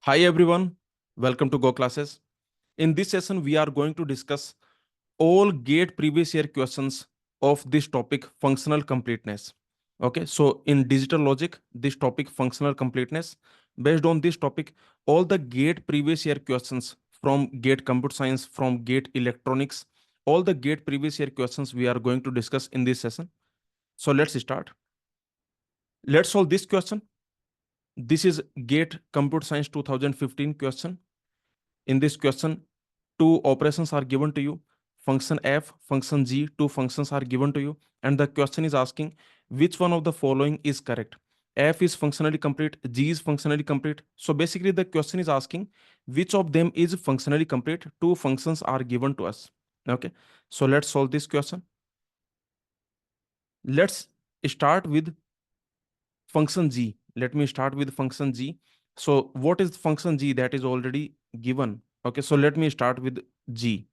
Hi everyone, welcome to Go Classes. In this session, we are going to discuss all GATE previous year questions of this topic, functional completeness. Okay, so in digital logic, this topic, functional completeness, based on this topic, all the GATE previous year questions from GATE computer science, from GATE electronics, all the GATE previous year questions we are going to discuss in this session. So let's start. Let's solve this question. This is GATE Computer Science 2015 question. In this question, two operations are given to you, function f, function g, two functions are given to you, and the question is asking which one of the following is correct. F is functionally complete, g is functionally complete. So basically the question is asking which of them is functionally complete. Two functions are given to us. Okay, so let's solve this question. Let's start with function g. Let me start with function g. So what is function g? That is already given. Okay, so let me start with g.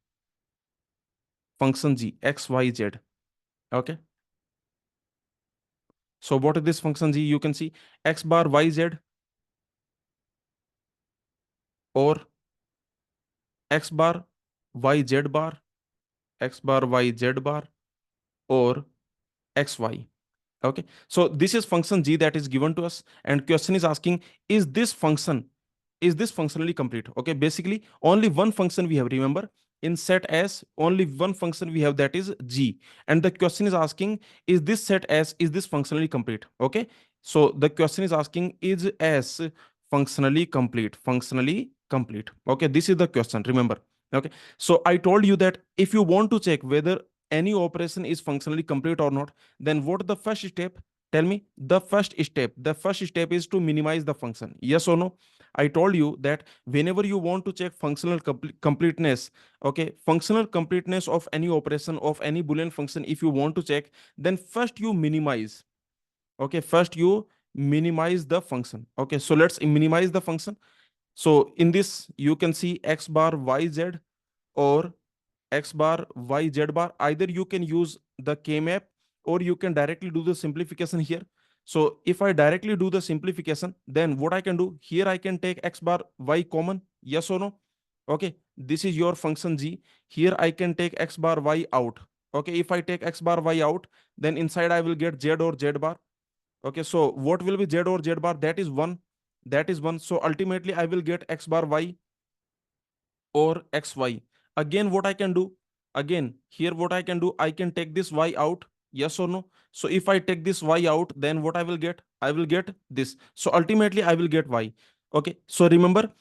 Function g, x, y, z. Okay, so what is this function g? You can see x bar y z, or x bar y z bar, x bar y z bar, or x y. Okay, so this is function g that is given to us, and question is asking is this function, is this functionally complete? Okay, basically only one function we have, remember, in set S only one function we have, that is g, and the question is asking is this set S, is this functionally complete? Okay, so the question is asking is S functionally complete, functionally complete. Okay, this is the question, remember. Okay, so I told you that if you want to check whether any operation is functionally complete or not, then what the first step? Tell me the first step. The first step is to minimize the function. Yes or no? I told you that whenever you want to check functional completeness, okay, functional completeness of any operation, of any Boolean function, if you want to check, then first you minimize. Okay, first you minimize the function. Okay, so let's minimize the function. So in this, you can see x bar yz or x bar y z bar. Either you can use the k-map or you can directly do the simplification here. So if I directly do the simplification, then what I can do here, I can take x bar y common. Yes or no? Okay, this is your function g. Here I can take x bar y out. Okay, if I take x bar y out, then inside I will get z or z bar. Okay, so what will be z or z bar? That is 1. That is 1. So ultimately I will get x bar y or xy. Again, what I can do? Again, here what I can do? I can take this y out. Yes or no? So if I take this y out, then what I will get? I will get this. So ultimately, I will get y. Okay. So remember,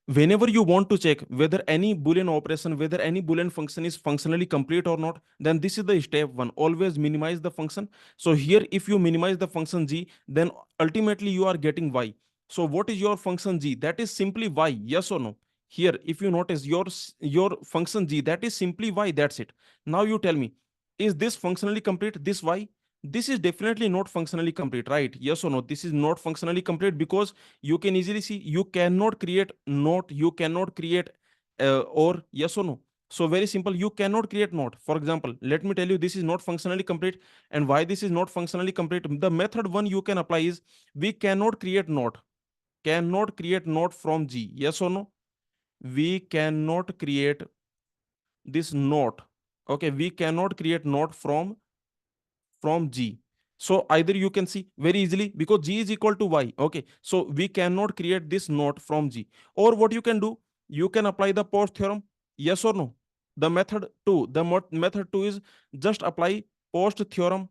whenever you want to check whether any Boolean operation, whether any Boolean function is functionally complete or not, then this is the step one. Always minimize the function. So here, if you minimize the function g, then ultimately you are getting y. So what is your function g? That is simply y. Yes or no? Here, if you notice your function g, that is simply y. That's it. Now you tell me, is this functionally complete? This y? This is definitely not functionally complete, right? Yes or no? This is not functionally complete because you can easily see you cannot create not, you cannot create or. Yes or no? So very simple, you cannot create not. For example, let me tell you, this is not functionally complete. And why this is not functionally complete? The method one you can apply is we cannot create not, cannot create not from g. Yes or no? We cannot create this not. Okay, we cannot create not from g. So either you can see very easily, because g is equal to y. Okay, so we cannot create this not from g. Or what you can do, you can apply the post theorem. Yes or no? The method 2, the method 2 is just apply post theorem.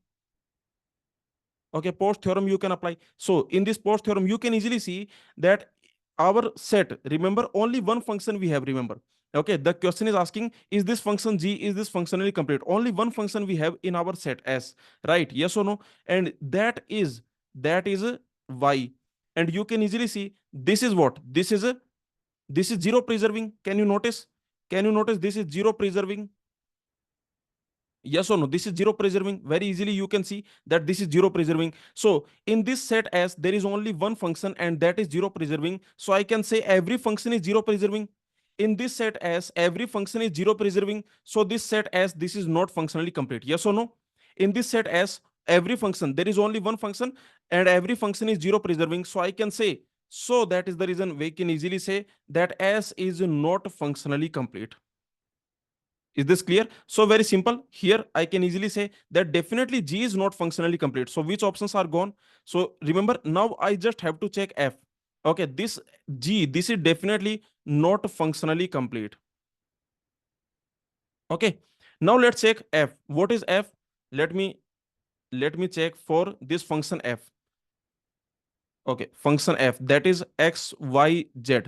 Okay, post theorem you can apply. So in this post theorem, you can easily see that our set, remember, only one function we have, remember. Okay, the question is asking, is this function g, is this functionally complete? Only one function we have in our set S, right? Yes or no? And that is a y. And you can easily see this is what? This is zero preserving. Can you notice? Can you notice this is zero preserving? Yes or no? This is zero preserving. Very easily you can see that this is zero preserving. So in this set S, there is only one function and that is zero preserving. So I can say every function is zero preserving. In this set S, every function is zero preserving. So this set S, this is not functionally complete. Yes or no? In this set S, every function, there is only one function and every function is zero preserving. So I can say, So that is the reason we can easily say that S is not functionally complete. Is this clear? So very simple. Here I can easily say that definitely G is not functionally complete. So which options are gone? So remember, now I just have to check F. Okay, this G, this is definitely not functionally complete. Okay. Now let's check F. What is F? Let me check for this function F. Okay, function F, that is x, y, z.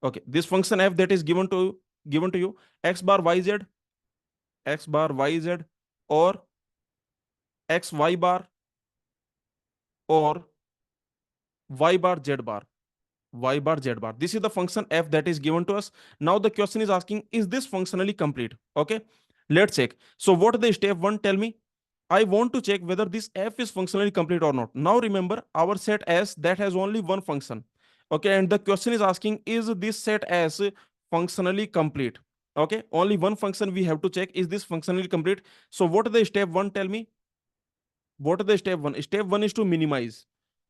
Okay, this function F that is given to you x bar y z, x bar y z, or x y bar, or y bar z bar, y bar z bar. This is the function F that is given to us. Now the question is asking, is this functionally complete? Okay, let's check. So what is the step one? Tell me. I want to check whether this F is functionally complete or not. Now remember, our set S that has only one function. Okay, and the question is asking, is this set S functionally complete? Okay, only one function we have to check, is this functionally complete? So what is the step one? Tell me. What is the step one? Step one is to minimize.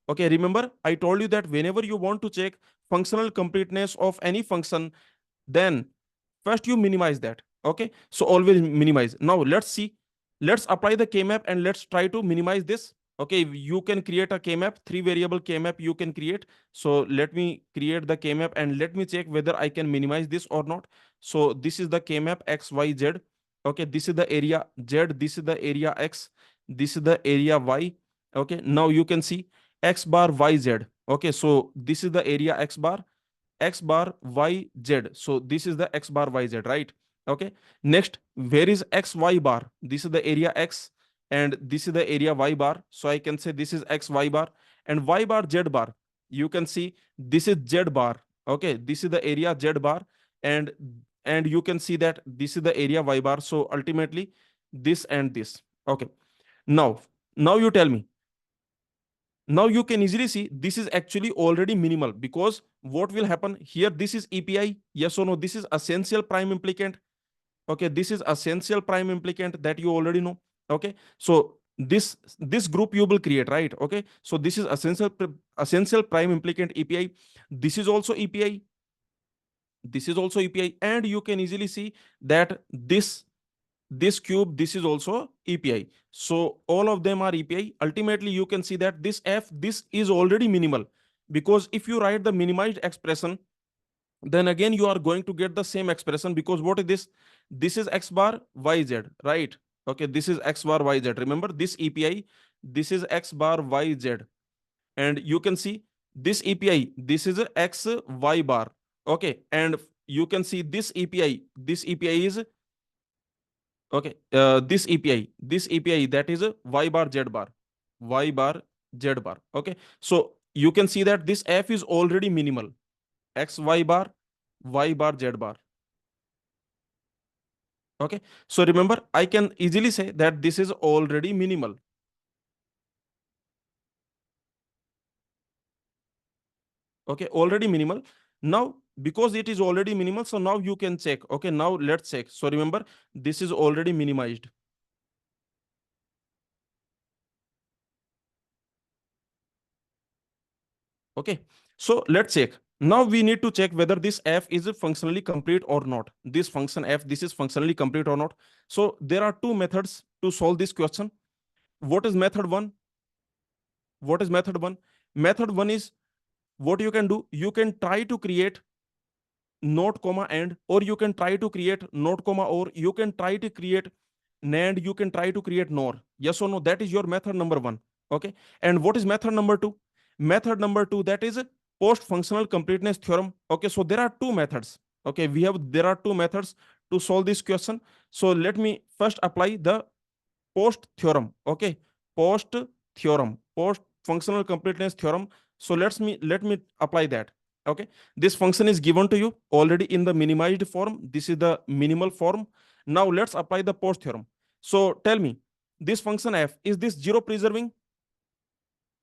Okay, remember I told you that whenever you want to check functional completeness of any function, then first you minimize that. Okay, so always minimize. Now let's see. Let's apply the K-map and let's try to minimize this. Okay, you can create a K-map, 3 variable K-map you can create. So let me create the K-map and let me check whether I can minimize this or not. So this is the K-map X, Y, Z. Okay, this is the area Z, this is the area X, this is the area Y. Okay, now you can see X bar Y Z. Okay, so this is the area X bar, x bar y z. So this is the x bar y z, right? Okay, next, where is x y bar? This is the area x and this is the area y bar, so I can say this is x y bar. And y bar z bar, you can see this is z bar. Okay, this is the area z bar, and you can see that this is the area y bar. So ultimately this and this. Okay, now you tell me. Now you can easily see this is actually already minimal, because what will happen here? This is API, yes or no? This is essential prime implicant. Okay, this is essential prime implicant that you already know. Okay, so this group you will create, right? Okay, so this is essential prime implicant API. This is also API. This is also API, and you can easily see that this cube, this is also API. So all of them are API. Ultimately, you can see that this F, this is already minimal, because if you write the minimized expression, then again you are going to get the same expression, because what is this? This is x bar yz, right? Okay, this is x bar yz. Remember this API, this is x bar yz, and you can see this API, this is a x y bar. Okay, and you can see this API is okay. This API that is a y bar z bar, y bar z bar. Okay, so you can see that this F is already minimal, x y bar, y bar z bar. Okay, so remember I can easily say that this is already minimal. Okay, already minimal. Now because it is already minimal, so now you can check. Okay, now let's check. So remember, this is already minimized. Okay, so let's check. Now we need to check whether this F is functionally complete or not. This function F, this is functionally complete or not. So there are two methods to solve this question. What is method one? What is method one? Method one is, what you can do, you can try to create not comma and, or you can try to create not comma, or you can try to create NAND, you can try to create NOR. Yes or no? That is your method number one. Okay, and what is method number two? Method number two, that is post functional completeness theorem. Okay, so there are two methods. Okay, there are two methods to solve this question. So let me first apply the post theorem. Okay, post theorem, post functional completeness theorem. So let me apply that. Okay, this function is given to you already in the minimized form. This is the minimal form. Now let's apply the post theorem. So tell me, this function F, is this zero preserving?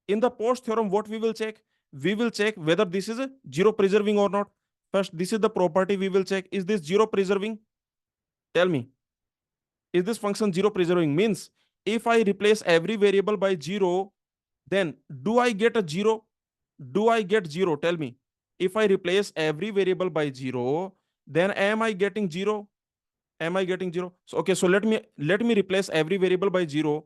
In the post theorem, what we will check? We will check whether this is a zero preserving or not. First, this is the property we will check. Is this zero preserving? Tell me, is this function zero preserving? Means if I replace every variable by zero, then do I get a zero? do I get 0? Tell me. If I replace every variable by 0, then am I getting 0? Am I getting 0? So okay, so let me replace every variable by 0.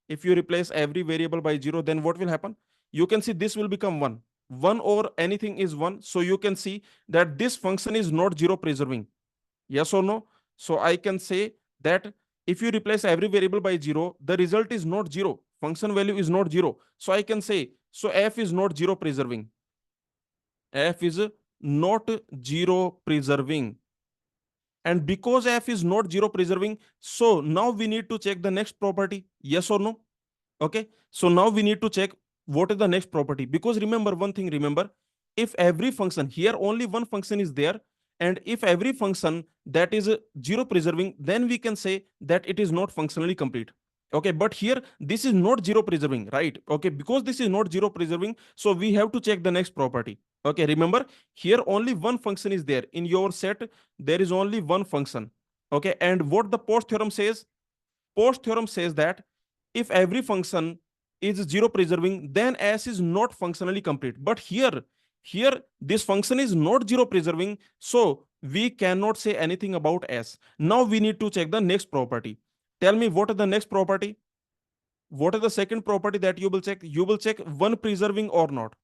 If you replace every variable by 0, then what will happen? You can see this will become 1. 1 or anything is 1. So you can see that this function is not 0 preserving. Yes or no? So I can say that if you replace every variable by 0, the result is not 0. Function value is not 0. So I can say, so f is not 0 preserving. F is not 0 preserving. And because f is not 0 preserving, so now we need to check the next property. Yes or no? Okay. So now we need to check what is the next property. Because remember one thing, remember, if every function, here only one function is there, and if every function that is 0 preserving, then we can say that it is not functionally complete. Okay, but here this is not 0 preserving, right? Okay, because this is not 0 preserving, so we have to check the next property. Okay, remember, here only one function is there. In your set, there is only one function. Okay, and what the Post theorem says? Post theorem says that if every function is 0 preserving, then S is not functionally complete. But here this function is not 0 preserving, so we cannot say anything about S. Now we need to check the next property. Tell me what is the next property? What is the second property that you will check? You will check one preserving or not.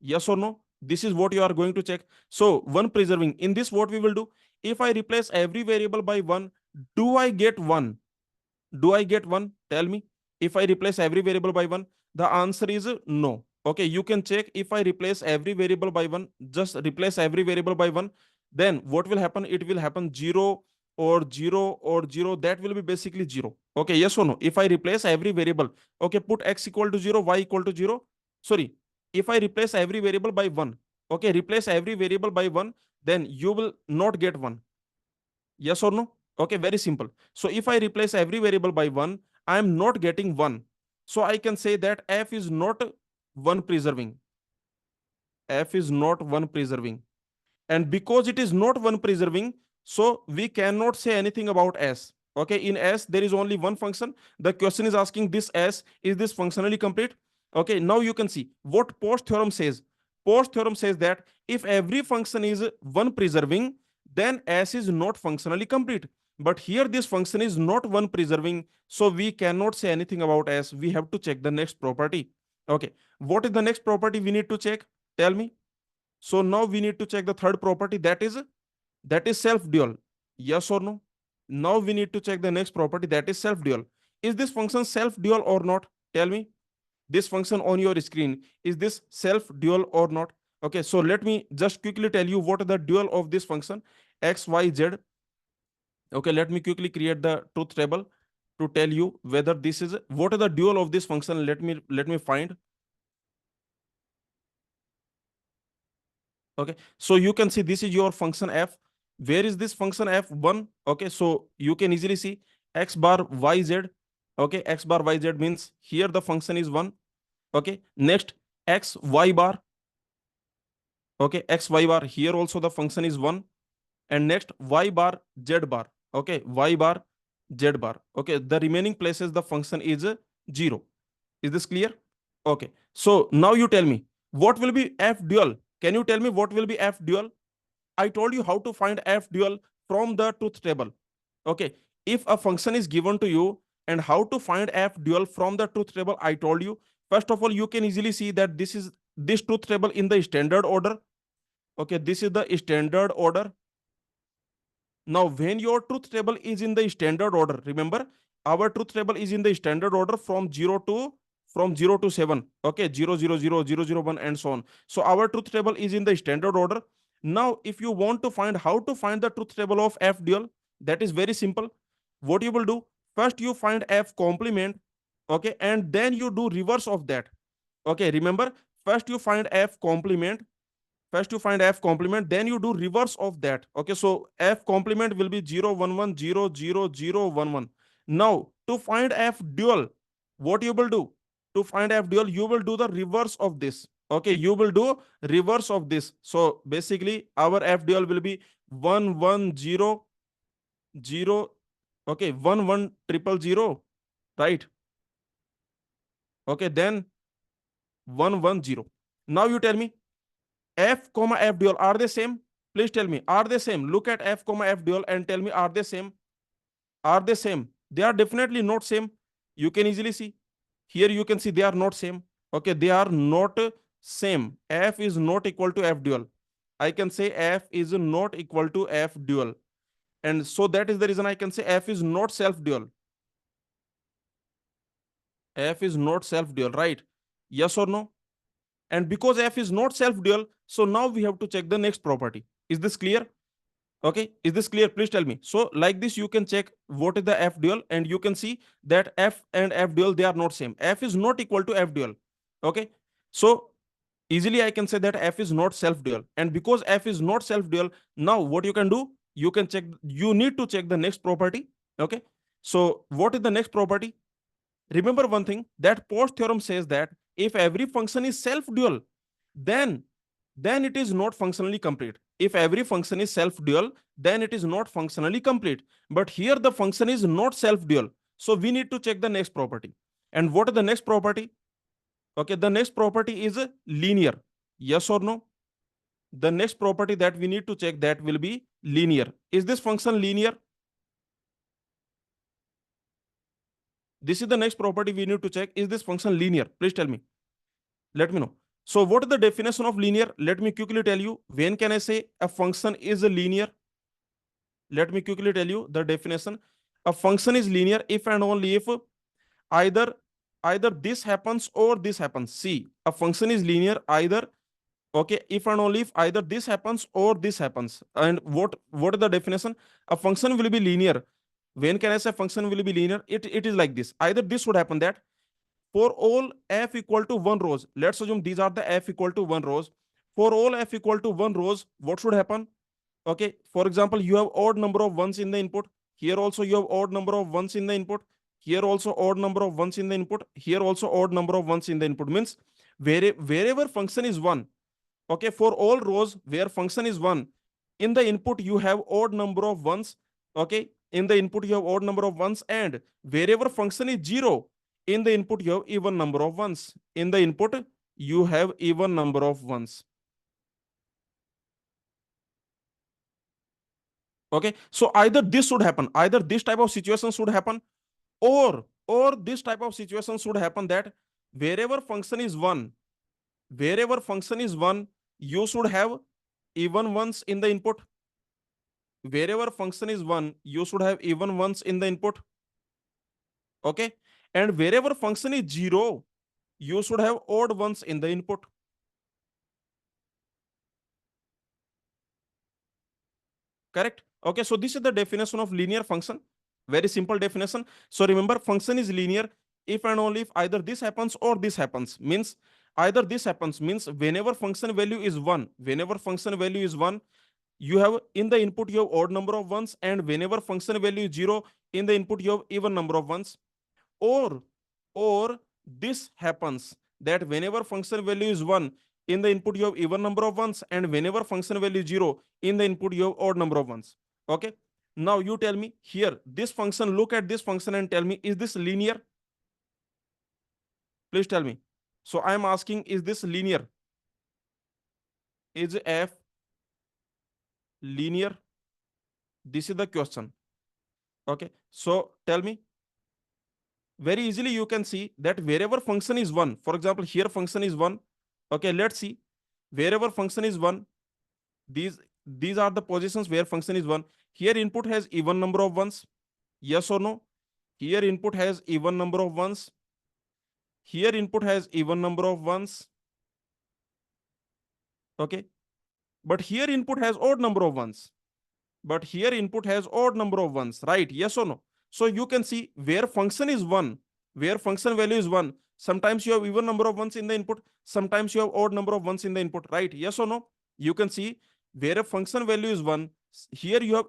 Yes or no? This is what you are going to check. So one preserving. In this, what we will do? If I replace every variable by 1, do I get 1? Do I get 1? Tell me. If I replace every variable by 1, the answer is no. Okay, you can check. If I replace every variable by 1, just replace every variable by 1, then what will happen? It will happen 0 or 0 or 0. That will be basically 0. Okay, yes or no? If I replace every variable, okay, put x equal to 0, y equal to 0. Sorry, if I replace every variable by 1, okay, replace every variable by 1, then you will not get 1. Yes or no? Okay, very simple. So if I replace every variable by 1, I am not getting 1. So I can say that f is not 1 preserving. F is not 1 preserving. And because it is not 1 preserving, so we cannot say anything about S. Okay, in S, there is only one function. The question is asking this S, is this functionally complete? Okay, now you can see what Post theorem says. Post theorem says that if every function is 1 preserving, then S is not functionally complete. But here this function is not 1 preserving, so we cannot say anything about S. We have to check the next property. Okay, what is the next property we need to check? Tell me. So now we need to check the third property, that is self-dual. Yes or no? Now we need to check the next property, that is self-dual. Is this function self-dual or not? Tell me. This function on your screen, is this self-dual or not? Okay, so let me just quickly tell you what is the dual of this function, x, y, z. Okay, let me quickly create the truth table to tell you whether this is what is the dual of this function. Let me find. Okay, so you can see this is your function f. Where is this function f1? Okay, so you can easily see x bar yz. Okay, x bar yz means here the function is 1. Okay, next x y bar. Okay, x y bar, here also the function is 1. And next y bar z bar. Okay, y bar z bar. Okay, the remaining places the function is 0. Is this clear? Okay, so now you tell me what will be f dual. Can you tell me what will be f dual? I told you how to find f dual from the truth table. Okay, if a function is given to you and how to find f dual from the truth table, I told you. First of all, you can easily see that this is this truth table in the standard order. Okay, this is the standard order. Now, when your truth table is in the standard order, remember our truth table is in the standard order from 0 to 7. Okay, 0, 0, 0, 0, 0, 1, and so on. So our truth table is in the standard order. Now, if you want to find how to find the truth table of f dual, that is very simple. What you will do? First, you find f complement. Okay, and then you do reverse of that. Okay, remember, first you find f complement. First you find f complement, then you do reverse of that. Okay, so f complement will be 0, 1, 1, 0, 0, 0, 1, 1. Now to find f dual, what you will do? To find f dual, you will do the reverse of this. Okay, you will do reverse of this. So basically our f dual will be 1, 1, 0, 0. Okay, 1, 1, 0, 0, right? Okay, then 1 1 0. Now you tell me f comma f dual, are they same? Please tell me, are they same? Look at f comma f dual and tell me, are they same? Are they same? They are definitely not same. You can easily see. Here you can see they are not same. Okay, they are not same. F is not equal to f dual. I can say f is not equal to f dual. And so that is the reason I can say f is not self dual. F is not self dual, right? Yes or no? And because f is not self dual, so now we have to check the next property. Is this clear? Okay, is this clear? Please tell me. So like this you can check what is the f dual, and you can see that f and f dual, they are not same. F is not equal to f dual. Okay, so easily I can say that f is not self dual, and because f is not self dual, now what you can do, you can check, you need to check the next property. Okay, so what is the next property? Remember one thing, that Post theorem says that if every function is self dual, then it is not functionally complete. If every function is self dual, then it is not functionally complete. But here the function is not self dual, so we need to check the next property. And what is the next property? Okay, the next property is linear. Yes or no? The next property that we need to check, that will be linear. Is this function linear? This is the next property we need to check. Is this function linear? Please tell me. Let me know. So what is the definition of linear? Let me quickly tell you. When can I say a function is a linear? Let me quickly tell you the definition. A function is linear if and only if either this happens or this happens. See, a function is linear either, okay, if and only if either this happens or this happens. And what is the definition? A function will be linear. When can I say function will be linear? It is like this. Either this would happen, that for all f equal to 1 rows, let's assume these are the f equal to 1 rows. For all f equal to 1 rows, what should happen? Okay, for example, you have odd number of ones in the input. Here also you have odd number of ones in the input. Here also odd number of ones in the input. Here also odd number of ones in the input. Means wherever function is 1, okay, for all rows where function is 1, in the input you have odd number of ones. Okay, in the input you have odd number of ones, and wherever function is 0, in the input you have even number of ones. In the input you have even number of ones. Okay, so either this should happen, either this type of situation should happen, or this type of situation should happen, that wherever function is 1, wherever function is 1, you should have even ones in the input. Wherever function is 1, you should have even ones in the input. Okay, and wherever function is 0, you should have odd ones in the input. Correct? Okay, so this is the definition of linear function. Very simple definition. So remember, function is linear if and only if either this happens or this happens. Means either this happens, means whenever function value is 1, whenever function value is 1, you have in the input you have odd number of ones, and whenever function value is 0, in the input you have even number of ones. Or or this happens, that whenever function value is 1, in the input you have even number of ones, and whenever function value is 0, in the input you have odd number of ones. Okay, now you tell me, here this function, look at this function and tell me, is this linear? Please tell me. So I am asking, is this linear? Is f linear? This is the question. Okay, so tell me. Very easily you can see that wherever function is 1, for example, here function is 1. Okay, let's see. Wherever function is 1, these are the positions where function is 1. Here input has even number of ones. Yes or no? Here input has even number of ones. Here input has even number of ones. Okay, but here input has odd number of ones. But here input has odd number of ones, right? Yes or no? So you can see where function is 1, where function value is 1, sometimes you have even number of ones in the input, sometimes you have odd number of ones in the input, right? Yes or no? You can see where a function value is 1, here you have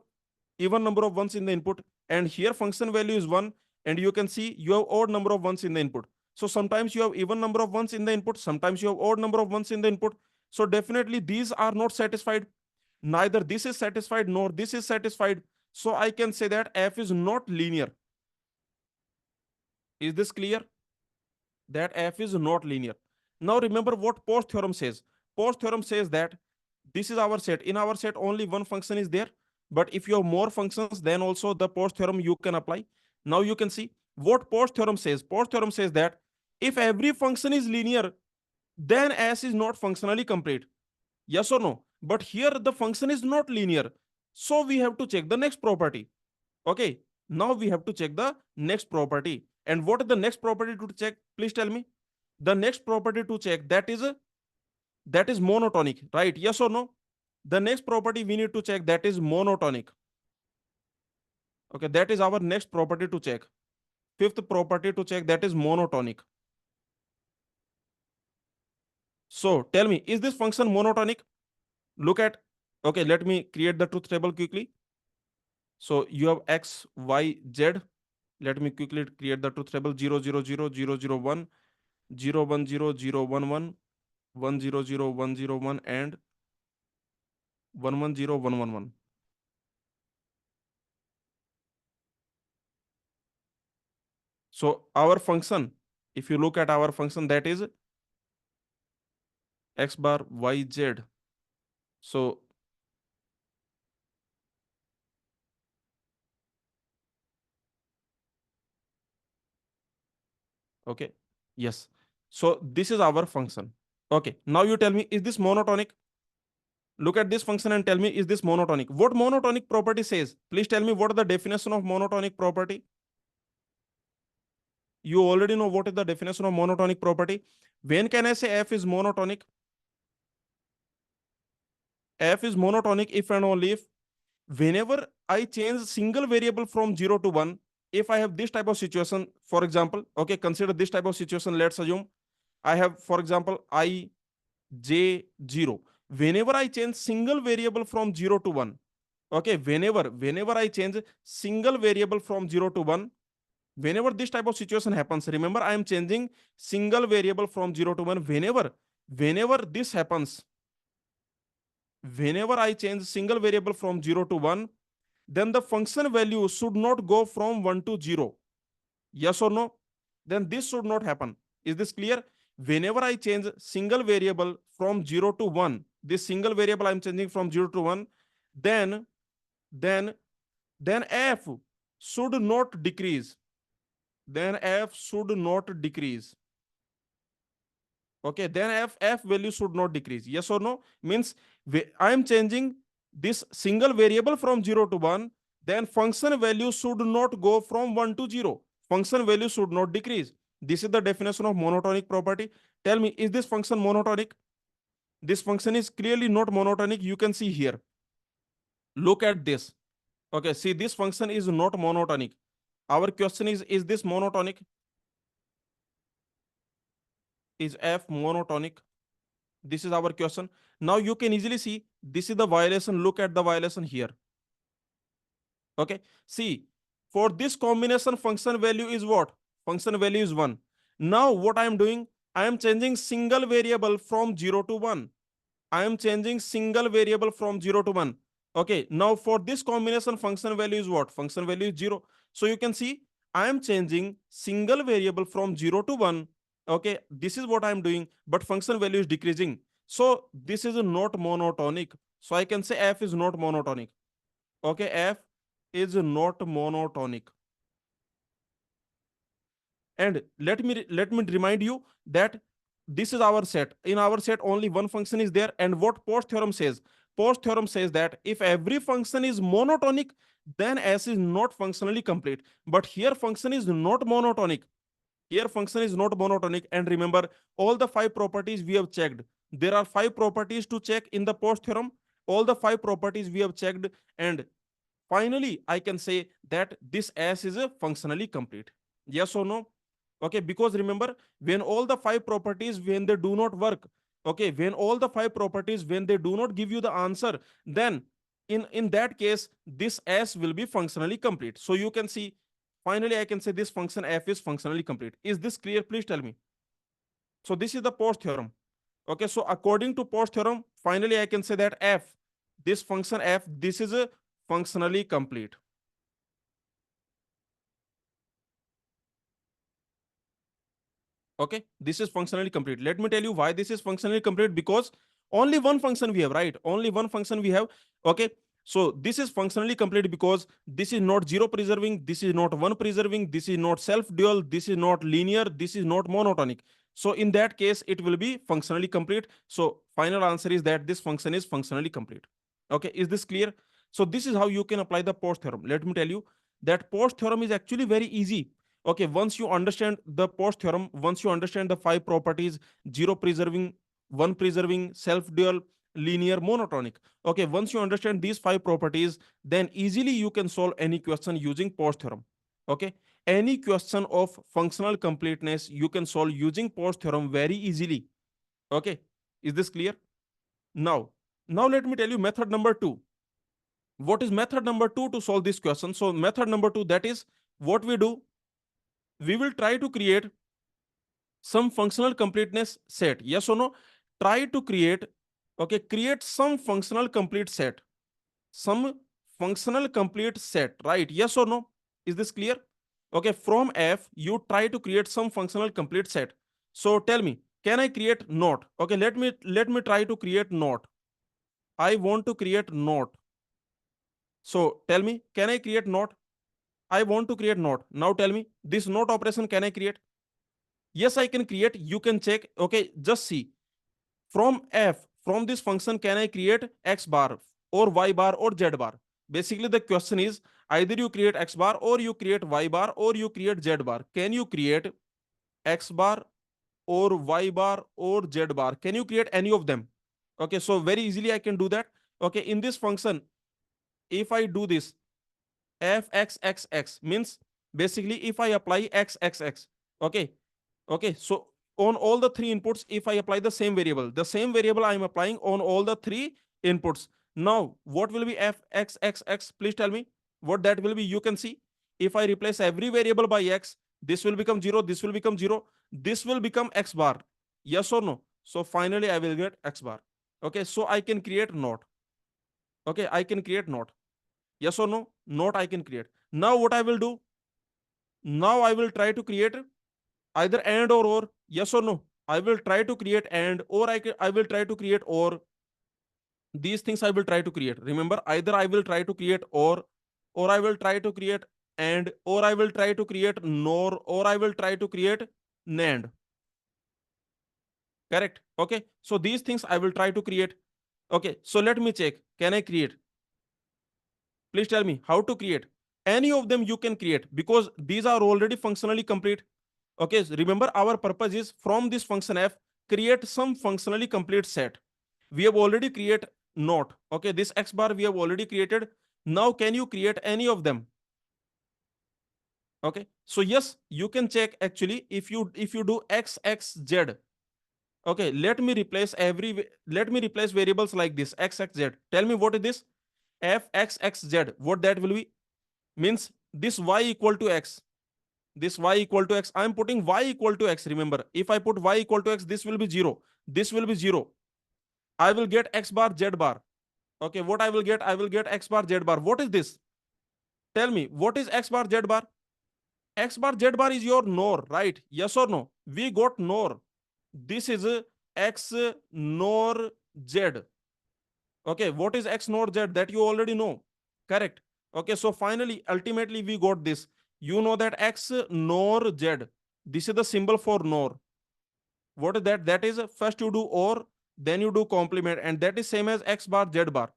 even number of ones in the input, and here function value is 1, and you can see you have odd number of ones in the input. So sometimes you have even number of ones in the input, sometimes you have odd number of ones in the input. So definitely these are not satisfied. Neither this is satisfied nor this is satisfied. So I can say that f is not linear. Is this clear? That f is not linear. Now remember what Post theorem says. Post theorem says that this is our set. In our set, only one function is there. But if you have more functions, then also the Post theorem you can apply. Now you can see what Post theorem says. Post theorem says that if every function is linear, then S is not functionally complete. Yes or no? But here the function is not linear. So we have to check the next property. Okay. Now we have to check the next property. And what is the next property to check? Please tell me. The next property to check, that is monotonic, right? Yes or no? The next property we need to check, that is monotonic. Okay, that is our next property to check. Fifth property to check, that is monotonic. So tell me, is this function monotonic? Look at, okay, let me create the truth table quickly. So you have x, y, z. Let me quickly create the truth table. 0 0 0 0 0 1 0 1 0 0 1 1 1 0 0 1 0 1 and 1 1 0 1 1 1. So our function, if you look at our function, that is x bar y z. So okay, yes. So this is our function. Okay, now you tell me, is this monotonic? Look at this function and tell me, is this monotonic? What monotonic property says? Please tell me what is the definition of monotonic property. You already know what is the definition of monotonic property. When can I say f is monotonic? F is monotonic if and only if whenever I change single variable from 0 to 1, if I have this type of situation, for example, okay, consider this type of situation. Let's assume I have, for example, I, j, 0. Whenever I change single variable from 0 to 1, okay, whenever I change single variable from 0 to 1, whenever this type of situation happens, remember I am changing single variable from 0 to 1. Whenever this happens, whenever I change single variable from 0 to 1, then the function value should not go from 1 to 0. Yes or no? Then this should not happen. Is this clear? Whenever I change single variable from 0 to 1, this single variable I'm changing from 0 to 1, then then then f should not decrease. Then f should not decrease. Okay, then f value should not decrease. Yes or no? Means I am changing this single variable from 0 to 1, then function value should not go from 1 to 0. Function value should not decrease. This is the definition of monotonic property. Tell me, is this function monotonic? This function is clearly not monotonic. You can see here. Look at this. Okay, see, this function is not monotonic. Our question is this monotonic? Is f monotonic? This is our question. Now you can easily see this is the violation. Look at the violation here. Okay. See, for this combination, function value is what? Function value is 1. Now what I am doing, I am changing single variable from 0 to 1. I am changing single variable from 0 to 1. Okay. Now for this combination, function value is what? Function value is 0. So you can see I am changing single variable from 0 to 1. Okay. This is what I am doing, but function value is decreasing. So this is not monotonic. So I can say f is not monotonic. Okay. F is not monotonic. And let me remind you that this is our set. In our set, only one function is there. And what Post theorem says? Post theorem says that if every function is monotonic, then S is not functionally complete. But here function is not monotonic. Here function is not monotonic. And remember, all the 5 properties we have checked. There are 5 properties to check in the Post theorem. All the 5 properties we have checked. And finally, I can say that this S is a functionally complete. Yes or no? Okay, because remember, when all the 5 properties, when they do not work, okay, when all the 5 properties, when they do not give you the answer, then in that case, this S will be functionally complete. So you can see, finally, I can say this function f is functionally complete. Is this clear? Please tell me. So this is the Post theorem. Okay, so according to Post theorem, finally, I can say that f, this function f, this is a functionally complete. Okay, this is functionally complete. Let me tell you why this is functionally complete, because only one function we have, right? Only one function we have. Okay, so this is functionally complete because this is not zero preserving, this is not one preserving, this is not self dual, this is not linear, this is not monotonic. So in that case it will be functionally complete. So final answer is that this function is functionally complete. Okay, is this clear? So this is how you can apply the Post theorem. Let me tell you that Post theorem is actually very easy. Okay, once you understand the Post theorem, once you understand the five properties: zero preserving, one preserving, self dual, linear, monotonic. Okay, once you understand these five properties, then easily you can solve any question using Post theorem. Okay, any question of functional completeness you can solve using Post theorem very easily. Okay, is this clear? Now now let me tell you method number two. What is method number two to solve this question? So method number two, that is what we do, we will try to create some functional completeness set. Yes or no? Try to create, okay, create some functional complete set. Some functional complete set, right? Yes or no? Is this clear? Okay, from F, you try to create some functional complete set. So tell me, can I create not? Okay, let me try to create not. I want to create not. So tell me, can I create not? I want to create not. Now tell me, this not operation can I create? Yes, I can create. You can check. Okay, just see. From F, from this function, can I create X bar or Y bar or Z bar? Basically, the question is either you create X bar or you create Y bar or you create Z bar. Can you create X bar or Y bar or Z bar? Can you create any of them? Okay, so very easily I can do that. Okay, in this function, if I do this, fxxx means basically if I apply xxx, okay, okay, so on all the three inputs, if I apply the same variable I am applying on all the three inputs. Now what will be fxxx? Please tell me what that will be. You can see, if I replace every variable by x, this will become 0, this will become 0, this will become x bar. Yes or no? So finally I will get x bar. Okay, so I can create not. Okay, I can create not. Yes or no? Not I can create. Now what I will do, now I will try to create either and or. Yes or no? I will try to create and, or I will try to create or. These things I will try to create. Remember, either I will try to create or I will try to create and, or I will try to create nor, or I will try to create NAND. Correct? Okay. So these things I will try to create. Okay. So let me check. Can I create? Please tell me how to create. Any of them you can create because these are already functionally complete. Okay, so remember our purpose is from this function f, create some functionally complete set. We have already create not. Okay, this x bar we have already created. Now can you create any of them? Okay, so yes, you can check actually if you do x x z. Okay, let me replace variables like this x x z. Tell me what is this? F x x z. What that will be? Means this y equal to x, this y equal to x, I am putting y equal to x. Remember, if I put y equal to x, this will be 0, this will be 0. I will get x bar z bar. Okay, what I will get? I will get x bar z bar. What is this? Tell me, what is x bar z bar? X bar z bar is your nor, right? Yes or no? We got nor. This is x nor z. Okay, what is x nor z? That you already know. Correct. Okay, so finally, ultimately, we got this. You know that x nor z. This is the symbol for nor. What is that? That is first you do or, then you do complement, and that is same as x bar z bar.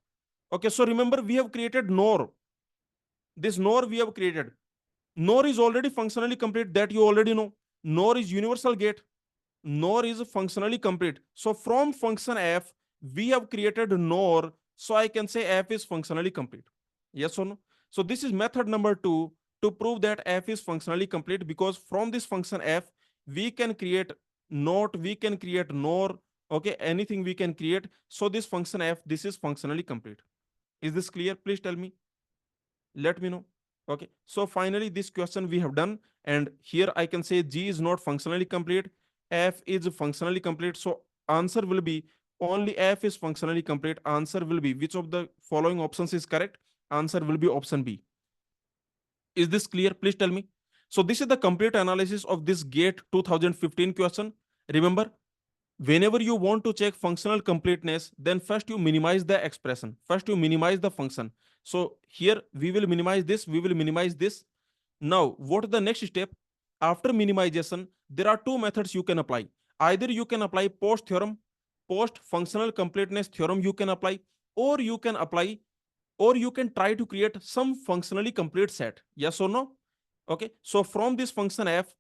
Okay, so remember we have created nor. This nor we have created. Nor is already functionally complete. That you already know. Nor is universal gate. Nor is functionally complete. So from function f, we have created nor. So I can say f is functionally complete. Yes or no? So this is method number two to prove that f is functionally complete, because from this function f, we can create not, we can create nor. Okay, anything we can create. So this function f, this is functionally complete. Is this clear? Please tell me. Let me know. Okay, so finally this question we have done, and here I can say G is not functionally complete, F is functionally complete. So answer will be only F is functionally complete. Answer will be, which of the following options is correct? Answer will be option B. Is this clear? Please tell me. So this is the complete analysis of this GATE 2015 question. Remember, whenever you want to check functional completeness, then first you minimize the expression. First you minimize the function. So here we will minimize this, we will minimize this. Now, what is the next step? After minimization, there are two methods you can apply. Either you can apply post theorem, post functional completeness theorem you can apply, or you can apply, or you can try to create some functionally complete set. Yes or no? Okay. So from this function f,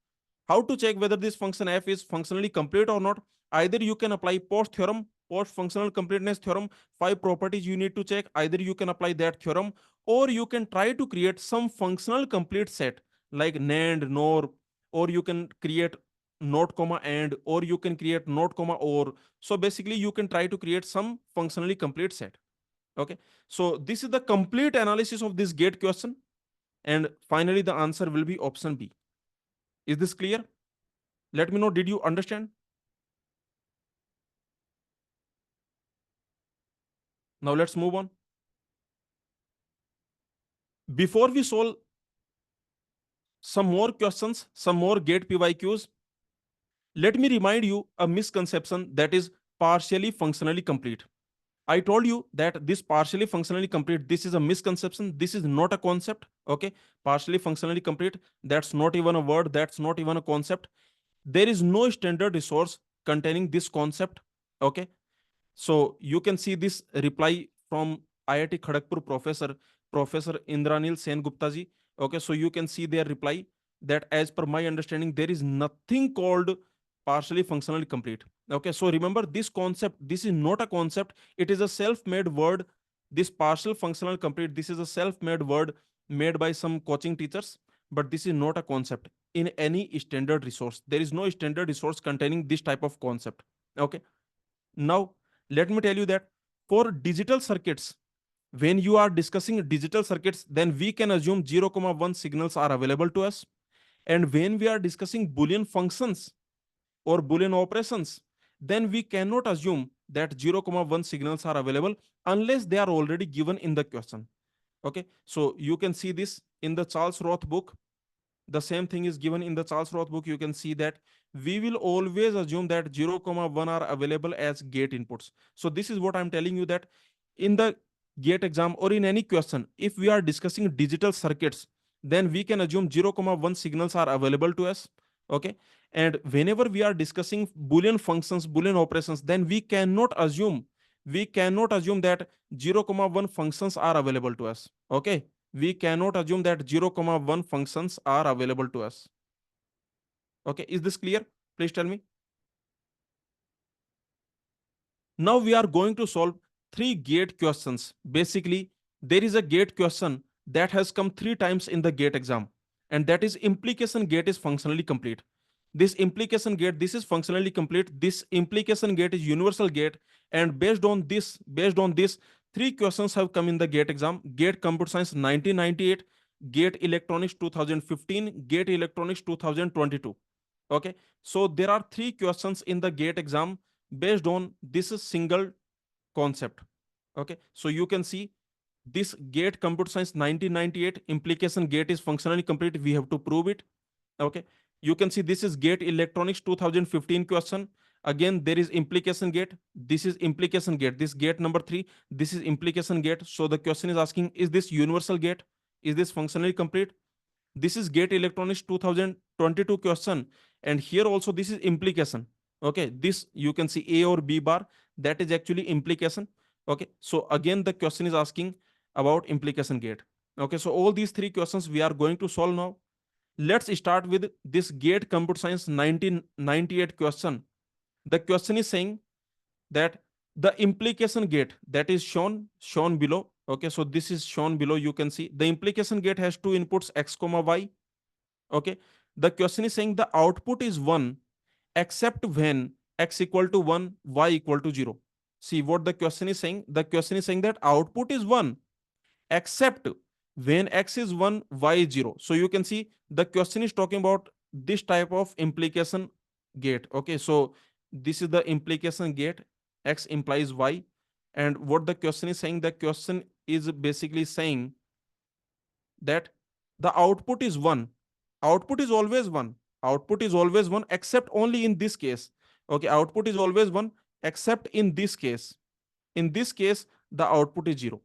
how to check whether this function f is functionally complete or not? Either you can apply post theorem, post functional completeness theorem, 5 properties you need to check. Either you can apply that theorem, or you can try to create some functional complete set like NAND, NOR, or you can create not comma and, or you can create not comma or. So basically you can try to create some functionally complete set. Okay. So this is the complete analysis of this GATE question. And finally, the answer will be option B. Is this clear? Let me know, did you understand? Now let's move on. Before we solve some more questions, some more GATE PYQs, let me remind you a misconception that is partially functionally complete. I told you that this partially functionally complete, this is a misconception. This is not a concept. Okay. Partially functionally complete, that's not even a word. That's not even a concept. There is no standard resource containing this concept. Okay. So you can see this reply from IIT Kharagpur Professor Indranil Sen Gupta ji. Okay, so you can see their reply that as per my understanding, there is nothing called partially functionally complete. Okay, so remember this concept, this is not a concept, it is a self-made word. This partial functional complete, this is a self-made word made by some coaching teachers, but this is not a concept in any standard resource. There is no standard resource containing this type of concept. Okay. Now, let me tell you that for digital circuits, when you are discussing digital circuits, then we can assume 0, 1 signals are available to us. And when we are discussing Boolean functions or Boolean operations, then we cannot assume that 0, 1 signals are available unless they are already given in the question. Okay, so you can see this in the Charles Roth book. The same thing is given in the Charles Roth book. You can see that we will always assume that 0, 1 are available as gate inputs. So this is what I'm telling you, that in the gate exam or in any question, if we are discussing digital circuits, then we can assume 0, 1 signals are available to us. Okay. And whenever we are discussing Boolean functions, Boolean operations, then we cannot assume that 0, 1 functions are available to us. Okay. We cannot assume that 0, 1 functions are available to us. Okay, is this clear? Please tell me. Now we are going to solve 3 GATE questions. Basically, there is a GATE question that has come 3 times in the GATE exam, and that is implication gate is functionally complete. This implication gate, this is functionally complete. This implication gate is universal gate, and based on this, 3 questions have come in the GATE exam. GATE Computer Science 1998, GATE Electronics 2015, GATE Electronics 2022. Okay, so there are 3 questions in the GATE exam based on this single concept. Okay, so you can see this GATE Computer Science 1998 implication gate is functionally complete. We have to prove it. Okay, you can see this is GATE Electronics 2015 question. Again, there is implication gate. This is implication gate. This gate number 3. This is implication gate. So the question is asking: is this universal gate? Is this functionally complete? This is GATE Electronics 2022 question, and here also this is implication. Okay, this you can see A or B bar, that is actually implication. Okay, so again the question is asking about implication gate. Okay, so all these 3 questions we are going to solve now. Let's start with this GATE Computer Science 1998 question. The question is saying that the implication gate that is shown below. Okay, so this is shown below. You can see the implication gate has 2 inputs, x comma y. Okay, the question is saying the output is 1 except when x equal to 1, y equal to 0. See what the question is saying. The question is saying that output is 1 except when x is 1, y is 0. So you can see the question is talking about this type of implication gate. Okay, so this is the implication gate, x implies y. And what the question is saying, the question is basically saying that the output is 1 Output is always one. Output is always one, except only in this case. Okay, output is always one, except in this case. In this case, the output is 0.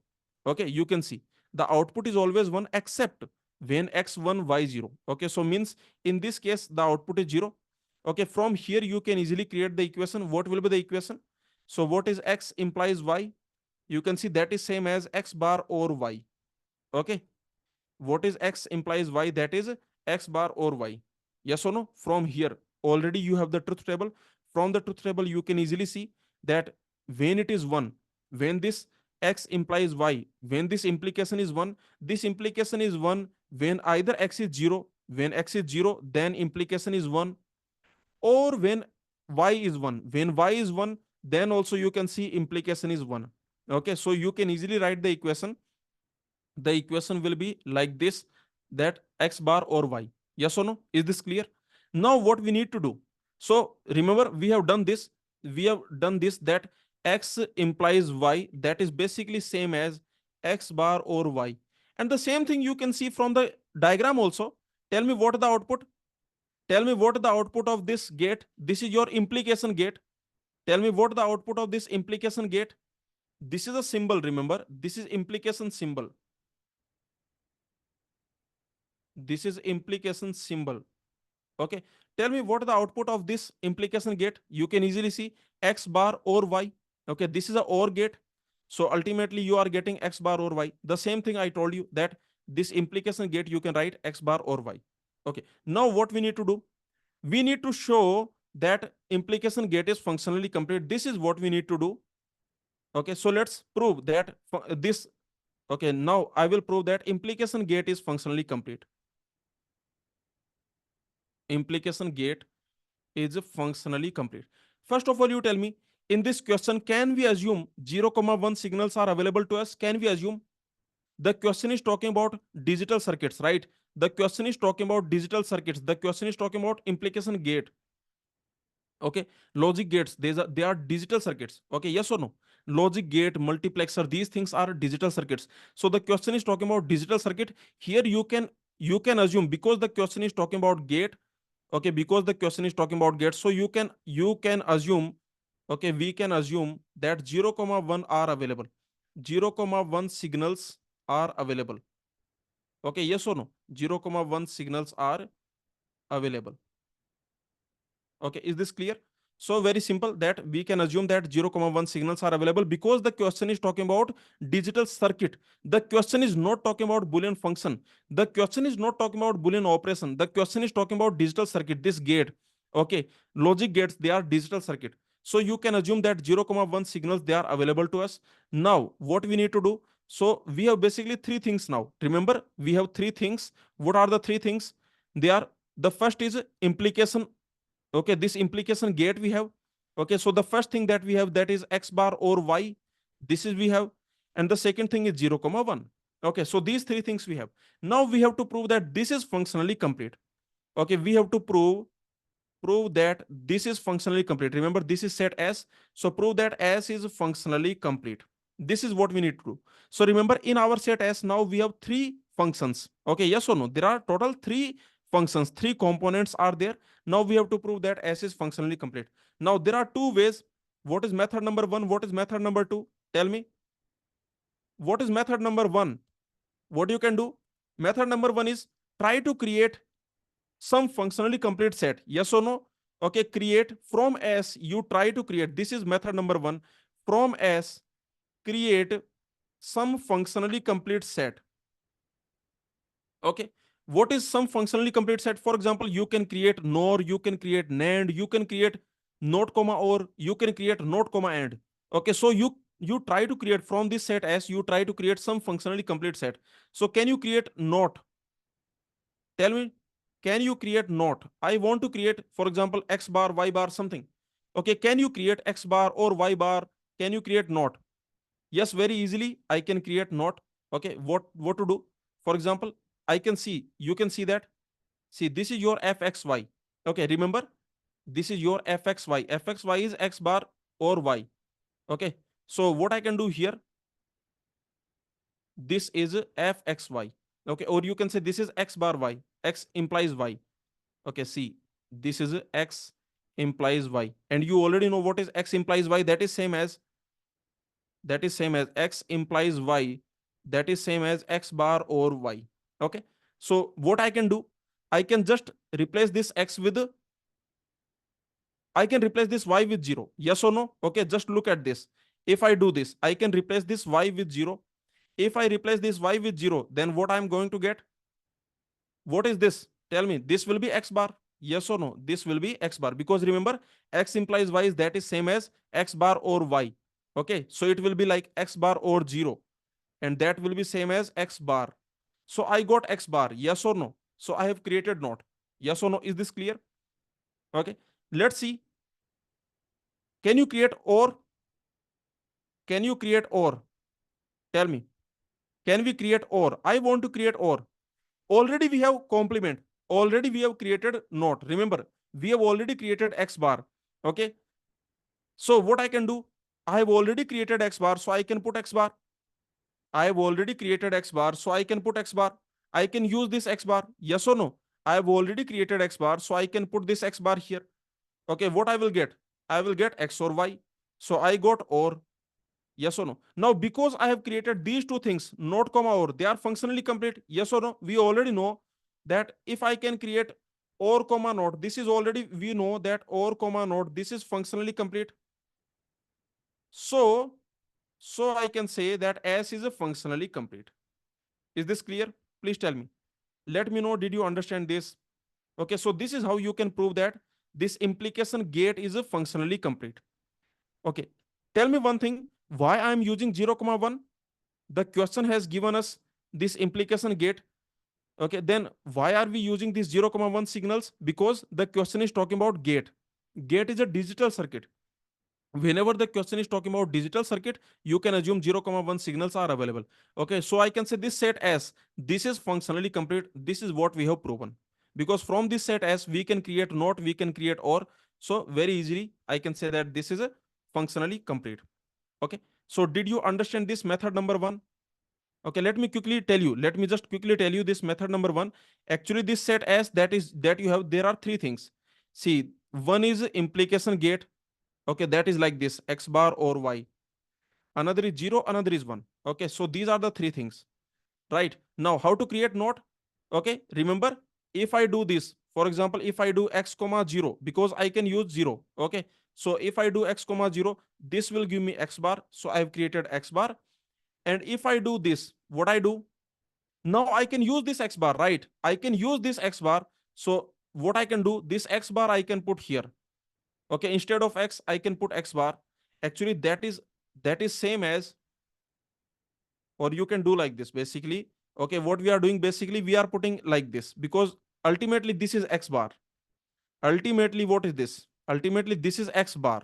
Okay, you can see the output is always 1 except when x1 y0. Okay, so means in this case the output is 0. Okay, from here you can easily create the equation. What will be the equation? So what is x implies y? You can see that is same as x bar or y. Okay, what is x implies y? That is x bar or y. Yes or no? From here already you have the truth table. From the truth table you can easily see that when it is 1, when this x implies y, when this implication is 1, this implication is 1 when either x is 0. When x is 0, then implication is 1, or when y is 1. When y is 1, then also you can see implication is 1. Okay, so you can easily write the equation. The equation will be like this, that x bar or y. Yes or no? Is this clear? Now what we need to do? So remember, we have done this. We have done this, that x implies y, that is basically same as x bar or y. And the same thing you can see from the diagram also. Tell me what the output. Tell me what the output of this gate. This is your implication gate. Tell me what the output of this implication gate. This is a symbol, remember. This is implication symbol. This is implication symbol. Okay, tell me what the output of this implication gate. You can easily see x bar or y. Okay, this is a or gate. So ultimately you are getting x bar or y. The same thing I told you, that this implication gate you can write x bar or y. Okay, now what we need to do? We need to show that implication gate is functionally complete. This is what we need to do. Okay, so let's prove that this. Okay, now I will prove that implication gate is functionally complete. Implication gate is functionally complete. First of all, you tell me, in this question, can we assume 0, 1 signals are available to us? Can we assume? The question is talking about digital circuits, right? The question is talking about digital circuits. The question is talking about implication gate. Okay, logic gates, they are digital circuits. Okay, yes or no? Logic gate, multiplexer, these things are digital circuits. So the question is talking about digital circuit. Here you can assume, because the question is talking about gate. Okay, because the question is talking about gates, so you can assume. Okay, we can assume that 0, 1 are available. 0, 1 signals are available. Okay, yes or no? 0, 1 signals are available. Okay, is this clear? So very simple, that we can assume that 0, 1 signals are available, because the question is talking about digital circuit. The question is not talking about Boolean function. The question is not talking about Boolean operation. The question is talking about digital circuit, this gate. Okay, logic gates, they are digital circuit. So you can assume that 0, 1 signals, they are available to us. Now, what we need to do? So we have basically three things now. Remember, we have three things. What are the three things? They are, the first is implication. Okay, this implication gate we have. Okay, so the first thing that we have, that is x bar or y. This is we have. And the second thing is 0, 1. Okay, so these three things we have. Now we have to prove that this is functionally complete. Okay, we have to prove that this is functionally complete. Remember, this is set S. So prove that S is functionally complete. This is what we need to do. So remember, in our set S, now we have three functions. Okay, yes or no? There are total three functions, three components are there. Now we have to prove that S is functionally complete. Now there are two ways. What is method number one? What is method number two? Tell me. What is method number one? What you can do? Method number one is try to create some functionally complete set. Yes or no? Okay, create from S. You try to create. This is method number one. From S, create some functionally complete set. Okay, what is some functionally complete set? For example, you can create NOR, you can create NAND, you can create not comma or, you can create not comma and. Okay, so you try to create from this set S, you try to create some functionally complete set. So can you create not? Tell me, can you create not? I want to create, for example, x bar, y bar, something. Okay, can you create x bar or y bar? Can you create not? Yes, very easily I can create not. Okay, what to do? For example, I can see, you can see that. See, this is your fxy. Okay, remember, this is your fxy. Fxy is x bar or y. Okay, so what I can do here, this is fxy. Okay, or you can say this is x bar y, x implies y. Okay, see, this is x implies y, and you already know what is x implies y. That is same as x implies y, that is same as x bar or y. Okay, so what I can do, I can just replace this x with, I can replace this y with 0. Yes or no? Okay, just look at this. If I do this, I can replace this y with 0. If I replace this y with 0, then what I'm going to get? What is this? Tell me. This will be x bar. Yes or no? This will be x bar, because remember, x implies y is that is same as x bar or y. Okay, so it will be like x bar or 0, and that will be same as x bar. So I got x bar. Yes or no? So I have created not. Yes or no? Is this clear? Okay, let's see. Can you create or? Can you create or? Tell me. Can we create or? I want to create or. Already we have complement. Already we have created not. Remember, we have already created x bar. Okay. So what I can do? I have already created x bar, so I can put x bar. I have already created x bar, so I can put x bar. I can use this x bar. Yes or no? I have already created x bar, so I can put this x bar here. Okay, what I will get? I will get x or y. So I got or. Yes or no? Now, because I have created these two things, not comma or, they are functionally complete. Yes or no? We already know that if I can create or comma not, this is already, we know that or comma not, this is functionally complete. So, so I can say that S is a functionally complete. Is this clear? Please tell me. Let me know, did you understand this? Okay, so this is how you can prove that this implication gate is a functionally complete. Okay, tell me one thing, why I am using 0, 1? The question has given us this implication gate. Okay, then why are we using these 0, 1 signals? Because the question is talking about gate. Gate is a digital circuit. Whenever the question is talking about digital circuit, you can assume 0, 1 signals are available. Okay, so I can say this set S, this is functionally complete. This is what we have proven. Because from this set S, we can create not, we can create or. So very easily, I can say that this is a functionally complete. Okay, so did you understand this method number 1? Okay, let me quickly tell you. Let me just quickly tell you this method number 1. Actually, this set S, that you have, there are three things. See, one is implication gate. Okay, that is like this, x bar or y. Another is 0, another is 1. Okay, so these are the three things. Right. Now, how to create not? Okay, remember, if I do this, for example, if I do x comma 0, because I can use 0. Okay, so if I do x comma 0, this will give me x bar. So I have created x bar. And if I do this, what I do? Now I can use this x bar, right? I can use this x bar. So what I can do, this x bar I can put here. Okay, instead of x, I can put x bar. Actually, that is same as, or you can do like this basically. Okay, what we are doing basically, we are putting like this, because ultimately this is x bar. Ultimately, what is this? Ultimately, this is x bar.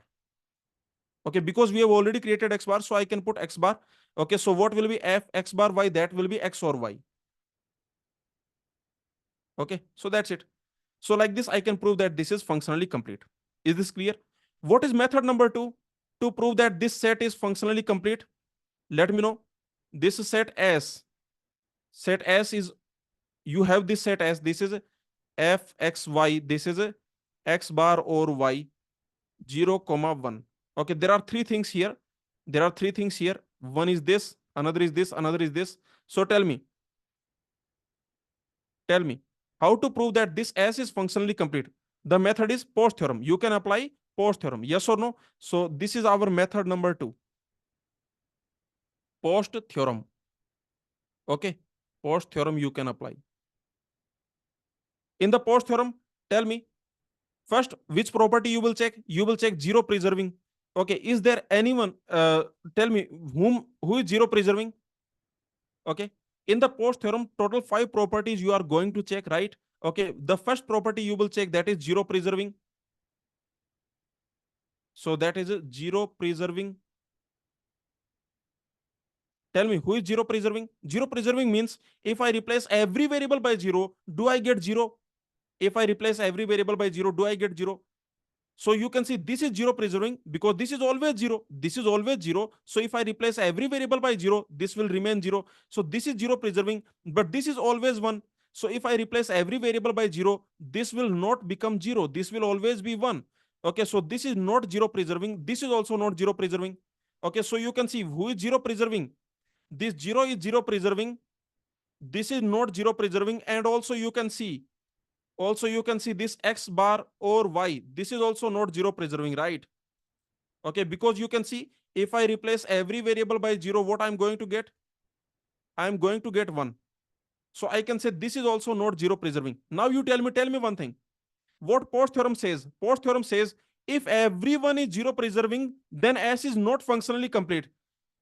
Okay, because we have already created x bar, so I can put x bar. Okay, so what will be f x bar y? That will be x or y. Okay, so that's it. So like this, I can prove that this is functionally complete. Is this clear? What is method number 2 to prove that this set is functionally complete? Let me know. This set S. Set S is, you have this set S. This is f x y. This is a x bar or y, 0, 1. Okay, there are three things here. There are three things here. One is this, another is this, another is this. So tell me, how to prove that this S is functionally complete? The method is Post theorem. You can apply Post theorem. Yes or no? So this is our method number 2. Post theorem. Okay. Post theorem you can apply. In the Post theorem, tell me, first, which property you will check? You will check zero preserving. Okay. Is there anyone? Tell me who is zero preserving? Okay. In the Post theorem, total 5 properties you are going to check, right? Okay. The first property you will check, that is zero preserving. So that is a zero preserving. Tell me, who is zero preserving? Zero preserving means if I replace every variable by 0, do I get 0? If I replace every variable by 0, do I get 0? So you can see this is zero preserving because this is always zero. This is always zero. So if I replace every variable by zero, this will remain zero. So this is zero preserving, but this is always one. So if I replace every variable by zero, this will not become zero. This will always be one. Okay, so this is not zero preserving. This is also not zero preserving. Okay, so you can see who is zero preserving. This zero is zero preserving. This is not zero preserving. And also you can see this x bar or y. This is also not zero preserving, right? Okay, because you can see if I replace every variable by zero, what I'm going to get? I'm going to get one. So I can say this is also not zero preserving. Now you tell me one thing. What Potts theorem says? Potts theorem says if everyone is zero preserving, then S is not functionally complete.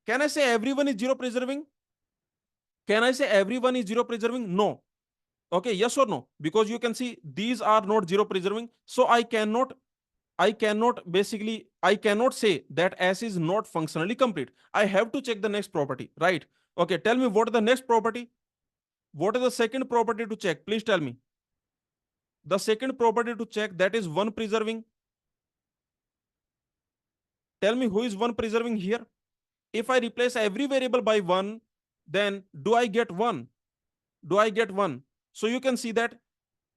Can I say everyone is zero preserving? Can I say everyone is zero preserving? No. Okay, yes or no? Because you can see these are not zero preserving. So I cannot say that S is not functionally complete. I have to check the next property, right? Okay, tell me what is the next property? What is the second property to check? Please tell me. The second property to check, that is one preserving. Tell me who is one preserving here. If I replace every variable by one, then do I get one? Do I get one? So you can see that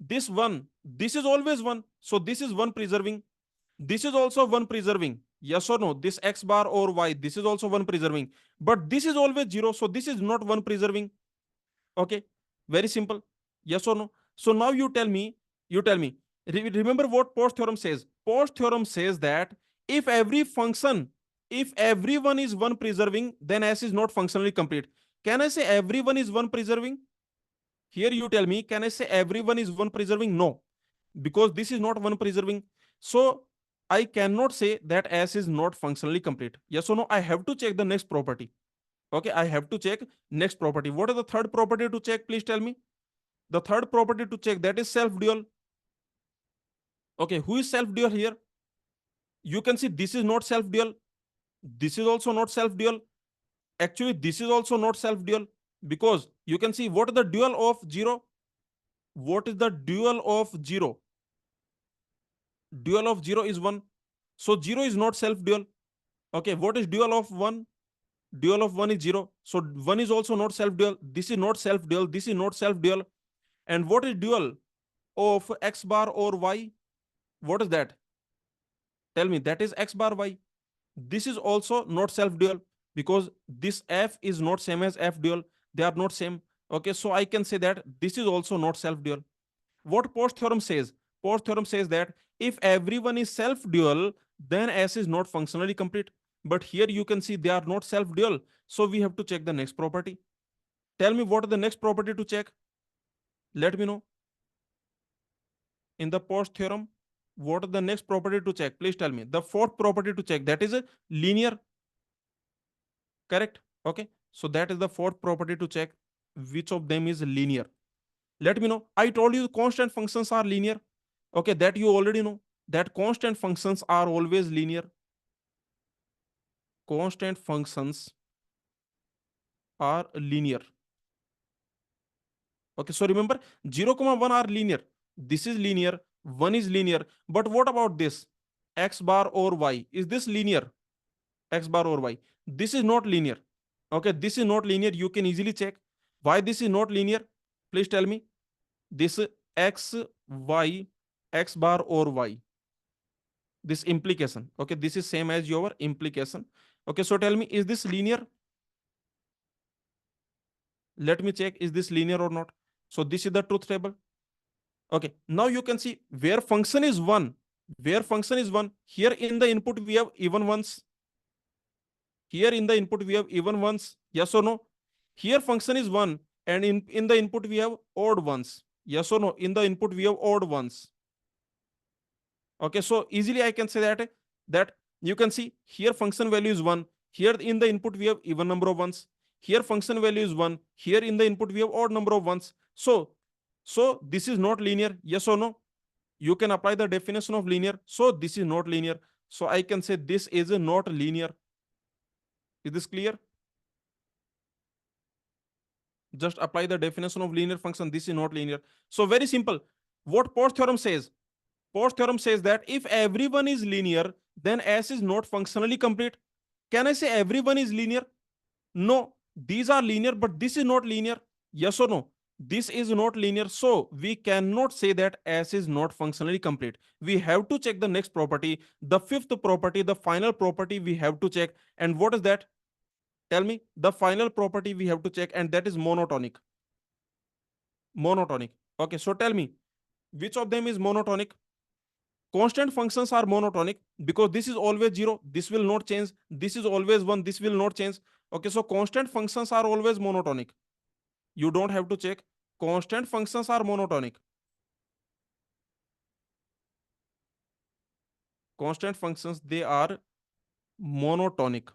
this one, this is always one. So this is one preserving. This is also one preserving. Yes or no? This x bar or y, this is also one preserving. But this is always zero. So this is not one preserving. Okay. Very simple. Yes or no? So now you tell me. Remember what Potts theorem says. Potts theorem says that if every function, if everyone is one preserving, then S is not functionally complete. Can I say everyone is one preserving? Here you tell me, can I say everyone is one preserving? No, because this is not one preserving. So I cannot say that S is not functionally complete. Yes or no? I have to check the next property. Okay, I have to check next property. What is the third property to check? Please tell me. The third property to check, that is self-dual. Okay, who is self-dual here? You can see this is not self-dual. This is also not self-dual. Actually, this is also not self-dual because you can see what is the dual of zero? What is the dual of zero? Dual of zero is one. So zero is not self-dual. Okay, what is dual of one? Dual of one is zero. So one is also not self-dual. This is not self-dual. This is not self-dual. And what is dual of x bar or y? What is that? Tell me, that is x bar y. This is also not self-dual because this f is not same as f dual. They are not same. Okay, so I can say that this is also not self-dual. What Potts theorem says? Potts theorem says that if everyone is self-dual, then S is not functionally complete. But here you can see they are not self-dual. So we have to check the next property. Tell me what is the next property to check. Let me know. In the Potts theorem, what is the next property to check? Please tell me. The fourth property to check, that is a linear. Correct? Okay. So that is the fourth property to check which of them is linear. Let me know. I told you constant functions are linear. Okay, that you already know. That constant functions are always linear. Constant functions are linear. Okay, so remember 0, 1 are linear. This is linear, 1 is linear. But what about this? X bar or y? Is this linear? X bar or y? This is not linear. Okay, this is not linear. You can easily check. Why this is not linear? Please tell me. This x, y, x bar or y. This implication. Okay, this is same as your implication. Okay, so tell me, is this linear? Let me check, is this linear or not? So this is the truth table. Okay, now you can see where function is one. Where function is one, here in the input we have even ones. Here in the input we have even ones. Yes or no? Here function is one, and in the input we have odd ones. Yes or no? In the input we have odd ones. Okay, so easily I can say that you can see here function value is 1. Here in the input we have even number of ones. Here function value is 1. Here in the input we have odd number of ones. So this is not linear. Yes or no? You can apply the definition of linear. So this is not linear. So I can say this is not linear. Is this clear? Just apply the definition of linear function. This is not linear. So very simple. What Potts theorem says? Post theorem says that if everyone is linear, then S is not functionally complete. Can I say everyone is linear? No, these are linear, but this is not linear. Yes or no? This is not linear. So we cannot say that S is not functionally complete. We have to check the next property, the fifth property, the final property we have to check. And what is that? Tell me the final property we have to check, and that is monotonic. Monotonic. Okay, so tell me which of them is monotonic? Constant functions are monotonic because this is always zero, this will not change. This is always one, this will not change. Okay, so constant functions are always monotonic. You don't have to check. Constant functions are monotonic. Constant functions, they are monotonic.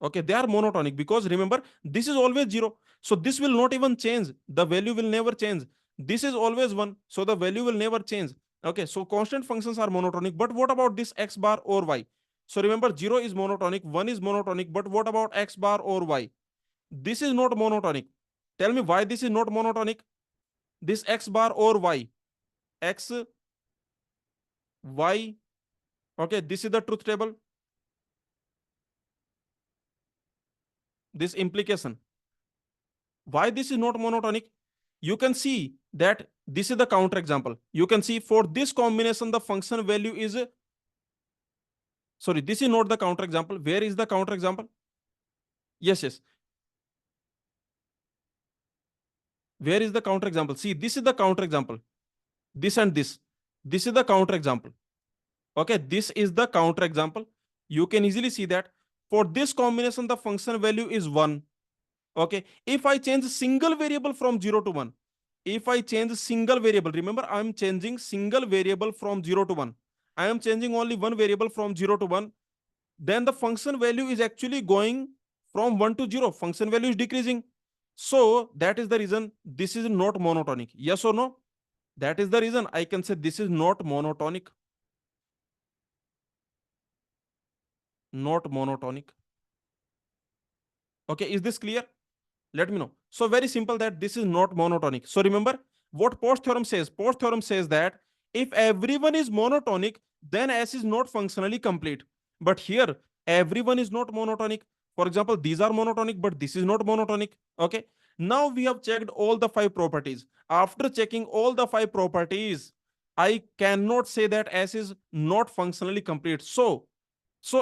Okay, they are monotonic because remember, this is always zero. So this will not even change. The value will never change. This is always one. So the value will never change. Okay, so constant functions are monotonic. But what about this x bar or y? So remember, 0 is monotonic, 1 is monotonic. But what about x bar or y? This is not monotonic. Tell me why this is not monotonic. This x bar or y. X, y. Okay, this is the truth table. This implication. Why this is not monotonic? You can see that this is the counter example. You can see for this combination, the function value is, sorry, this is not the counter example. Where is the counter example? Yes, yes. Where is the counter example? See, this is the counter example. This and this. This is the counter example. Okay, this is the counter example. You can easily see that for this combination, the function value is 1. Okay, if I change single variable from 0 to 1, if I change single variable, remember I am changing single variable from 0 to 1. I am changing only one variable from 0 to 1. Then the function value is actually going from 1 to 0. Function value is decreasing. So that is the reason this is not monotonic. Yes or no? That is the reason I can say this is not monotonic. Not monotonic. Okay, is this clear? Let me know. So very simple that this is not monotonic. So remember what Post theorem says. Post theorem says that if everyone is monotonic, then S is not functionally complete. But here, everyone is not monotonic. For example, these are monotonic, but this is not monotonic. Okay. Now we have checked all the 5 properties. After checking all the 5 properties, I cannot say that S is not functionally complete. So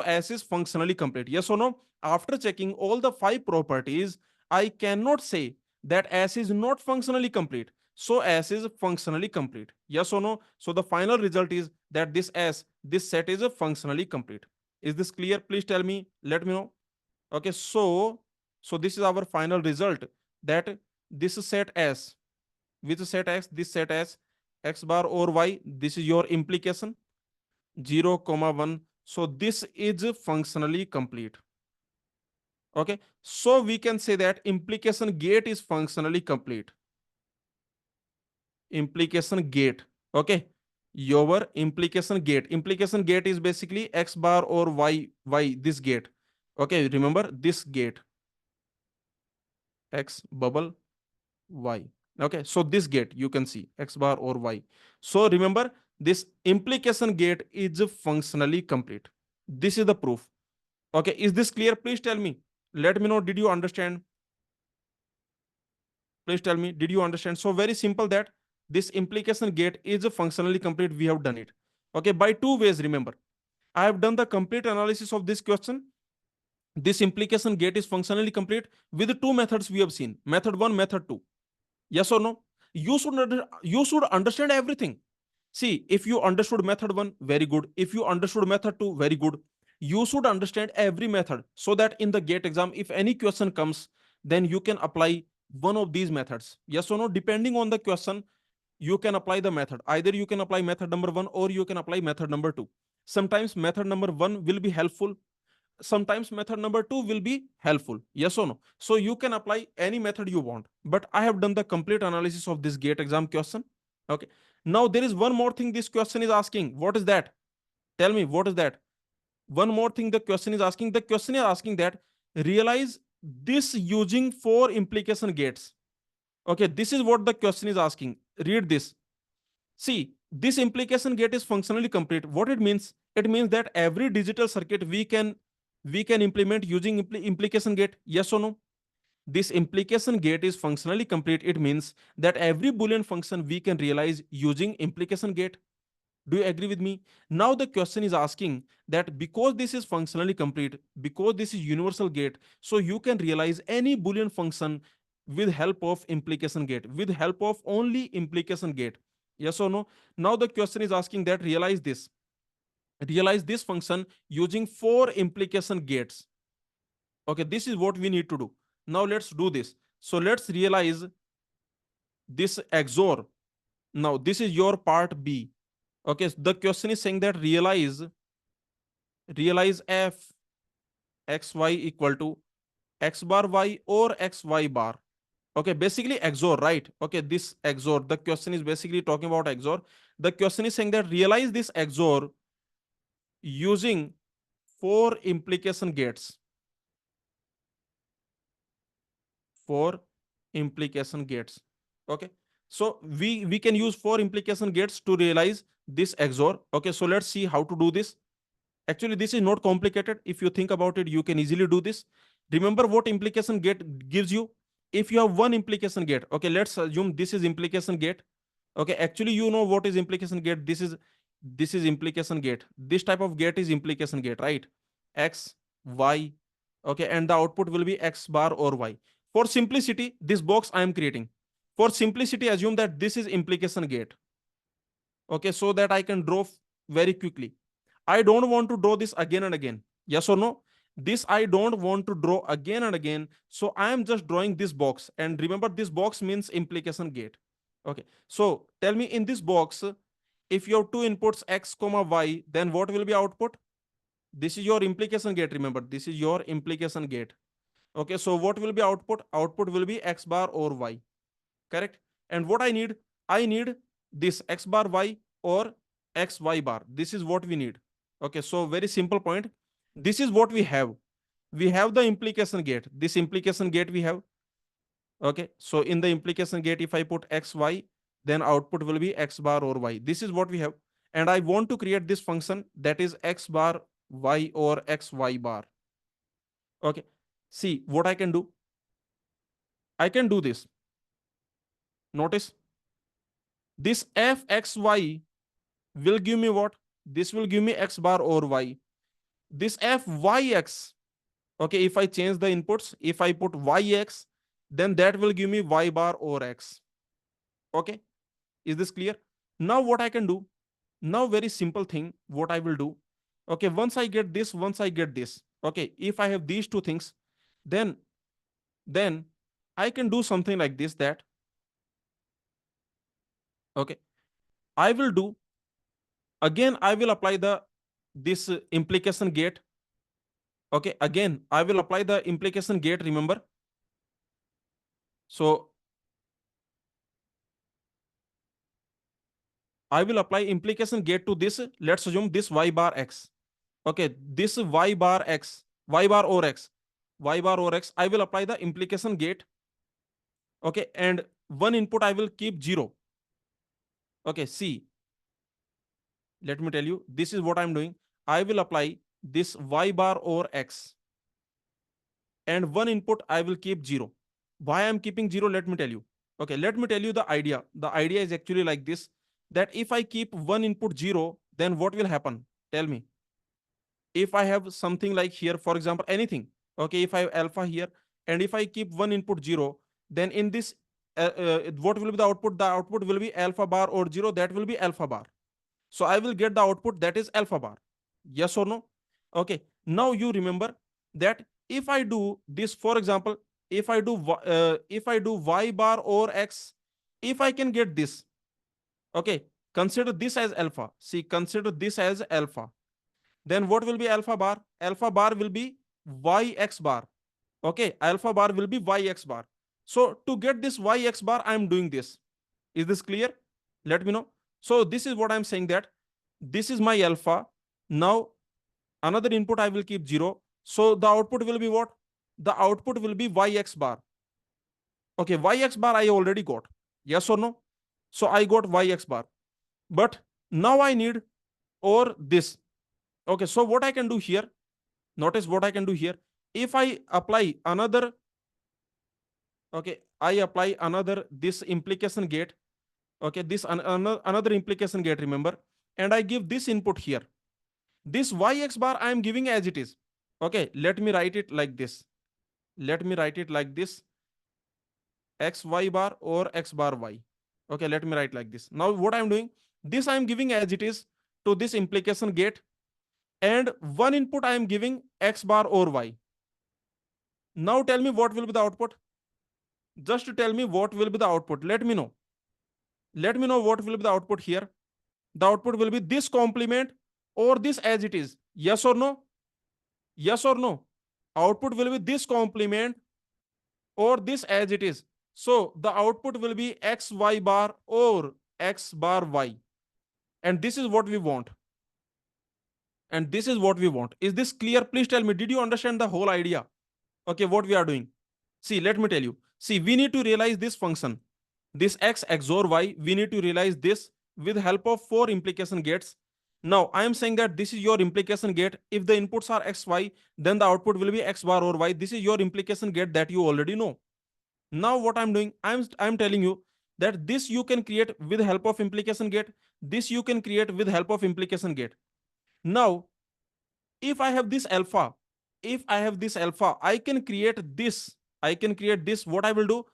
S is functionally complete. Yes or no? After checking all the 5 properties, I cannot say that S is not functionally complete. So S is functionally complete. Yes or no? So the final result is that this set is functionally complete. Is this clear? Please tell me. Let me know. Okay, so this is our final result, that this set S, which set X, this set S, X bar or Y, this is your implication, 0, 1. So this is functionally complete. Okay, so we can say that implication gate is functionally complete. Implication gate. Okay, your implication gate is basically X bar or Y, this gate. Okay, remember this gate, X bubble Y. Okay, so this gate you can see X bar or Y. So remember, this implication gate is functionally complete. This is the proof. Okay, is this clear? Please tell me. Let me know. Did you understand? Please tell me. Did you understand? So very simple that this implication gate is functionally complete. We have done it. Okay, by 2 ways. Remember, I have done the complete analysis of this question. This implication gate is functionally complete with 2 methods we have seen. Method 1, method 2. Yes or no? You should understand everything. See, if you understood method 1, very good. If you understood method 2, very good. You should understand every method so that in the GATE exam, if any question comes, then you can apply one of these methods. Yes or no? Depending on the question, you can apply the method. Either you can apply method number 1 or you can apply method number 2. Sometimes method number 1 will be helpful. Sometimes method number 2 will be helpful. Yes or no? So you can apply any method you want. But I have done the complete analysis of this GATE exam question. Okay. Now there is one more thing this question is asking. What is that? Tell me, what is that? One more thing the question is asking. The question is asking that realize this using 4 implication gates. Okay, this is what the question is asking. Read this. See, this implication gate is functionally complete. What it means? It means that every digital circuit we can implement using implication gate. Yes or no? This implication gate is functionally complete. It means that every Boolean function we can realize using implication gate. Do you agree with me? Now the question is asking that because this is functionally complete, because this is universal gate, so you can realize any Boolean function with help of implication gate, with help of only implication gate. Yes or no? Now the question is asking that realize this function using four implication gates. Okay, this is what we need to do. Now let's do this. So let's realize this XOR. Now this is your part B. Okay, so the question is saying that realize f xy equal to x bar y or xy bar. Okay, basically XOR, right? Okay, this XOR, the question is basically talking about XOR. The question is saying that realize this XOR using four implication gates. Four implication gates. Okay, so we can use four implication gates to realize this XOR. Okay, so let's see how to do this. Actually, this is not complicated. If you think about it, you can easily do this. Remember what implication gate gives you? If you have one implication gate, okay, let's assume this is implication gate. Okay, actually, you know what is implication gate. This is implication gate. This type of gate is implication gate, right? X, Y, okay, and the output will be X bar or Y. For simplicity, this box I am creating. For simplicity, assume that this is implication gate. Okay, so that I can draw very quickly. I don't want to draw this again and again. Yes or no? This I don't want to draw again and again. So I am just drawing this box. And remember, this box means implication gate. Okay. So tell me in this box, if you have two inputs x comma y, then what will be output? This is your implication gate. Remember, this is your implication gate. Okay. So what will be output? Output will be x bar or y. Correct. And what I need? I need this x bar y or x y bar. This is what we need. Okay, so very simple point. This is what we have. We have the implication gate. This implication gate we have. Okay, so in the implication gate, if I put x, y, then output will be x bar or y. This is what we have. And I want to create this function that is x bar y or x y bar. Okay, see what I can do. I can do this. Notice this fxy will give me what? This will give me x bar or y. This fyx, okay, if I change the inputs, if I put yx, then that will give me y bar or x. Okay, is this clear? Now what I can do? Now very simple thing, what I will do. Okay, once I get this, okay, if I have these two things, then I can do something like this, that okay, I will do again, I will apply this implication gate. Okay, again I will apply the implication gate, remember. So I will apply implication gate to this. Let's assume this y bar x. Okay, this y bar x, y bar or x, y bar or x. I will apply the implication gate. Okay, and one input I will keep 0. Okay, see, let me tell you, this is what I'm doing. I will apply this y bar or x, and one input I will keep 0. Why I'm keeping 0? Let me tell you. Okay, let me tell you the idea. The idea is actually like this, that if I keep one input 0, then what will happen? Tell me. If I have something like here, for example, anything, okay, if I have alpha here, and if I keep one input 0, then in this, what will be the output? The output will be alpha bar or 0, that will be alpha bar. So I will get the output that is alpha bar. Yes or no? Okay, now you remember that if I do this, for example, if I do y bar or x, if I can get this, okay, consider this as alpha. See, consider this as alpha. Then what will be alpha bar? Alpha bar will be yx bar. Okay, alpha bar will be yx bar. So to get this yx bar, I am doing this. Is this clear? Let me know. So this is what I'm saying, that this is my alpha. Now another input I will keep 0. So the output will be what? The output will be yx bar. Okay, yx bar I already got. Yes or no? So I got yx bar. but now I need or this. Okay, so what I can do here, notice what I can do here. If I apply another, okay, I apply another this implication gate, okay, this another implication gate, remember, and I give this input here. This yx bar I am giving as it is. Okay, let me write it like this. Let me write it like this, xy bar or x bar y. Okay, let me write like this. Now what I'm doing, this I'm giving as it is to this implication gate, and one input I am giving x bar or y. Now tell me what will be the output. Just tell me what will be the output. Let me know. Let me know what will be the output here. The output will be this complement or this as it is. Yes or no? Yes or no? Output will be this complement or this as it is. So the output will be xy bar or x bar y. And this is what we want. And this is what we want. Is this clear? Please tell me, did you understand the whole idea? Okay, what we are doing? See, let me tell you. See, we need to realize this function. This x XOR y, we need to realize this with help of 4 implication gates. Now, I am saying that this is your implication gate. If the inputs are x, y, then the output will be x bar or y. This is your implication gate that you already know. Now, what I'm doing, I'm telling you that this you can create with help of implication gate. This you can create with help of implication gate. Now, if I have this alpha, I can create this. What I will do,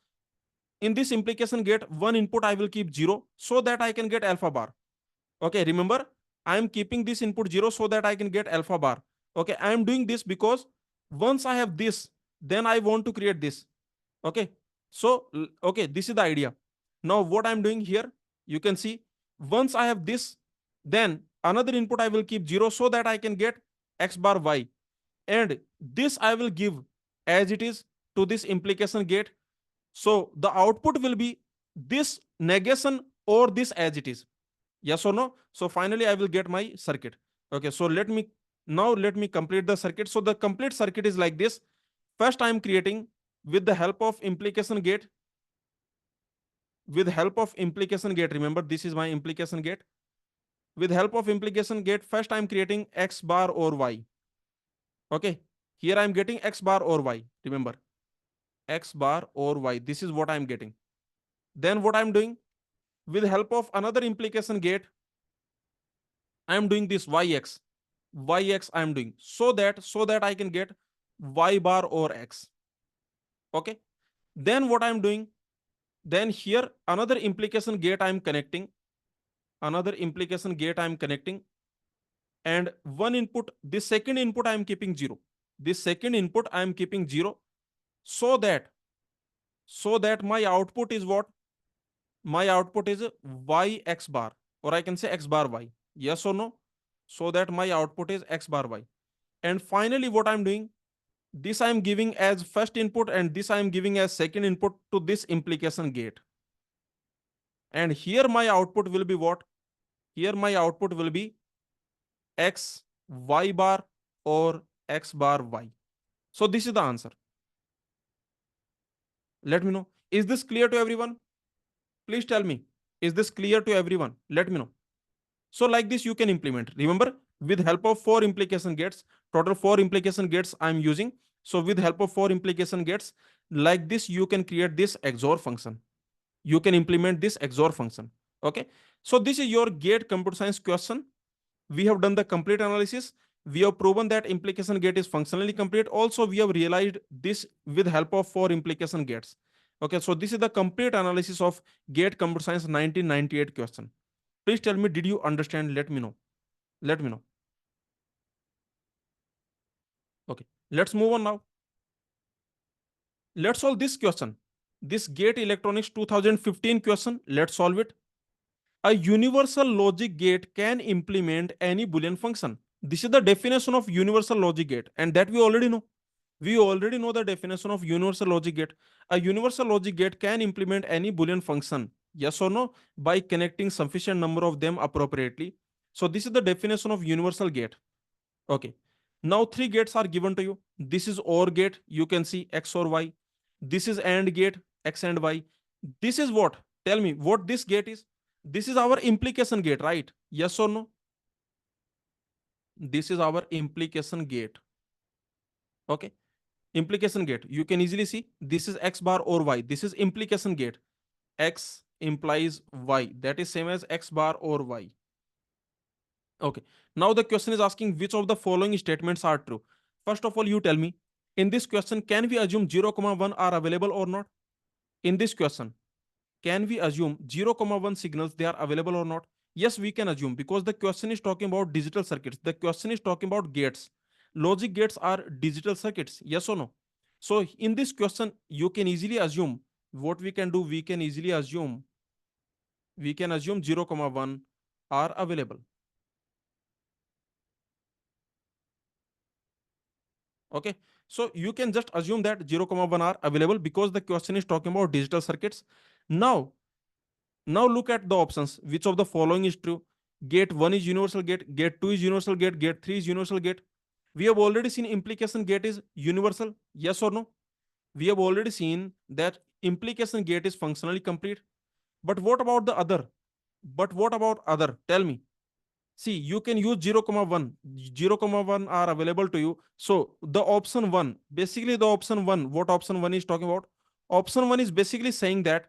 in this implication gate, one input I will keep 0 so that I can get alpha bar. Okay, remember, I am keeping this input 0 so that I can get alpha bar. Okay, I am doing this because once I have this, then I want to create this. Okay, so, okay, this is the idea. Now, what I'm doing here, you can see, once I have this, then another input I will keep 0 so that I can get x bar y. And this I will give as it is to this implication gate. So the output will be this negation or this as it is. Yes or no? So finally I will get my circuit. Okay, so let me complete the circuit. So the complete circuit is like this. First I am creating with the help of implication gate. Remember, this is my implication gate. With help of implication gate, first I am creating x bar or y. Okay, here I am getting x bar or y. Remember, x bar or y. This is what I am getting. Then what I am doing, with help of another implication gate, I am doing this yx. I am doing so that I can get y bar or x. Okay. Then what I am doing, then here another implication gate I am connecting. And one input, this second input I am keeping 0. So that my output is what? My output is y x bar, or I can say x bar y. Yes or no? So that my output is x bar y. And finally, what I'm doing, this I'm giving as first input and this I'm giving as second input to this implication gate. And here my output will be what? Here my output will be x y bar or x bar y. So this is the answer. Let me know. Is this clear to everyone? Please tell me. Is this clear to everyone? Let me know. So like this you can implement. Remember, with help of 4 implication gates, total 4 implication gates I'm using. So with help of 4 implication gates, like this you can create this XOR function. You can implement this XOR function. Okay. So this is your gate computer science question. We have done the complete analysis. We have proven that implication gate is functionally complete. Also, we have realized this with help of 4 implication gates. Okay, so this is the complete analysis of gate computer science 1998 question. Please tell me, did you understand? Let me know. Okay, let's move on now. Let's solve this question. This gate electronics 2015 question. Let's solve it. A universal logic gate can implement any Boolean function. This is the definition of universal logic gate, and that we already know. We already know the definition of universal logic gate. A universal logic gate can implement any Boolean function, yes or no, by connecting sufficient number of them appropriately. So this is the definition of universal gate. Okay. Now 3 gates are given to you. This is OR gate. You can see X or Y. This is AND gate, X and Y. This is what? Tell me what this gate is. This is our implication gate, right? Yes or no? This is our implication gate. Okay. Implication gate. You can easily see this is X bar or Y. This is implication gate. X implies Y. That is same as X bar or Y. Okay. Now the question is asking which of the following statements are true. First of all, you tell me, in this question, can we assume 0, 1 are available or not? In this question, can we assume 0, 1 signals they are available or not? Yes, we can assume, because the question is talking about digital circuits. The question is talking about gates. Logic gates are digital circuits. Yes or no? So in this question, you can easily assume what we can do. We can assume 0, 1 are available. Okay. So you can just assume that 0, 1 are available because the question is talking about digital circuits. Now, now look at the options. Which of the following is true? Gate 1 is universal gate, gate 2 is universal gate 3 is universal gate. We have already seen implication gate is universal. Yes or no? We have already seen that implication gate is functionally complete. But what about the other? But what about other? Tell me. See, you can use 0, 1. 0, 1 are available to you. So the option 1, basically the option 1, what option 1 is talking about? Option 1 is basically saying that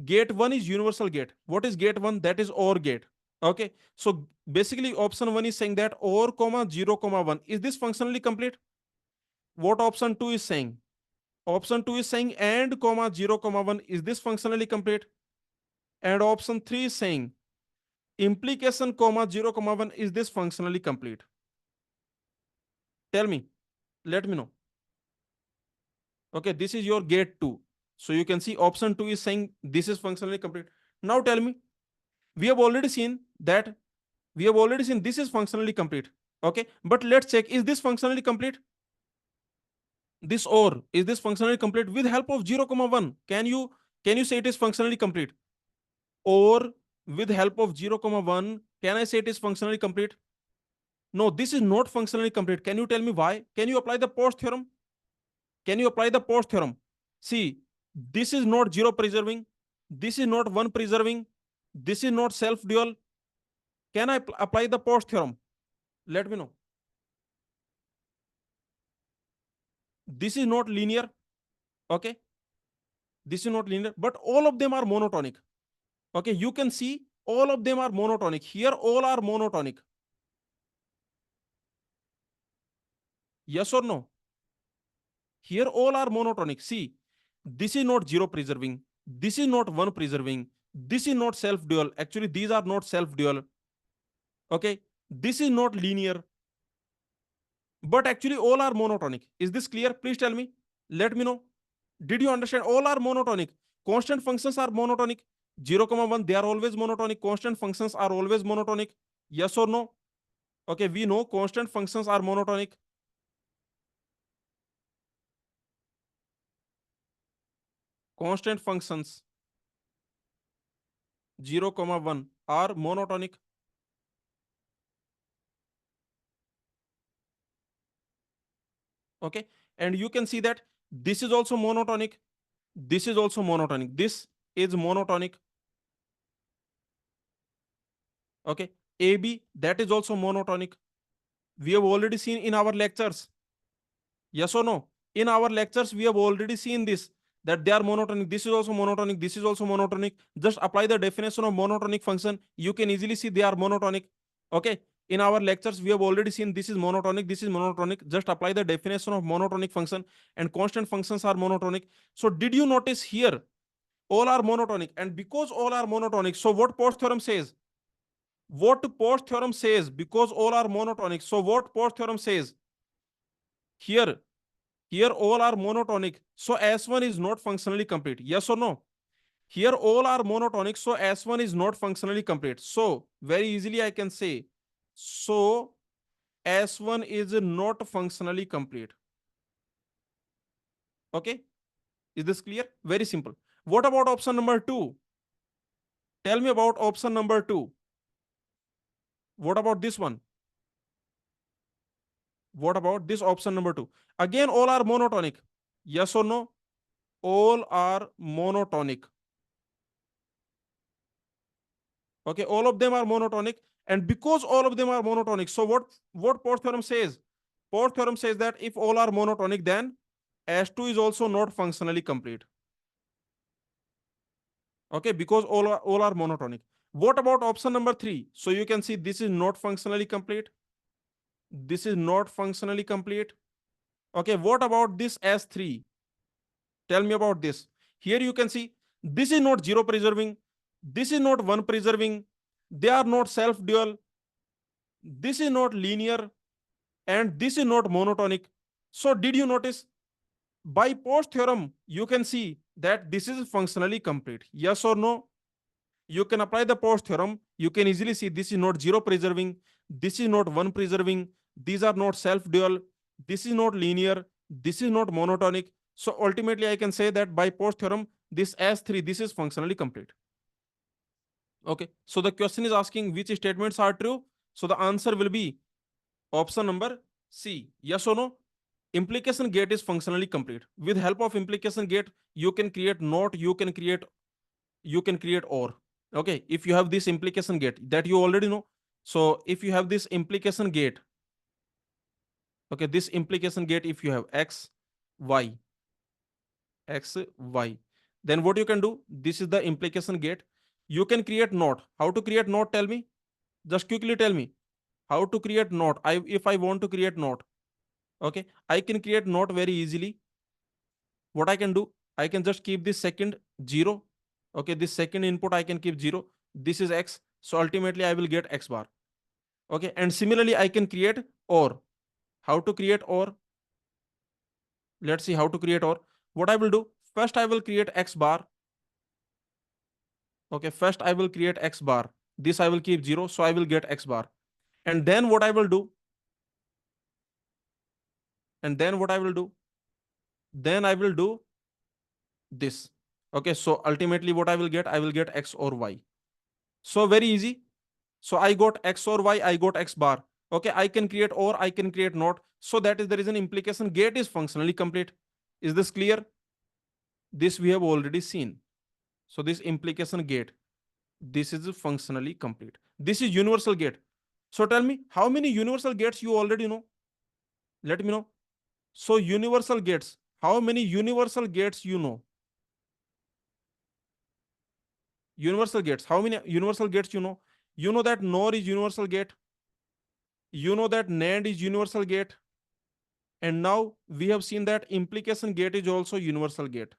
gate 1 is universal gate. What is gate 1? That is OR gate. Okay. So basically option 1 is saying that OR, 0, 1. Is this functionally complete? What option 2 is saying? Option 2 is saying AND, 0, 1. Is this functionally complete? And option 3 is saying implication, 0, 1. Is this functionally complete? Tell me. Let me know. Okay, this is your gate 2. So you can see option 2 is saying this is functionally complete. Now tell me, we have already seen that this is functionally complete. Okay, but let's check, is this functionally complete? This OR, is this functionally complete with help of 0, 1? Can you say it is functionally complete? Or with help of 0, 1, can I say it is functionally complete? No, this is not functionally complete. Can you tell me why? Can you apply the Post theorem? Can you apply the Post theorem? See, this is not 0 preserving. This is not 1 preserving. This is not self dual. Can I apply the Post theorem? Let me know. This is not linear. Okay. This is not linear, but all of them are monotonic. Okay. You can see all of them are monotonic. Here, all are monotonic. Yes or no? Here, all are monotonic. See, this is not 0 preserving. This is not 1 preserving. This is not self dual. Actually, these are not self dual. Okay. This is not linear, but actually all are monotonic. Is this clear? Please tell me. Let me know. Did you understand? All are monotonic. Constant functions are monotonic. 0, 1, they are always monotonic. Constant functions are always monotonic. Yes or no? Okay, we know constant functions are monotonic. Constant functions 0, 1 are monotonic. Okay, and you can see that this is also monotonic. This is also monotonic. This is monotonic. Okay, AB, that is also monotonic. We have already seen in our lectures. Yes or no? In our lectures, we have already seen this, that they are monotonic. This is also monotonic. This is also monotonic. Just apply the definition of monotonic function. You can easily see they are monotonic. Okay. In our lectures, we have already seen this is monotonic. This is monotonic. Just apply the definition of monotonic function, and constant functions are monotonic. So did you notice here? All are monotonic. And because all are monotonic, so what Post theorem says? What Post theorem says? Because all are monotonic. So what Post theorem says? Here, here all are monotonic. So S1 is not functionally complete. Yes or no? Here all are monotonic. So S1 is not functionally complete. So very easily I can say, so S1 is not functionally complete. Okay. Is this clear? Very simple. What about option number 2? Tell me about option number 2. What about this one? What about this option number 2? Again, all are monotonic. Yes or no? All are monotonic. Okay, all of them are monotonic, and because all of them are monotonic, so what Potts theorem says? Potts theorem says that if all are monotonic, then S2 is also not functionally complete. Okay, because all are monotonic. What about option number 3? So you can see this is not functionally complete. This is not functionally complete. Okay, what about this S3? Tell me about this. Here you can see this is not zero preserving. This is not one preserving. They are not self dual. This is not linear, and this is not monotonic. So did you notice? By Potts theorem, you can see that this is functionally complete. Yes or no? You can apply the Potts theorem. You can easily see this is not zero preserving. This is not one preserving. These are not self dual. This is not linear. This is not monotonic. So ultimately, I can say that by Potts theorem, this S3, this is functionally complete. Okay. So the question is asking which statements are true. So the answer will be option number C. Yes or no? Implication gate is functionally complete. With help of implication gate, you can create not, you can create or. Okay, if you have this implication gate that you already know. So if you have this implication gate, okay, this implication gate, if you have x, y, x, y, then what you can do, this is the implication gate. You can create not. How to create not? Tell me. Just quickly tell me how to create not. If I want to create not, okay, I can create not very easily. What I can do, I can just keep this second 0. Okay, this second input I can keep 0. This is x. So ultimately I will get x bar. Okay, and similarly I can create or. How to create or? Let's see how to create or. What I will do, first I will create x bar. Okay, first I will create x bar. This I will keep 0, so I will get x bar. And then what I will do, and then what I will do, then I will do this. Okay, so ultimately what I will get x or y. So very easy. So I got x or y, I got x bar. Okay, I can create or, I can create not. So that is the reason implication gate is functionally complete. Is this clear? This we have already seen. So this implication gate, this is functionally complete. This is universal gate. So tell me, how many universal gates you already know? Let me know. So universal gates, how many universal gates you know? Universal gates, how many universal gates you know? You know that NOR is universal gate. You know that NAND is universal gate. And now we have seen that implication gate is also universal gate.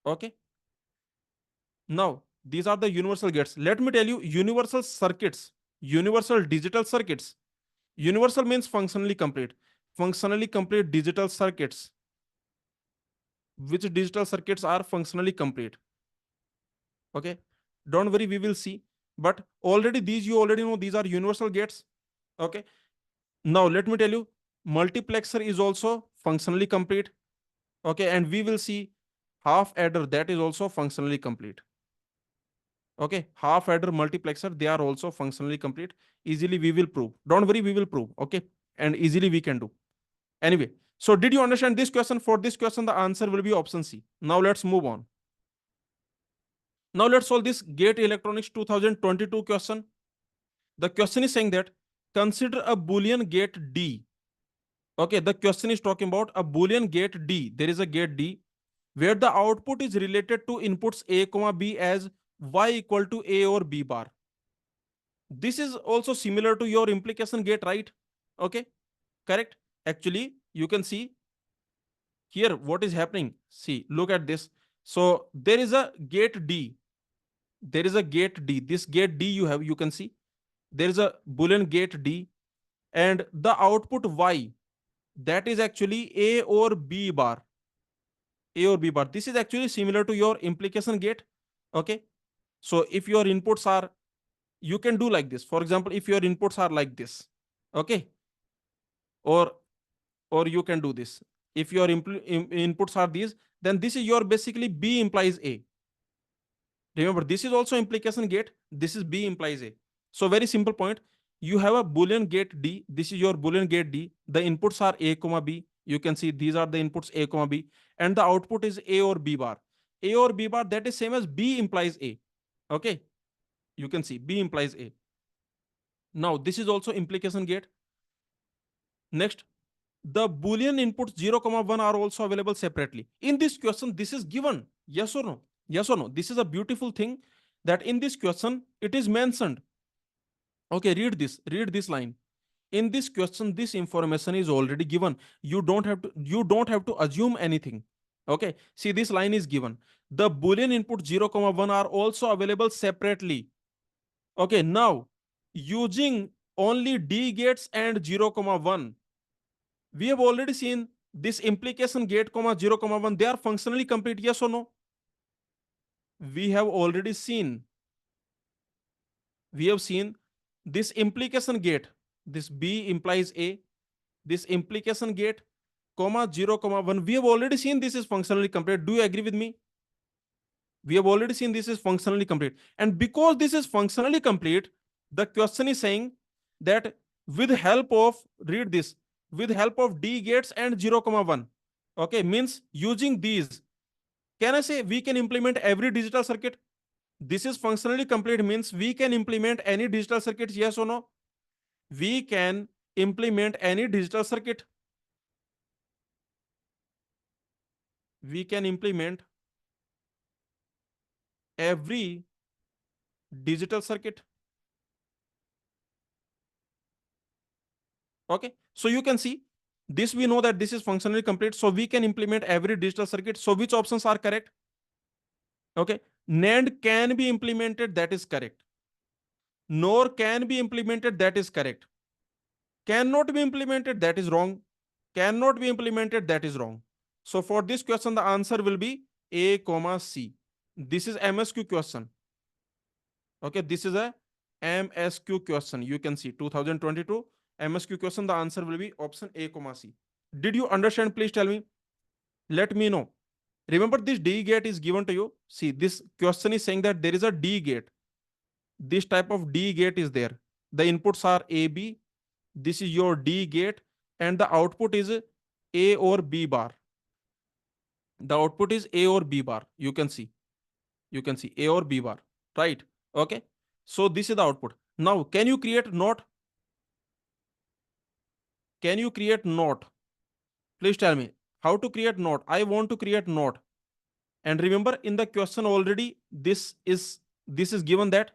Okay. Now, these are the universal gates. Let me tell you, universal circuits, universal digital circuits. Universal means functionally complete. Functionally complete digital circuits. Which digital circuits are functionally complete? Okay. Don't worry, we will see. But already these you already know, these are universal gates. Okay. Now let me tell you, multiplexer is also functionally complete. Okay. And we will see half adder, that is also functionally complete. Okay, half adder multiplexer, they are also functionally complete. Easily we will prove. Don't worry, we will prove. Okay, and easily we can do. Anyway, so did you understand this question? For this question, the answer will be option C. Now let's move on. Now let's solve this GATE Electronics 2022 question. The question is saying that consider a Boolean gate D. Okay, the question is talking about a Boolean gate D. There is a gate D where the output is related to inputs A, B as Y equal to A or B bar. This is also similar to your implication gate, right? Okay, correct. Actually, you can see here what is happening. See, look at this. So there is a gate D. There is a gate D. This gate D you have, you can see there is a Boolean gate D, and the output Y, that is actually A or B bar. A or B bar. This is actually similar to your implication gate. Okay. So if your inputs are, you can do like this. For example, if your inputs are like this, okay, or you can do this. If your inputs are these, then this is your basically B implies A. Remember, this is also implication gate. This is B implies A. So very simple point. You have a Boolean gate D. This is your Boolean gate D. The inputs are A, B. You can see these are the inputs A, B, and the output is A or B bar. A or B bar, that is same as B implies A. Okay, you can see B implies A. Now this is also implication gate. Next, the boolean inputs 0 comma 1 are also available separately. In this question, this is given. Yes or no? Yes or no? This is a beautiful thing that in this question it is mentioned. Okay, read this line. In this question, this information is already given. You don't have to assume anything. Okay, see, this line is given. The boolean input 0 comma 1 are also available separately. Okay, now using only D gates and 0 comma 1, we have already seen this implication gate comma 0 comma 1, they are functionally complete. Yes or no? We have seen we have seen this implication gate, this B implies A, this implication gate comma 0 comma 1, we have already seen this is functionally complete. Do you agree with me? We have already seen this is functionally complete, and because this is functionally complete, the question is saying that with help of, read this, with help of D gates and 0 comma 1, okay, means using these, can I say we can implement every digital circuit? This is functionally complete means we can implement any digital circuit. Yes or no? We can implement any digital circuit. We can implement every digital circuit. Okay, so you can see this, we know that this is functionally complete, so we can implement every digital circuit. So which options are correct? Okay, NAND can be implemented, that is correct. NOR can be implemented, that is correct. Cannot be implemented, that is wrong. Cannot be implemented, that is wrong. So for this question, the answer will be A comma C. This is MSQ question. Okay, this is a MSQ question. You can see 2022 MSQ question. The answer will be option A comma C. Did you understand? Please tell me. Let me know. Remember, this D gate is given to you. See, this question is saying that there is a D gate. This type of D gate is there. The inputs are A, B. This is your D gate, and the output is A or B bar. The output is A or B bar. You can see A or B bar, right? Okay. So this is the output. Now, can you create NOT? Can you create NOT? Please tell me how to create NOT. I want to create NOT. And remember, in the question already, this is given that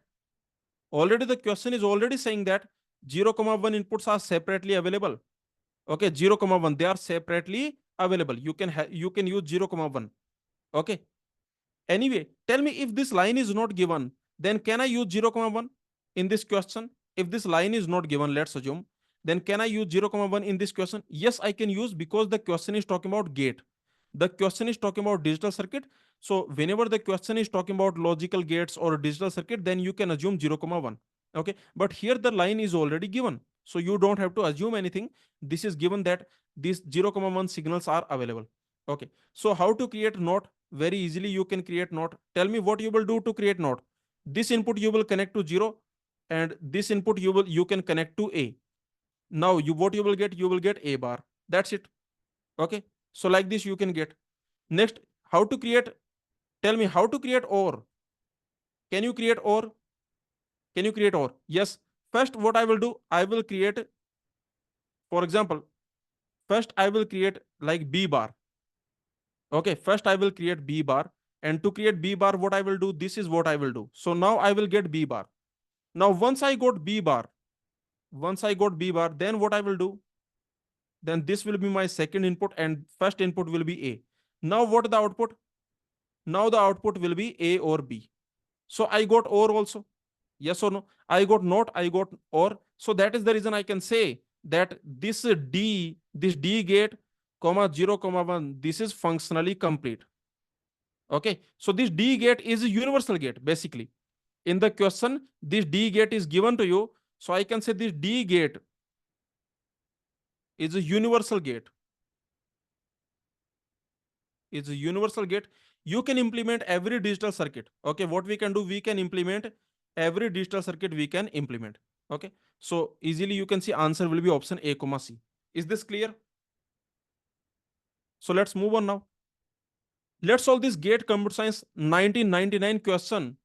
already the question is already saying that 0 comma 1 inputs are separately available. Okay, 0 comma 1, they are separately available. You can use 0 comma 1. Okay. Anyway, tell me, if this line is not given, then can I use 0 comma 1 in this question? If this line is not given, let's assume, then can I use 0 comma 1 in this question? Yes, I can use, because the question is talking about gate. The question is talking about digital circuit. So whenever the question is talking about logical gates or digital circuit, then you can assume 0 comma 1. Okay, but here the line is already given, so you don't have to assume anything. This is given that these 0 comma 1 signals are available. Okay, so how to create NOT? Very easily you can create NOT. Tell me what you will do to create NOT. This input you will connect to 0, and this input you can connect to A. Now you will get A bar. That's it. Okay, so like this you can get. Next, how to create, tell me how to create OR. Can you create OR? Can you create OR? Yes. First, what I will do, I will create, for example, first I will create like B bar. Okay, first I will create B bar. And to create B bar, what I will do, this is what I will do. So now I will get B bar. Now, once I got B bar, then what I will do, then this will be my second input, and first input will be A. Now, what the output? Now the output will be A or B. So I got OR also. Yes or no? I got NOT, I got OR. So that is the reason I can say that this D gate, comma 0, comma 1, this is functionally complete. Okay. So this D gate is a universal gate, basically. In the question, this D gate is given to you. So I can say this D gate is a universal gate. Is a universal gate. You can implement every digital circuit. Okay, what we can do, we can implement every digital circuit we can implement. Okay, so easily you can see answer will be option A comma C. Is this clear? So let's move on now. Let's solve this GATE Computer Science 1999 question.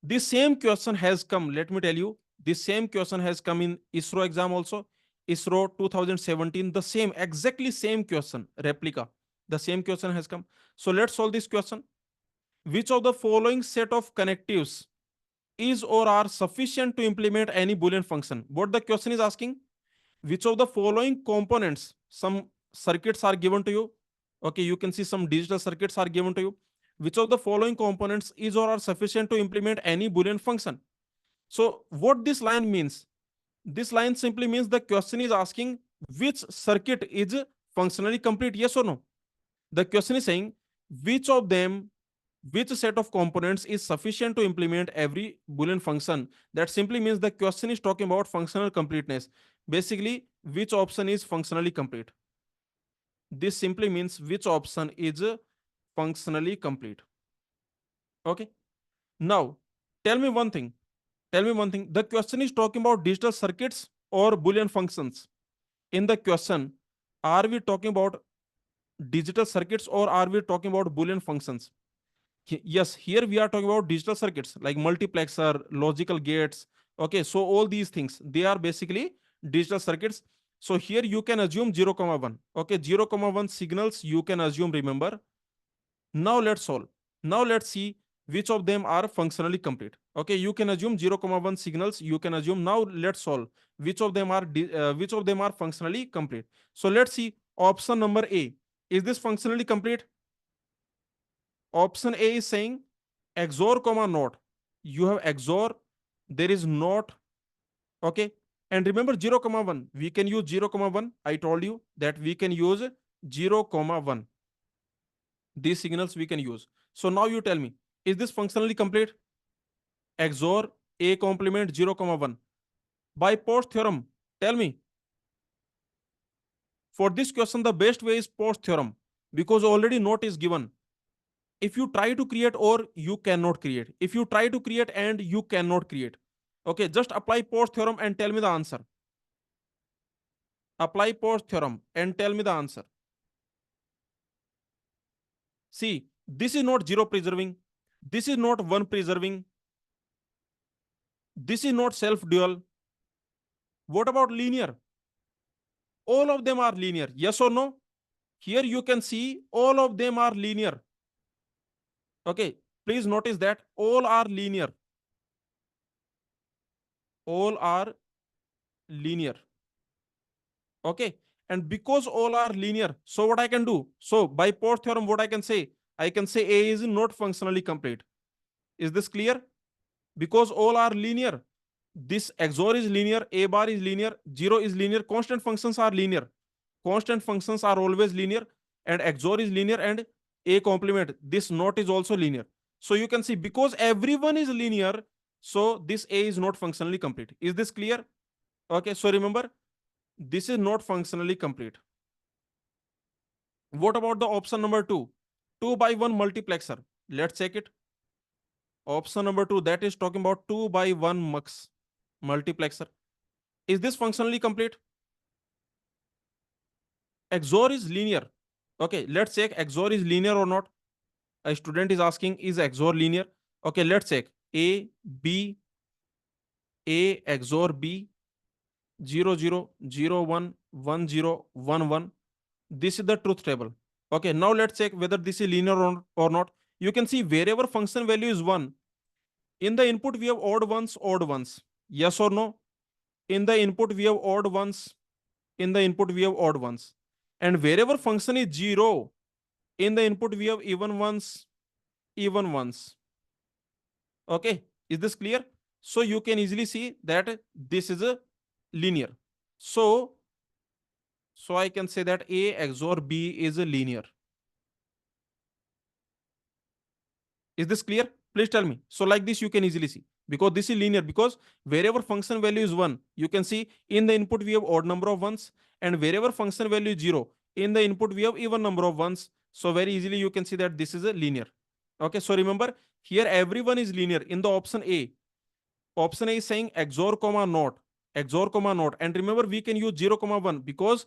This same question has come, let me tell you, this same question has come in ISRO exam also. ISRO 2017, the same, exactly same question, replica. The same question has come. So let's solve this question. Which of the following set of connectives is or are sufficient to implement any Boolean function? What the question is asking? Which of the following components, some circuits are given to you. Okay, you can see some digital circuits are given to you. Which of the following components is or are sufficient to implement any Boolean function? So what this line means? This line simply means the question is asking which circuit is functionally complete, yes or no. The question is saying which of them, which set of components is sufficient to implement every Boolean function. That simply means the question is talking about functional completeness. Basically, which option is functionally complete? This simply means which option is functionally complete. Okay. Now, tell me one thing. Tell me one thing. The question is talking about digital circuits or Boolean functions. In the question, are we talking about digital circuits or are we talking about Boolean functions? Yes, here we are talking about digital circuits like multiplexer, logical gates. Okay, so all these things, they are basically digital circuits. So here you can assume 0 comma 1. Okay, 0 comma 1 signals you can assume, remember. Now let's solve. Now let's see which of them are functionally complete. Okay, you can assume 0 comma 1 signals, you can assume. Now let's solve which of them are which of them are functionally complete. So let's see option number A. Is this functionally complete? Option A is saying XOR comma not. You have XOR, there is not. Okay, and remember 0 comma 1, we can use 0 comma 1. I told you that we can use 0 comma 1. These signals we can use. So now you tell me, is this functionally complete? XOR A complement 0 comma 1 by post theorem. Tell me, for this question the best way is post theorem, because already not is given. If you try to create or, you cannot create. If you try to create and, you cannot create. Okay, just apply post theorem and tell me the answer. Apply post theorem and tell me the answer. See, this is not zero preserving, this is not one preserving, this is not self dual. What about linear? All of them are linear, yes or no? Here you can see all of them are linear. Okay, please notice that all are linear. All are linear. Okay, and because all are linear, so what I can do? So by post theorem, what I can say? I can say A is not functionally complete. Is this clear? Because all are linear. This XOR is linear, A bar is linear, 0 is linear, constant functions are linear. Constant functions are always linear, and XOR is linear, and A complement, this not is also linear. So you can see because everyone is linear, so this A is not functionally complete. Is this clear? Okay, so remember, this is not functionally complete. What about the option number 2? 2 by 1 multiplexer. Let's check it. Option number 2, that is talking about 2 by 1 mux multiplexer. Is this functionally complete? XOR is linear. Okay, let's check XOR is linear or not. A student is asking, is XOR linear? Okay, let's check. A, B, A XOR B, 0, 0, 0, 1, 1, 0, 1, 1. This is the truth table. Okay, now let's check whether this is linear or not. You can see wherever function value is 1, in the input we have odd ones, odd ones. Yes or no? In the input we have odd ones. In the input we have odd ones. And wherever function is 0, in the input we have even ones, even ones. Okay, is this clear? So you can easily see that this is a linear. So I can say that A XOR B is a linear. Is this clear? Please tell me. So like this you can easily see, because this is linear, because wherever function value is 1, you can see in the input we have odd number of ones, and wherever function value is 0, in the input we have even number of ones. So very easily you can see that this is a linear. Okay, so remember, here everyone is linear in the option A. Option A is saying XOR comma not, XOR comma not. And remember, we can use 0 comma 1 because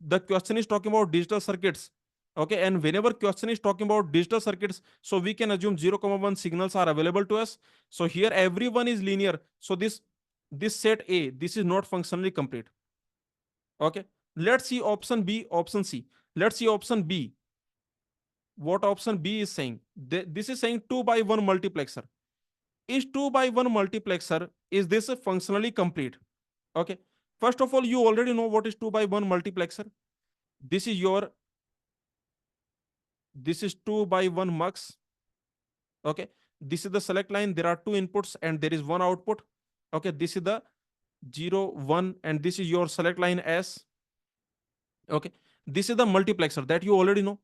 the question is talking about digital circuits. Okay, and whenever question is talking about digital circuits, so we can assume 0 comma 1 signals are available to us. So here everyone is linear, so this set A, this is not functionally complete. Okay, let's see option B, option C. Let's see option B. What option B is saying? This is saying 2 by 1 multiplexer. Is 2 by 1 multiplexer, is this functionally complete? Okay, first of all, you already know what is 2 by 1 multiplexer. This is your, this is 2 by 1 mux. Okay, this is the select line, there are two inputs and there is one output. Okay, this is the 0 1 and this is your select line S. Okay, this is the multiplexer that you already know.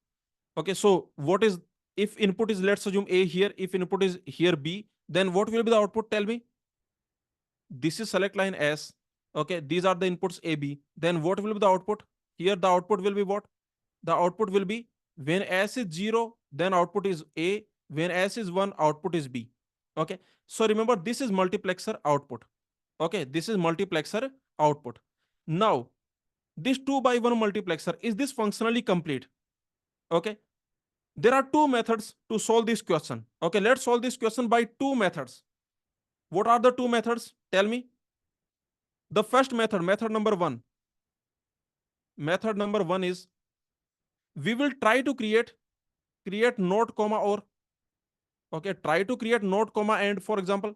Okay, so what is, if input is, let's assume A here, if input is here B, then what will be the output? Tell me. This is select line S. Okay, these are the inputs A, B. Then what will be the output? Here the output will be what? The output will be, when S is 0, then output is A. When S is 1, output is B. Okay, so remember, this is multiplexer output. Okay, this is multiplexer output. Now, this 2 by 1 multiplexer, is this functionally complete? Okay, there are two methods to solve this question. Okay, let's solve this question by two methods. What are the two methods? Tell me. The first method, method number one is, we will try to create not comma or. Okay, try to create not comma and, for example.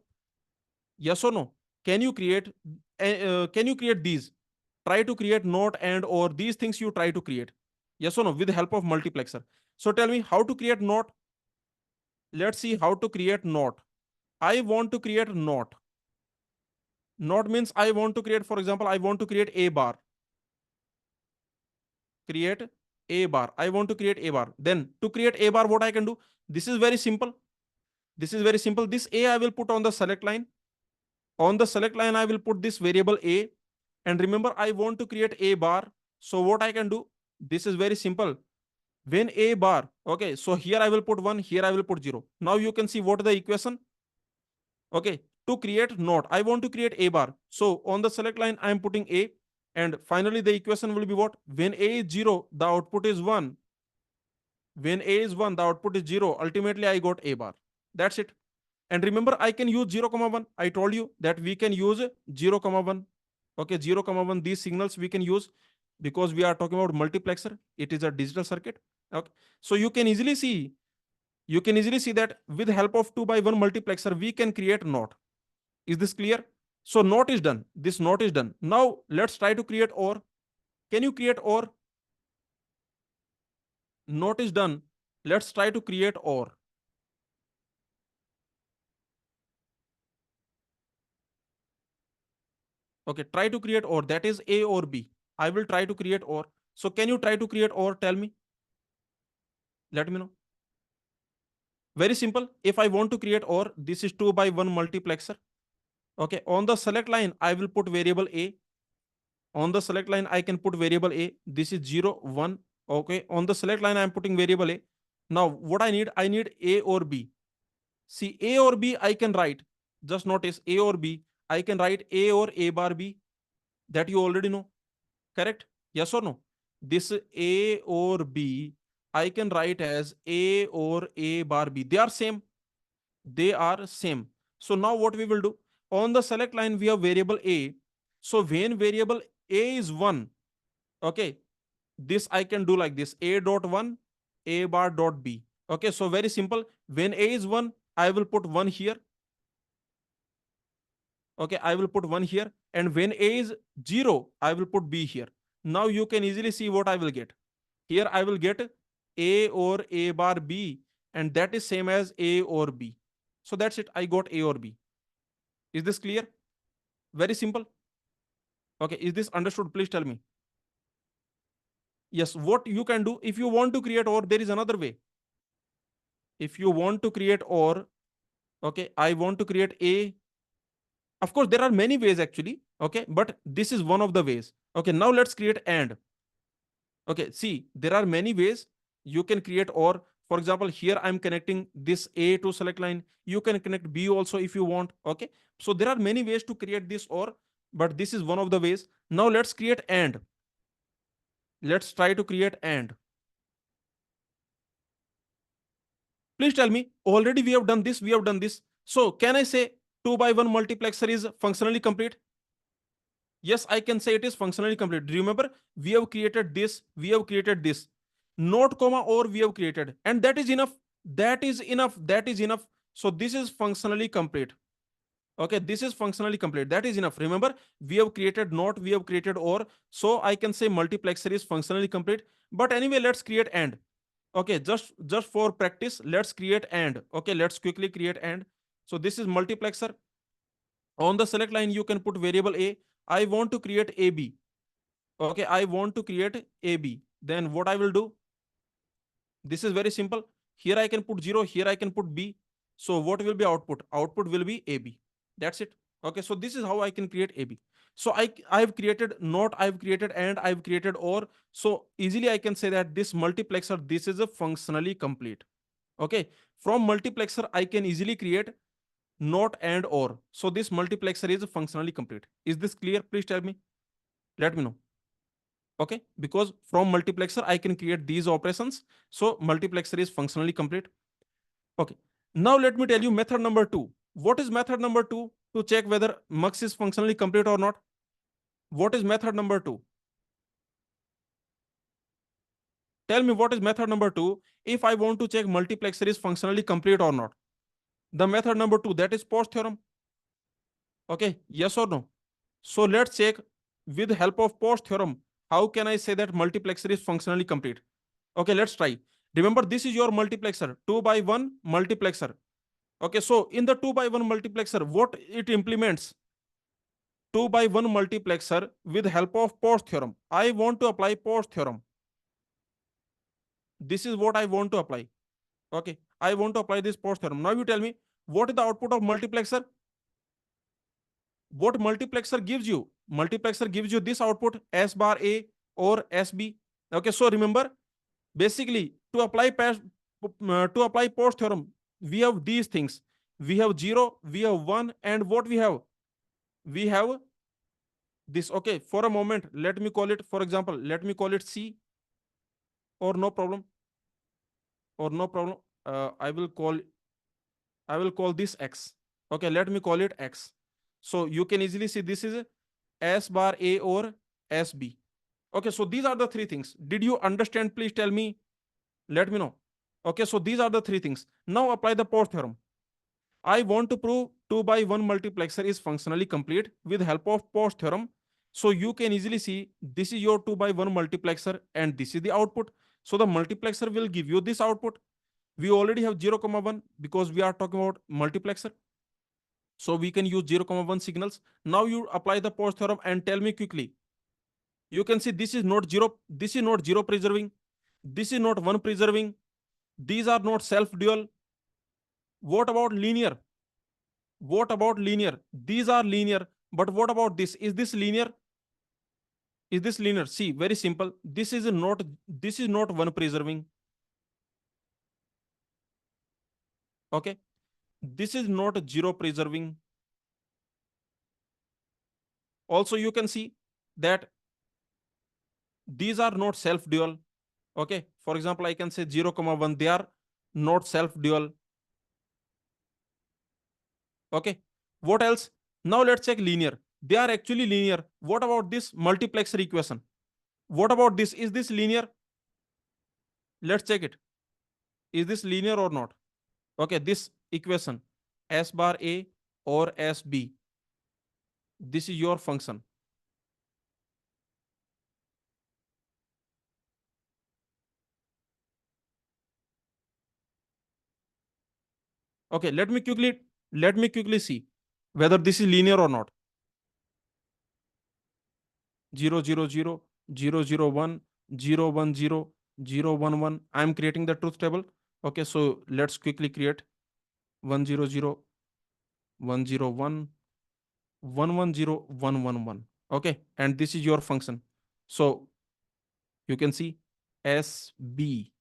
Yes or no? Can you create, can you create these? Try to create not and or, these things you try to create. Yes or no? With the help of multiplexer. So tell me how to create not. Let's see how to create not. I want to create not. Not means I want to create, for example, I want to create a bar. Create a bar. I want to create a bar. Then to create a bar, what I can do? This is very simple. This is very simple. This a I will put on the select line. On the select line, I will put this variable a. And remember, I want to create a bar. So what I can do? This is very simple. When a bar, okay, so here I will put 1, here I will put 0. Now you can see what the equation. Okay, to create not, I want to create a bar. So on the select line, I am putting a. And finally, the equation will be what? When a is 0, the output is 1. When a is 1, the output is 0. Ultimately, I got a bar. That's it. And remember, I can use 0 comma 1. I told you that we can use 0 comma 1. Okay, 0 comma 1, these signals we can use because we are talking about multiplexer. It is a digital circuit. Okay, so you can easily see that with help of 2 by 1 multiplexer, we can create not. Is this clear? So not is done. This not is done. Now let's try to create or. Can you create or? Not is done. Let's try to create or. Okay, try to create or. That is A or B. I will try to create or. So can you try to create or? Tell me. Let me know. Very simple. If I want to create or, this is 2 by 1 multiplexer. Okay, on the select line, I will put variable A. On the select line, I can put variable A. This is 0, 1. Okay, on the select line, I am putting variable A. Now, what I need A or B. See, A or B, I can write. Just notice A or B. I can write A or A bar B. That you already know. Correct? Yes or no? This A or B, I can write as A or A bar B. They are same. They are same. So now what we will do? On the select line, we have variable A. So when variable A is 1, okay, this I can do like this, A dot 1, A bar dot B. Okay, so very simple. When A is 1, I will put 1 here. Okay, I will put 1 here. And when A is 0, I will put B here. Now you can easily see what I will get. Here I will get A or A bar B, and that is same as A or B. So that's it. I got A or B. Is this clear? Very simple. Okay, is this understood? Please tell me. Yes, what you can do if you want to create or, there is another way. If you want to create or, okay, I want to create A. Of course, there are many ways actually. Okay, but this is one of the ways. Okay, now let's create and. Okay, see, there are many ways you can create or. For example, here I'm connecting this A to select line. You can connect B also if you want. Okay, so there are many ways to create this or, but this is one of the ways. Now let's create and. Let's try to create and. Please tell me, already we have done this, we have done this. So can I say 2 by 1 multiplexer is functionally complete? Yes, I can say it is functionally complete. Do you remember? We have created this, we have created this. Not comma or we have created. And that is enough. That is enough. That is enough. So this is functionally complete. Okay, this is functionally complete. That is enough. Remember, we have created not, we have created or. So I can say multiplexer is functionally complete. But anyway, let's create and. Okay, just for practice, let's create and. Okay, let's quickly create and. So this is multiplexer. On the select line, you can put variable a. I want to create AB. Okay, I want to create AB. Then what I will do? This is very simple. Here I can put 0, here I can put B. So what will be output? Output will be AB. That's it. Okay, so this is how I can create AB. So I've created not, I've created and, I've created or. So easily I can say that this multiplexer, this is a functionally complete. Okay, from multiplexer I can easily create not and or. So this multiplexer is functionally complete. Is this clear? Please tell me. Let me know. Okay, because from multiplexer I can create these operations. So multiplexer is functionally complete. Okay, now let me tell you method number 2. What is method number 2 to check whether mux is functionally complete or not? What is method number 2? Tell me what is method number 2 if I want to check multiplexer is functionally complete or not. The method number 2, that is Post theorem. Okay, yes or no? So let's check with help of Post theorem. How can I say that multiplexer is functionally complete? Okay, let's try. Remember, this is your multiplexer, 2 by 1 multiplexer. Okay, so in the 2 by 1 multiplexer, what it implements? 2 by 1 multiplexer with help of Post theorem. I want to apply Post theorem. This is what I want to apply. Okay, I want to apply this Post theorem. Now you tell me, what is the output of multiplexer? What multiplexer gives you? Multiplexer gives you this output, S bar A or SB. Okay, so remember, basically to apply Post theorem, we have these things. We have 0, we have 1, and what we have? We have this. Okay, for a moment, let me call it, for example, let me call it C, or no problem, or no problem. I will call this X. Okay, let me call it X. So you can easily see this is S bar A or SB. Okay, so these are the three things. Did you understand? Please tell me. Let me know. Okay, so these are the three things. Now apply the Post theorem. I want to prove 2 by 1 multiplexer is functionally complete with help of Post theorem. So you can easily see this is your 2 by 1 multiplexer and this is the output. So the multiplexer will give you this output. We already have 0, 1 because we are talking about multiplexer. So we can use 0, 1 signals. Now you apply the Post theorem and tell me quickly. You can see this is not 0. This is not 0 preserving. This is not 1 preserving. These are not self-dual. What about linear? What about linear? These are linear. But what about this? Is this linear? Is this linear? See, very simple. This is not 1 preserving. Okay. This is not 0 preserving. Also, you can see that these are not self-dual. Okay. For example, I can say 0, 1. They are not self-dual. Okay. What else? Now let's check linear. They are actually linear. What about this multiplexer equation? What about this? Is this linear? Let's check it. Is this linear or not? Okay, this equation, S bar A or SB. This is your function. Okay, let me quickly see whether this is linear or not. 0, 0, 0, 0, 0, 1, 0, 1, 0, 0, 1, 1. I'm creating the truth table. Okay, so let's quickly create 1, 0, 0, 1, 0, 1, 1, 1, 0, 1, 1, 1. Okay, and this is your function. So you can see SB.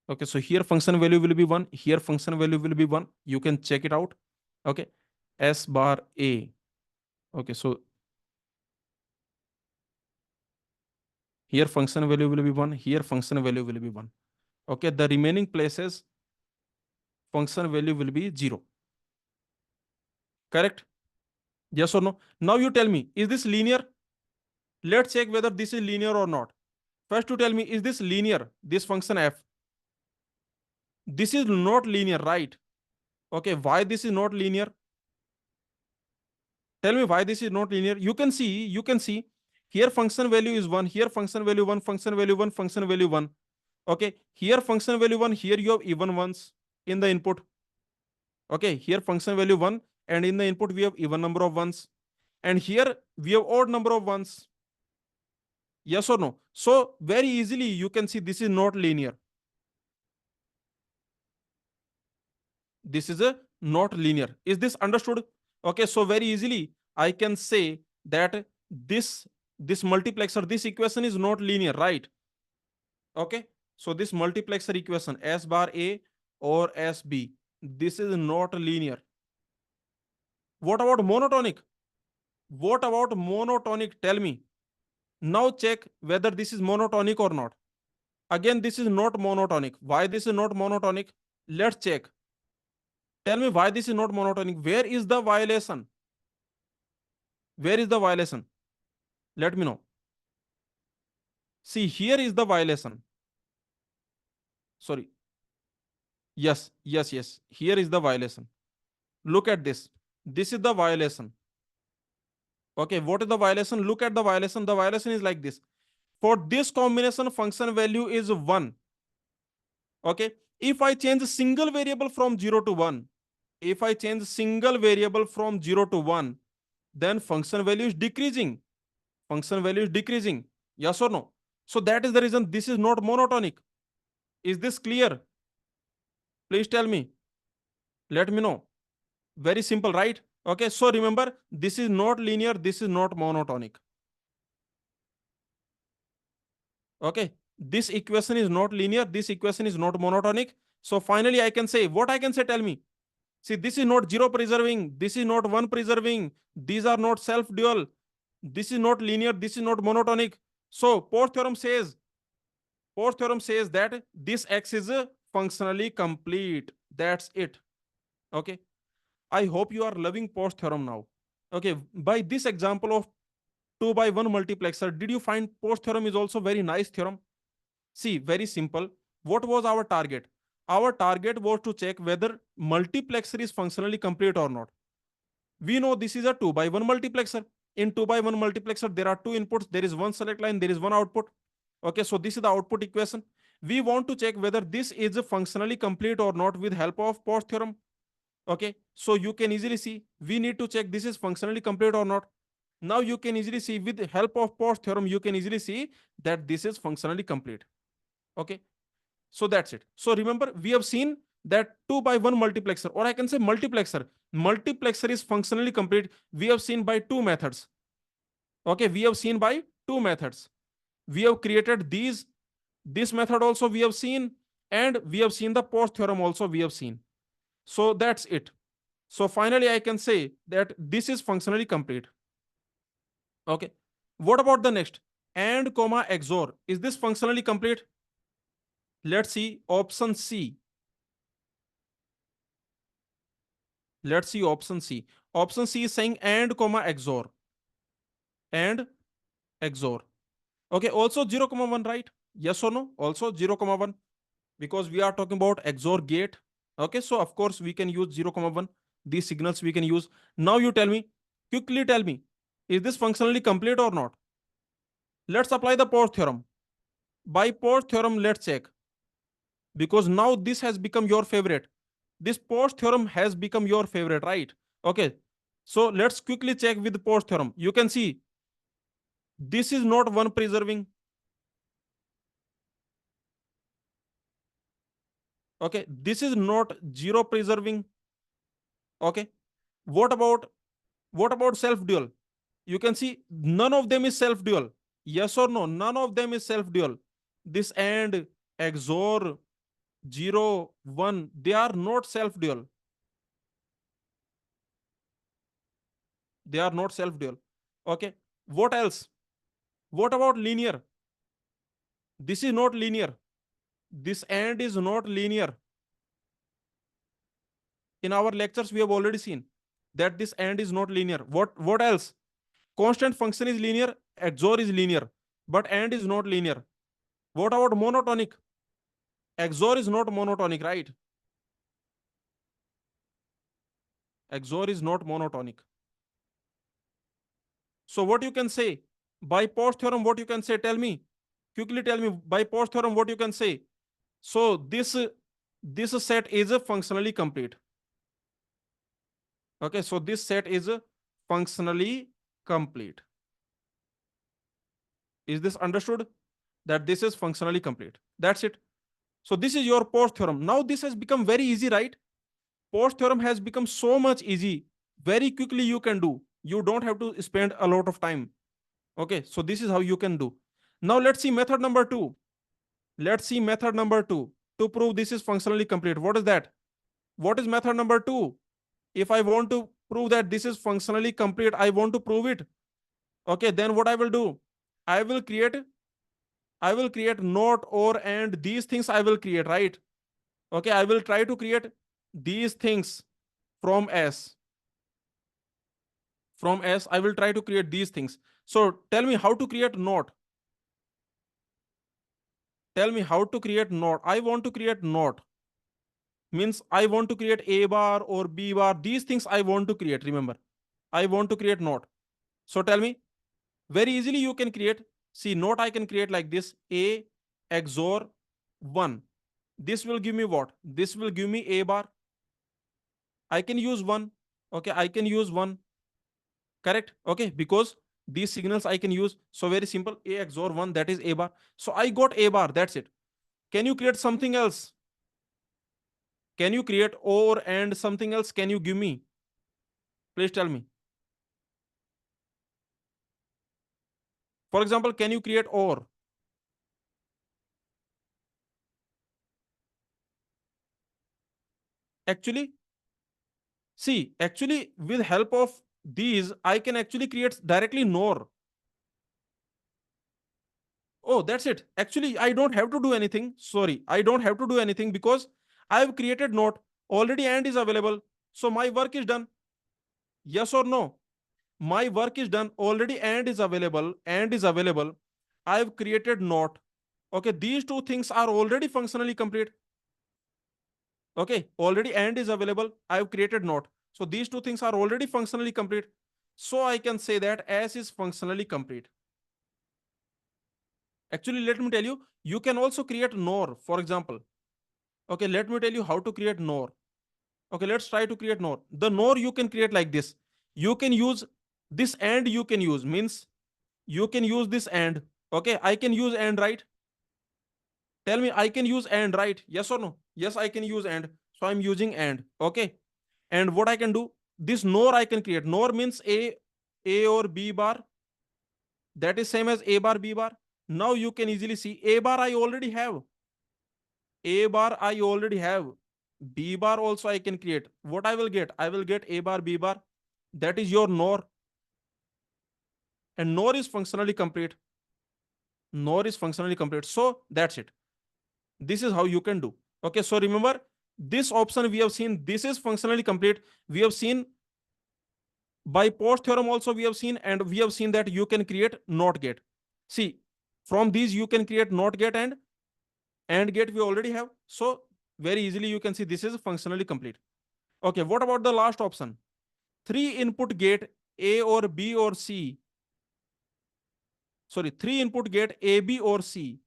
Okay, so here function value will be 1. Here function value will be 1. You can check it out. Okay, S bar A. Okay, so here function value will be 1. Here function value will be 1. Okay, the remaining places, function value will be 0. Correct? Yes or no? Now you tell me, is this linear? Let's check whether this is linear or not. First to tell me, is this linear, this function f? This is not linear, right? Okay, why this is not linear? Tell me why this is not linear. You can see here function value is 1, here function value 1, function value 1, function value 1. Okay, here function value 1, here you have even ones in the input. Okay, here function value 1, and in the input we have even number of ones. And here we have odd number of ones. Yes or no? So very easily you can see this is not linear. This is a not linear. Is this understood? Okay, so very easily I can say that this multiplexer, this equation is not linear, right? Okay, so this multiplexer equation S bar A or SB, this is not linear. What about monotonic? What about monotonic? Tell me. Now check whether this is monotonic or not. Again, this is not monotonic. Why this is not monotonic? Let's check. Tell me why this is not monotonic. Where is the violation? Where is the violation? Let me know. See, here is the violation. Sorry. Yes, yes, yes. Here is the violation. Look at this. This is the violation. Okay, what is the violation? Look at the violation. The violation is like this. For this combination, function value is 1. Okay, if I change single variable from 0 to 1, if I change single variable from 0 to 1, then function value is decreasing. Function value is decreasing. Yes or no? So that is the reason this is not monotonic. Is this clear? Please tell me. Let me know. Very simple, right? Okay, so remember, this is not linear, this is not monotonic. Okay, this equation is not linear, this equation is not monotonic. So finally, I can say, what I can say, tell me. See, this is not zero preserving, this is not one preserving, these are not self-dual, this is not linear, this is not monotonic. So Post theorem says that this X is functionally complete. That's it. Okay. I hope you are loving Post theorem now. Okay. By this example of 2 by 1 multiplexer, did you find Post theorem is also very nice theorem? See, very simple. What was our target? Our target was to check whether multiplexer is functionally complete or not. We know this is a 2 by 1 multiplexer. In 2 by 1 multiplexer, there are two inputs. There is one select line, there is one output. Okay, so this is the output equation. We want to check whether this is functionally complete or not with help of Post theorem. Okay, so you can easily see we need to check this is functionally complete or not. Now you can easily see with the help of Post theorem, you can easily see that this is functionally complete. Okay, so that's it. So remember, we have seen that 2 by 1 multiplexer, or I can say multiplexer. Multiplexer is functionally complete. We have seen by two methods. Okay, we have seen by two methods. We have created this method also we have seen, and we have seen the Post theorem also we have seen. So that's it. So finally, I can say that this is functionally complete. Okay. What about the next? AND comma XOR. Is this functionally complete? Let's see option C. Let's see option C. Option C is saying AND comma XOR. And XOR. Okay. Also 0 comma 1, right? Yes or no? Also 0 comma 1. Because we are talking about XOR gate. Okay. So of course we can use 0 comma 1. These signals we can use. Now you tell me, quickly tell me, is this functionally complete or not? Let's apply the Post theorem. By Post theorem, let's check. Because now this has become your favorite. This Post theorem has become your favorite, right? Okay. So let's quickly check with Post theorem. You can see this is not one preserving. Okay. This is not zero preserving. Okay. What about self dual? You can see none of them is self dual. Yes or no? None of them is self dual. This and XOR 0 1, they are not self dual. They are not self dual. Okay. What else? What about linear? This is not linear. This and is not linear. In our lectures, we have already seen that this AND is not linear. What else? Constant function is linear, XOR is linear, but AND is not linear. What about monotonic? XOR is not monotonic, right? XOR is not monotonic. So what you can say? By Post theorem, what you can say? Tell me. Quickly tell me by Post theorem what you can say. So this set is functionally complete. Okay, so this set is functionally complete. Is this understood? That this is functionally complete. That's it. So this is your Post theorem. Now this has become very easy, right? Post theorem has become so much easy. Very quickly you can do. You don't have to spend a lot of time. Okay, so this is how you can do. Now let's see method number 2. Let's see method number 2 to prove this is functionally complete. What is that? What is method number 2? If I want to prove that this is functionally complete, I want to prove it. Okay, then what I will do? I will create not, or, and these things I will create, right? Okay, I will try to create these things from S. From S, I will try to create these things. So tell me how to create not. Tell me how to create not. I want to create not. Means I want to create A bar or B bar. These things I want to create. Remember, I want to create not. So tell me, very easily you can create. See, not I can create like this: A XOR 1. This will give me what? This will give me A bar. I can use 1. Okay, I can use 1. Correct? Okay, because these signals I can use. So very simple: A XOR 1, that is A bar. So I got A bar. That's it. Can you create something else? Can you create or and something else? Can you give me? Please tell me. For example, can you create or? Actually, see, actually, with help of these, I can actually create directly nor. Oh, that's it. Actually, I don't have to do anything. Sorry, I don't have to do anything because I've created not. Already and is available. So my work is done. Yes or no? My work is done. Already and is available. And is available. I've created not. Okay, these two things are already functionally complete. Okay, already and is available. I've created not. So these two things are already functionally complete. So I can say that S is functionally complete. Actually, let me tell you, you can also create nor, for example. Okay, let me tell you how to create nor. Okay, let's try to create nor. The nor you can create like this. You can use this and you can use, means you can use this and. Okay, I can use and, right? Tell me, I can use and, right? Yes or no? Yes, I can use and. So I'm using and. Okay. And what I can do, this nor I can create. Nor means A or B bar. That is same as A bar, B bar. Now you can easily see A bar I already have. A bar I already have. B bar also I can create. What I will get? I will get A bar, B bar. That is your nor. And nor is functionally complete. Nor is functionally complete. So that's it. This is how you can do. Okay, so remember this option we have seen, this is functionally complete. We have seen by Post theorem also we have seen, and we have seen that you can create not gate. See, from these you can create not gate and gate we already have. So very easily you can see this is functionally complete. Okay, what about the last option? 3-input gate A or B or C. Sorry, 3-input gate A, B or C.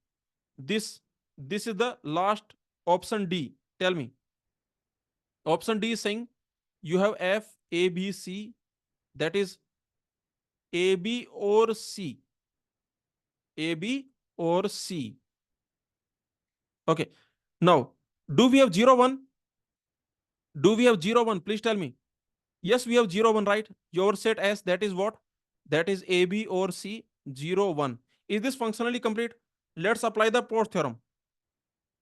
This is the last option D. Tell me. Option D is saying you have F, A, B, C. That is A, B or C. A, B or C. Okay. Now, do we have 0, 1? Do we have 0, 1? Please tell me. Yes, we have 0, 1, right? Your set S, that is what? That is A, B or C, 0, 1. Is this functionally complete? Let's apply the Post theorem.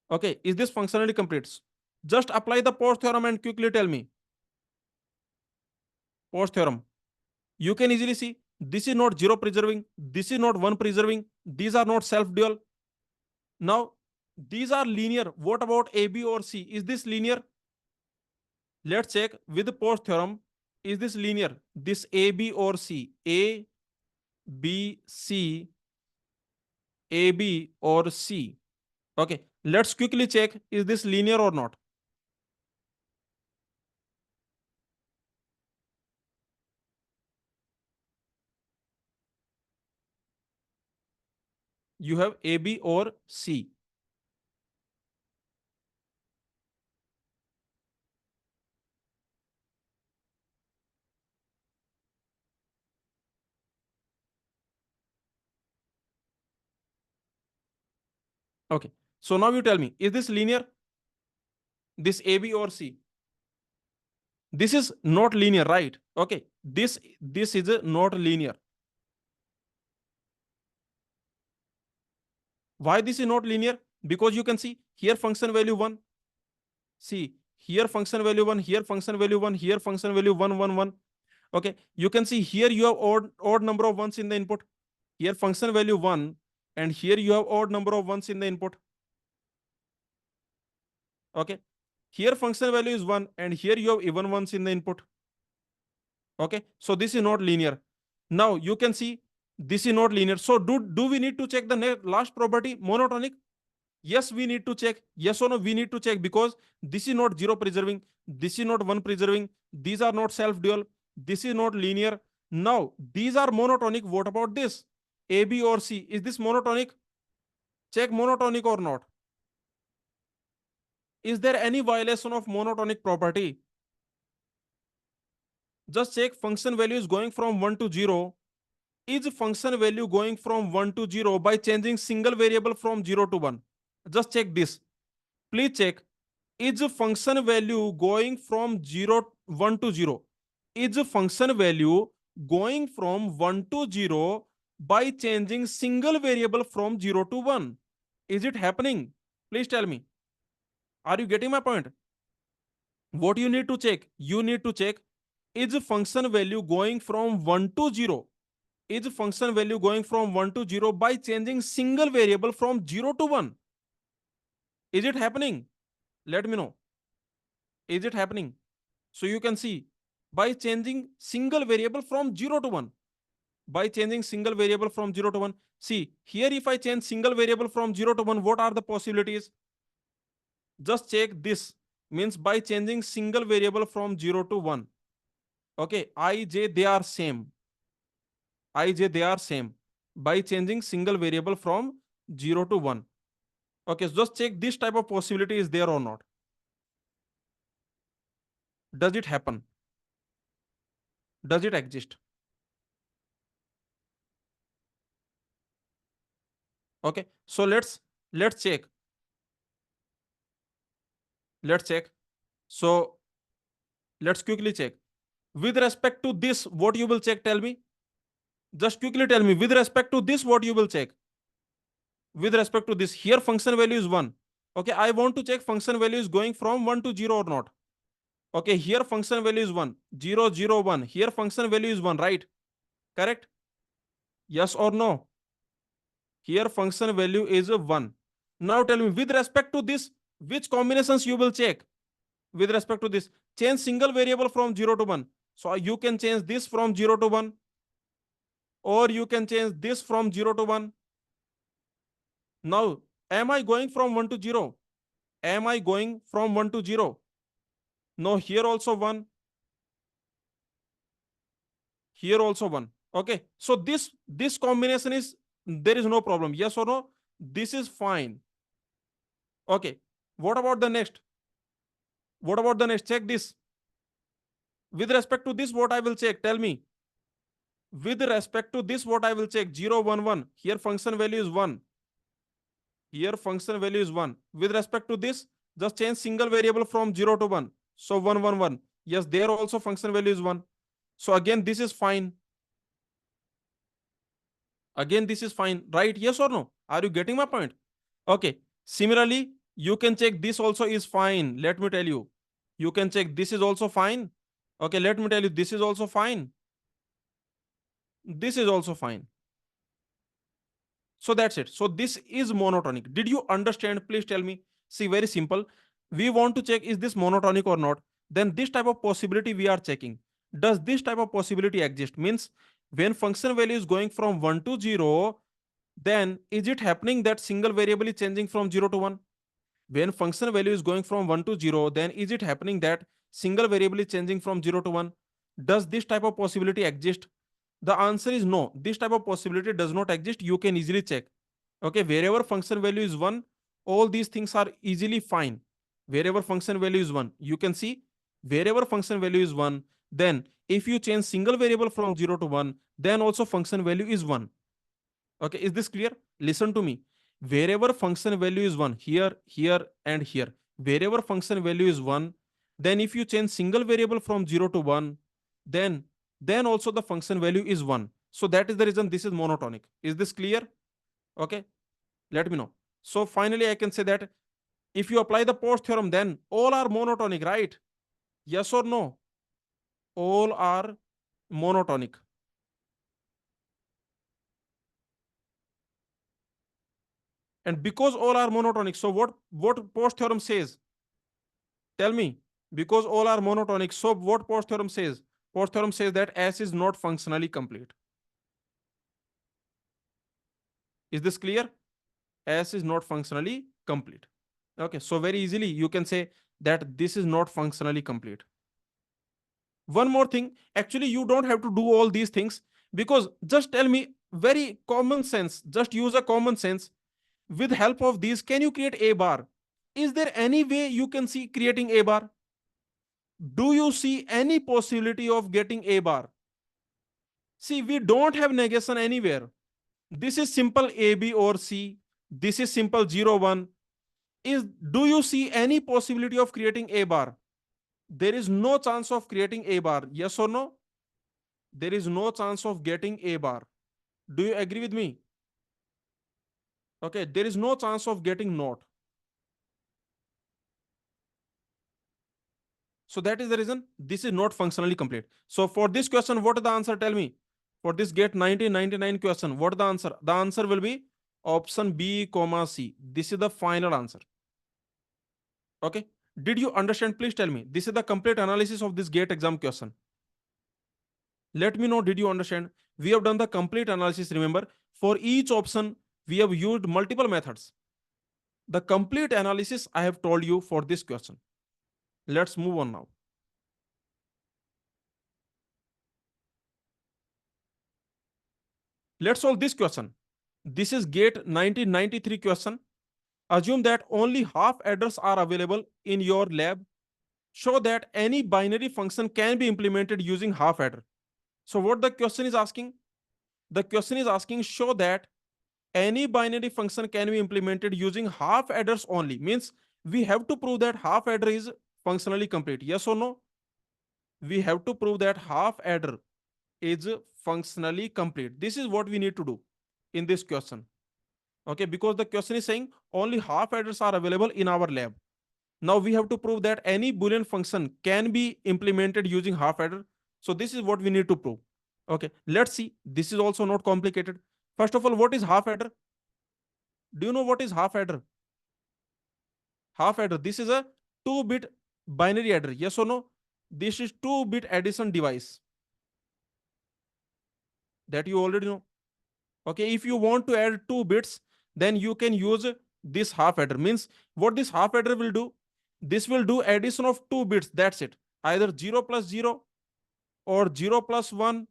Okay. Is this functionally complete? Just apply the Post theorem and quickly tell me. Post theorem. You can easily see this is not 0 preserving. This is not 1 preserving. These are not self dual. Now, these are linear. What about A, B or C? Is this linear? Let's check with Post theorem. Is this linear? This A, B or C? A, B, C, A, B or C? Okay, let's quickly check, is this linear or not? You have A, B or C. Okay, so now you tell me, is this linear? This A, B or C? This is not linear, right? Okay, this is not linear. Why this is not linear? Because you can see here function value 1. See, here function value 1, here function value 1, here function value 1, 1, 1. Okay, you can see here you have odd number of ones in the input. Here function value 1, and here you have odd number of ones in the input. Okay, here function value is 1, and here you have even ones in the input. Okay, so this is not linear. Now you can see this is not linear. So do we need to check the last property, monotonic? Yes, we need to check. Yes or no, we need to check, because this is not zero preserving, this is not one preserving, these are not self dual, this is not linear. Now these are monotonic. What about this? A, B or C? Is this monotonic? Check monotonic or not. Is there any violation of monotonic property? Just check function value is going from 1 to 0. Is function value going from 1 to 0 by changing single variable from 0 to 1? Just check this. Please check. Is function value going from 1 to 0? Is function value going from 1 to 0 by changing single variable from 0 to 1? Is it happening? Please tell me. Are you getting my point? What you need to check? You need to check, is function value going from 1 to 0? Is function value going from 1 to 0 by changing single variable from 0 to 1? Is it happening? Let me know. Is it happening? So you can see, by changing single variable from 0 to 1, by changing single variable from 0 to 1, see here, if I change single variable from 0 to 1, what are the possibilities? Just check this. Means by changing single variable from 0 to 1, okay, I, j, they are same. I, j, they are same by changing single variable from 0 to 1. Okay, so just check this type of possibility is there or not. Does it happen? Does it exist? Okay, so let's check. Let's check. So let's quickly check. With respect to this, what you will check? Tell me. Just quickly tell me. With respect to this, what you will check? With respect to this, here function value is 1. Okay, I want to check function value is going from 1 to 0 or not. Okay, here function value is 1, 0, 0, 1. Here function value is 1, right? Correct? Yes or no? Here function value is 1. Now tell me, with respect to this, which combinations you will check? With respect to this, change single variable from 0 to 1. So you can change this from 0 to 1, or you can change this from 0 to 1. Now, am I going from 1 to 0? Am I going from 1 to 0? No, here also 1. Here also 1. Okay, so this combination is, there is no problem. Yes or no? This is fine. Okay, what about the next? What about the next? Check this. With respect to this, what I will check? Tell me. With respect to this, what I will check? 0, 1, 1. Here function value is 1. Here function value is 1. With respect to this, just change single variable from 0 to 1. So 1, 1, 1. Yes, there also function value is 1. So again, this is fine. Again, this is fine, right? Yes or no? Are you getting my point? Okay. Similarly, you can check this also is fine. Let me tell you. You can check this is also fine. Okay, let me tell you, this is also fine. This is also fine. So that's it. So this is monotonic. Did you understand? Please tell me. See, very simple. We want to check, is this monotonic or not? then this type of possibility we are checking. Does this type of possibility exist? Means when function value is going from 1 to 0, then is it happening that single variable is changing from 0 to 1? When function value is going from 1 to 0, then is it happening that single variable is changing from 0 to 1? Does this type of possibility exist? The answer is no. This type of possibility does not exist. You can easily check. Okay, wherever function value is 1, all these things are easily fine. Wherever function value is 1, you can see wherever function value is 1, then if you change single variable from 0 to 1, then also function value is 1. Okay, is this clear? Listen to me. Wherever function value is 1, here, here, and here, wherever function value is 1, then if you change single variable from 0 to 1, then also the function value is 1. So that is the reason this is monotonic. Is this clear? Okay, let me know. So finally, I can say that if you apply the Post theorem, then all are monotonic, right? Yes or no? All are monotonic. And because all are monotonic, so what Post theorem says? Tell me. Because all are monotonic, so what Post theorem says? Post theorem says that S is not functionally complete. Is this clear? S is not functionally complete. Okay, so very easily you can say that this is not functionally complete. One more thing, actually you don't have to do all these things, because just tell me very common sense, just use a common sense. With help of these, can you create a bar? Is there any way you can see creating a bar? Do you see any possibility of getting a bar? See, we don't have negation anywhere. This is simple a, b, or c. This is simple 0, 1. Do you see any possibility of creating a bar? There is no chance of creating a bar. Yes or no? There is no chance of getting a bar. Do you agree with me? Okay, there is no chance of getting not. So that is the reason this is not functionally complete. So for this question, what is the answer? Tell me. For this GATE 1999 question, what is the answer? The answer will be option B, comma C. This is the final answer. Okay. Did you understand? Please tell me. This is the complete analysis of this GATE exam question. Let me know, did you understand? We have done the complete analysis. Remember, for each option, we have used multiple methods. The complete analysis I have told you for this question. Let's move on now. Let's solve this question. This is GATE 1993 question. Assume that only half adders are available in your lab. Show that any binary function can be implemented using half adder. So what the question is asking? The question is asking, show that any binary function can be implemented using half adders only. Means we have to prove that half adder is functionally complete. Yes or no? We have to prove that half adder is functionally complete. This is what we need to do in this question. Okay, because the question is saying only half adders are available in our lab. Now we have to prove that any Boolean function can be implemented using half adder. So this is what we need to prove. Okay, let's see. This is also not complicated. First of all, what is half adder? Do you know what is half adder? Half adder. This is a 2-bit binary adder. Yes or no? This is 2-bit addition device that you already know. Okay, if you want to add 2 bits, then you can use this half adder. Means what this half adder will do? This will do addition of 2 bits. That's it. Either 0 plus 0 or 0 plus 1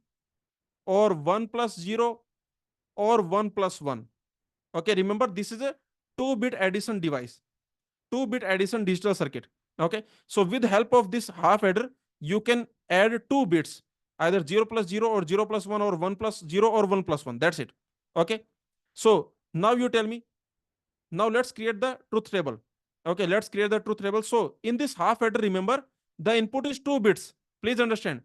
or 1 plus 0 or 1 plus 1. Okay, remember this is a 2-bit addition device, 2-bit addition digital circuit. Okay, so with help of this half adder, you can add 2 bits, either 0 plus 0 or 0 plus 1 or 1 plus 0 or 1 plus 1. That's it. Okay, so now you tell me. Now let's create the truth table. Okay, let's create the truth table. So in this half adder, remember the input is 2 bits. Please understand.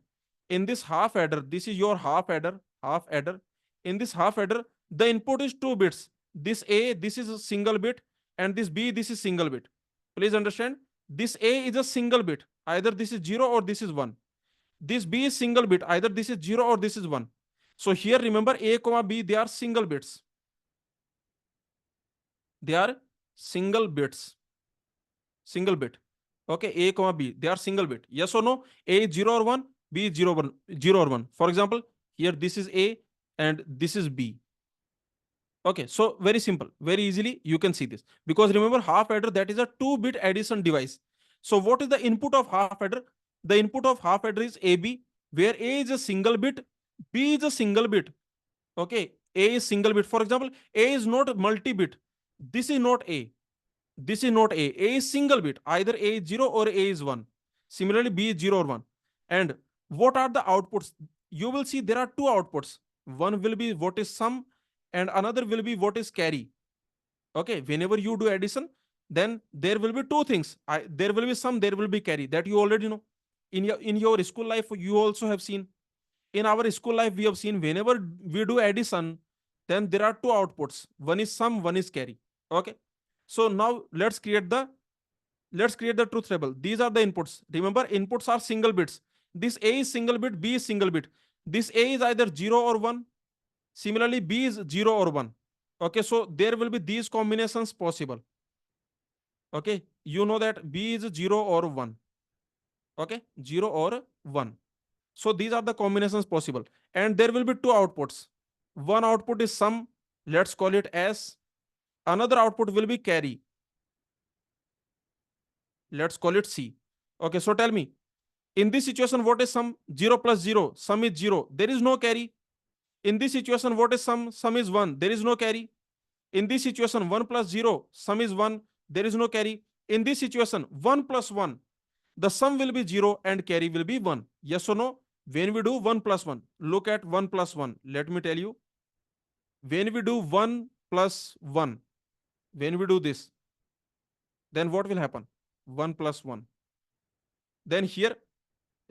In this half adder, this is your half adder, half adder. In this half adder, the input is 2 bits. This A, this is a single bit, and this B, this is single bit. Please understand. This A is a single bit. Either this is 0 or this is 1. This B is single bit. Either this is 0 or this is 1. So here remember A, comma B, they are single bits. They are single bits. Single bit. Okay, A comma B, they are single bit. Yes or no? A is 0 or 1, B is 0, 1, 0 or 1. For example, here this is A and this is B. Okay, so very simple, very easily you can see this. Because remember, half adder, that is a 2-bit addition device. So what is the input of half adder? The input of half adder is AB, where A is a single bit, B is a single bit. Okay, A is single bit. For example, A is not multi-bit. This is not A. This is not A. A is single bit. Either A is 0 or A is 1. Similarly, B is 0 or 1. And what are the outputs? You will see there are two outputs. One will be what is sum, and another will be what is carry. Okay, whenever you do addition, then there will be two things. There will be sum, there will be carry. That you already know. In your school life, you also have seen. In our school life, we have seen whenever we do addition, then there are two outputs. One is sum, one is carry. Okay. So now let's create the truth table. These are the inputs. Remember, inputs are single bits. This A is single bit, B is single bit. This A is either 0 or 1. Similarly, B is 0 or 1. Okay, so there will be these combinations possible. Okay, you know that B is 0 or 1. Okay, 0 or 1. So these are the combinations possible. And there will be two outputs. One output is sum, let's call it S. Another output will be carry, let's call it C. Okay, so tell me, in this situation, what is sum? 0 plus 0, sum is 0. There is no carry. In this situation, what is sum? Sum is 1. There is no carry. In this situation, 1 plus 0, sum is 1. There is no carry. In this situation, 1 plus 1, the sum will be 0 and carry will be 1. Yes or no? When we do 1 plus 1, look at 1 plus 1. Let me tell you. When we do 1 plus 1, when we do this, then what will happen? 1 plus 1. Then here,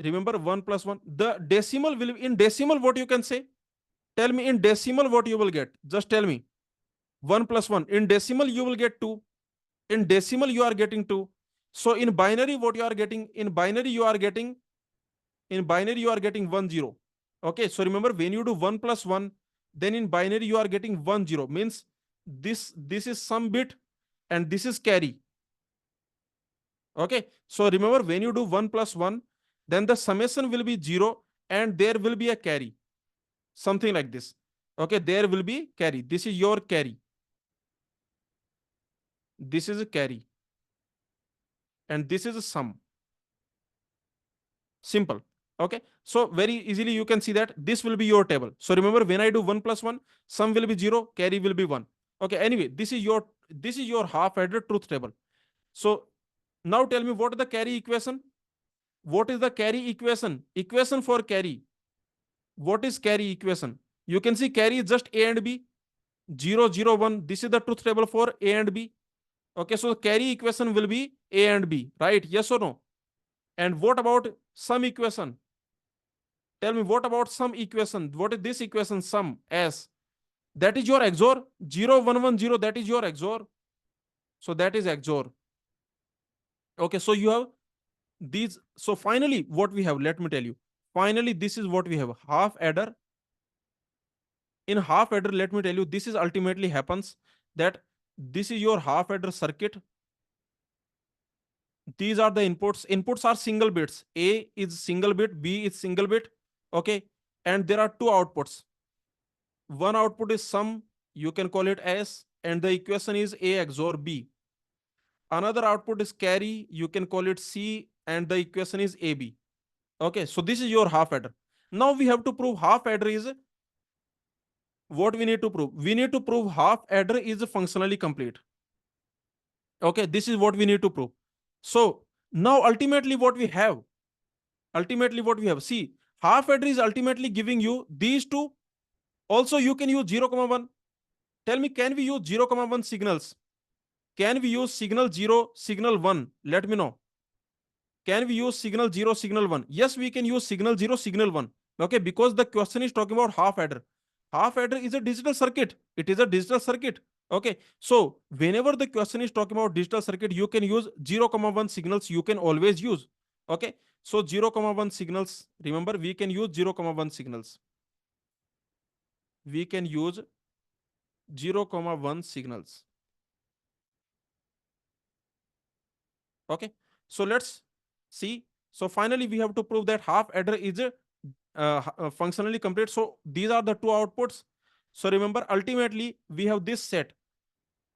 remember 1 plus 1. The decimal will be in decimal, what you can say? Tell me in decimal what you will get. Just tell me. 1 plus 1. In decimal, you will get 2. In decimal, you are getting 2. So in binary, what you are getting? In binary, you are getting 1 0. Okay. So remember, when you do 1 plus 1, then in binary, you are getting 1 0. Means this is sum bit and this is carry. Okay. So remember, when you do 1 plus 1, then the summation will be 0 and there will be a carry. Something like this. Okay. There will be carry. This is your carry. This is a carry. And this is a sum. Simple. Okay. So very easily you can see that this will be your table. So remember, when I do 1 plus 1, sum will be 0, carry will be 1. Okay. Anyway, this is your half adder truth table. So now tell me, what is the carry equation? What is the carry equation? Equation for carry. What is carry equation? You can see carry is just A and B. 0 0 1. This is the truth table for A and B. Okay. So carry equation will be A and B, right? Yes or no? And what about sum equation? Tell me, what about sum equation? What is this equation? Sum S. That is your XOR. 0 1 1 0. That is your XOR. So that is XOR. Okay. So you have these. So finally, what we have, let me tell you. Finally, this is what we have. Half adder. In half adder, let me tell you, this is ultimately happens that this is your half adder circuit. These are the inputs. Inputs are single bits. A is single bit, B is single bit. Okay. And there are two outputs. One output is sum, you can call it S, and the equation is A XOR B. Another output is carry, you can call it C, and the equation is AB. Okay, so this is your half adder. Now we have to prove half adder is what we need to prove. We need to prove half adder is functionally complete. Okay, this is what we need to prove. So now ultimately what we have, see, half adder is ultimately giving you these two. Also, you can use 0, 1. Tell me, can we use 0, 1 signals? Can we use signal 0, signal 1? Let me know. Can we use signal 0, signal 1? Yes, we can use signal 0, signal 1. Okay, because the question is talking about half adder. Half adder is a digital circuit. It is a digital circuit. Okay, so whenever the question is talking about digital circuit, you can use 0, 1 signals. You can always use. Okay, so 0, 1 signals. Remember, we can use 0, 1 signals. We can use 0, 1 signals. Okay. So let's see. So finally, we have to prove that half adder is functionally complete. So these are the two outputs. So remember, ultimately we have this set.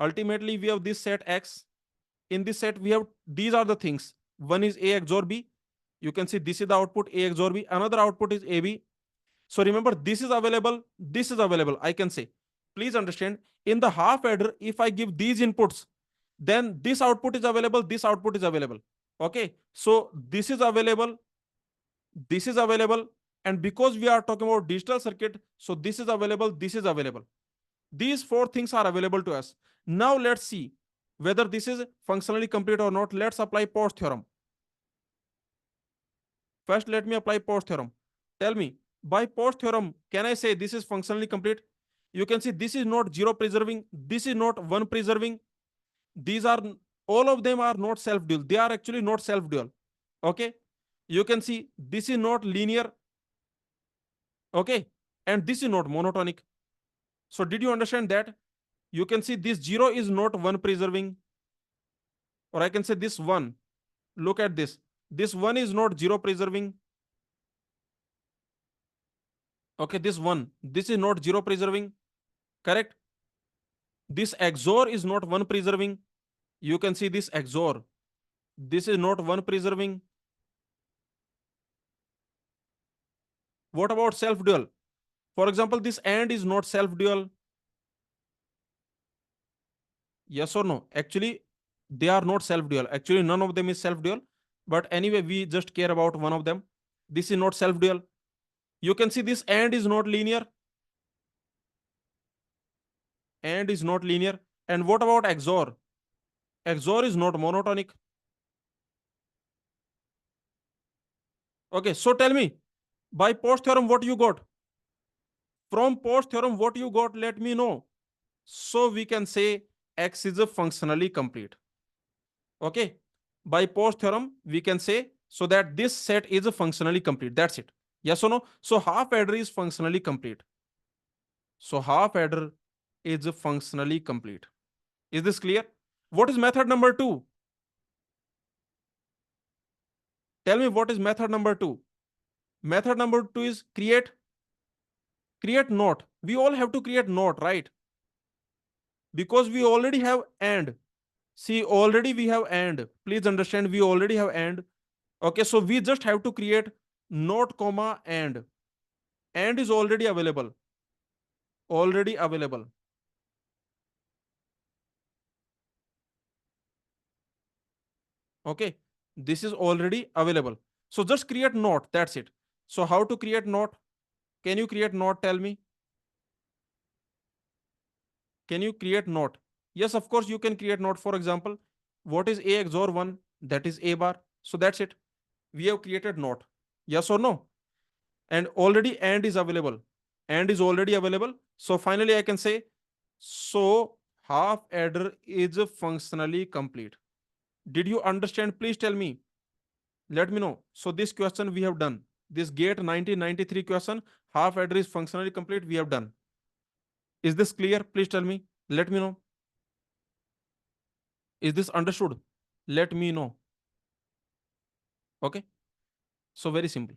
Ultimately we have this set X. In this set we have, these are the things. One is A XOR B. You can see this is the output A XOR B. Another output is AB. So remember, this is available. This is available. I can say. Please understand. In the half adder, if I give these inputs, then this output is available. This output is available. Okay. So this is available. This is available. And because we are talking about digital circuit, so this is available. This is available. These four things are available to us. Now let's see whether this is functionally complete or not. Let's apply Potts theorem. First, let me apply Potts theorem. Tell me, by Potts theorem, can I say this is functionally complete? You can see this is not zero preserving. This is not one preserving. These are, all of them are not self-dual. They are actually not self-dual. Okay. You can see this is not linear. Okay. And this is not monotonic. So did you understand that? You can see this zero is not one preserving. Or I can say this one. Look at this. This one is not zero preserving. Okay, this one. This is not zero preserving. Correct? This XOR is not one preserving. You can see this XOR. This is not one preserving. What about self-dual? For example, this AND is not self-dual. Yes or no? Actually, they are not self-dual. Actually, none of them is self-dual. But anyway, we just care about one of them. This is not self-dual. You can see this AND is not linear. AND is not linear. And what about XOR? XOR is not monotonic. Okay, so tell me, by Potts theorem, what you got? From Potts theorem, what you got, let me know. So we can say X is a functionally complete. Okay. By Potts theorem, we can say so that this set is a functionally complete. That's it. Yes or no? So half adder is functionally complete. So half adder is functionally complete. Is this clear? What is method number two? Tell me what is method number two. Method number two is create NOT. We all have to create NOT, right? Because we already have AND. See, already we have AND. Please understand, we already have AND. Okay, so we just have to create NOT comma AND. AND is already available. Already available. Okay, this is already available. So just create NOT. That's it. So how to create NOT? Can you create NOT? Tell me. Can you create NOT? Yes, of course you can create NOT. For example, what is A XOR 1? That is A bar. So that's it. We have created NOT. Yes or no? And already AND is available. AND is already available. So finally I can say, so half adder is functionally complete. Did you understand? Please tell me. Let me know. So this question we have done. This GATE 1993 question, half adder is functionally complete, we have done. Is this clear? Please tell me. Let me know. Is this understood? Let me know. Okay. So very simple.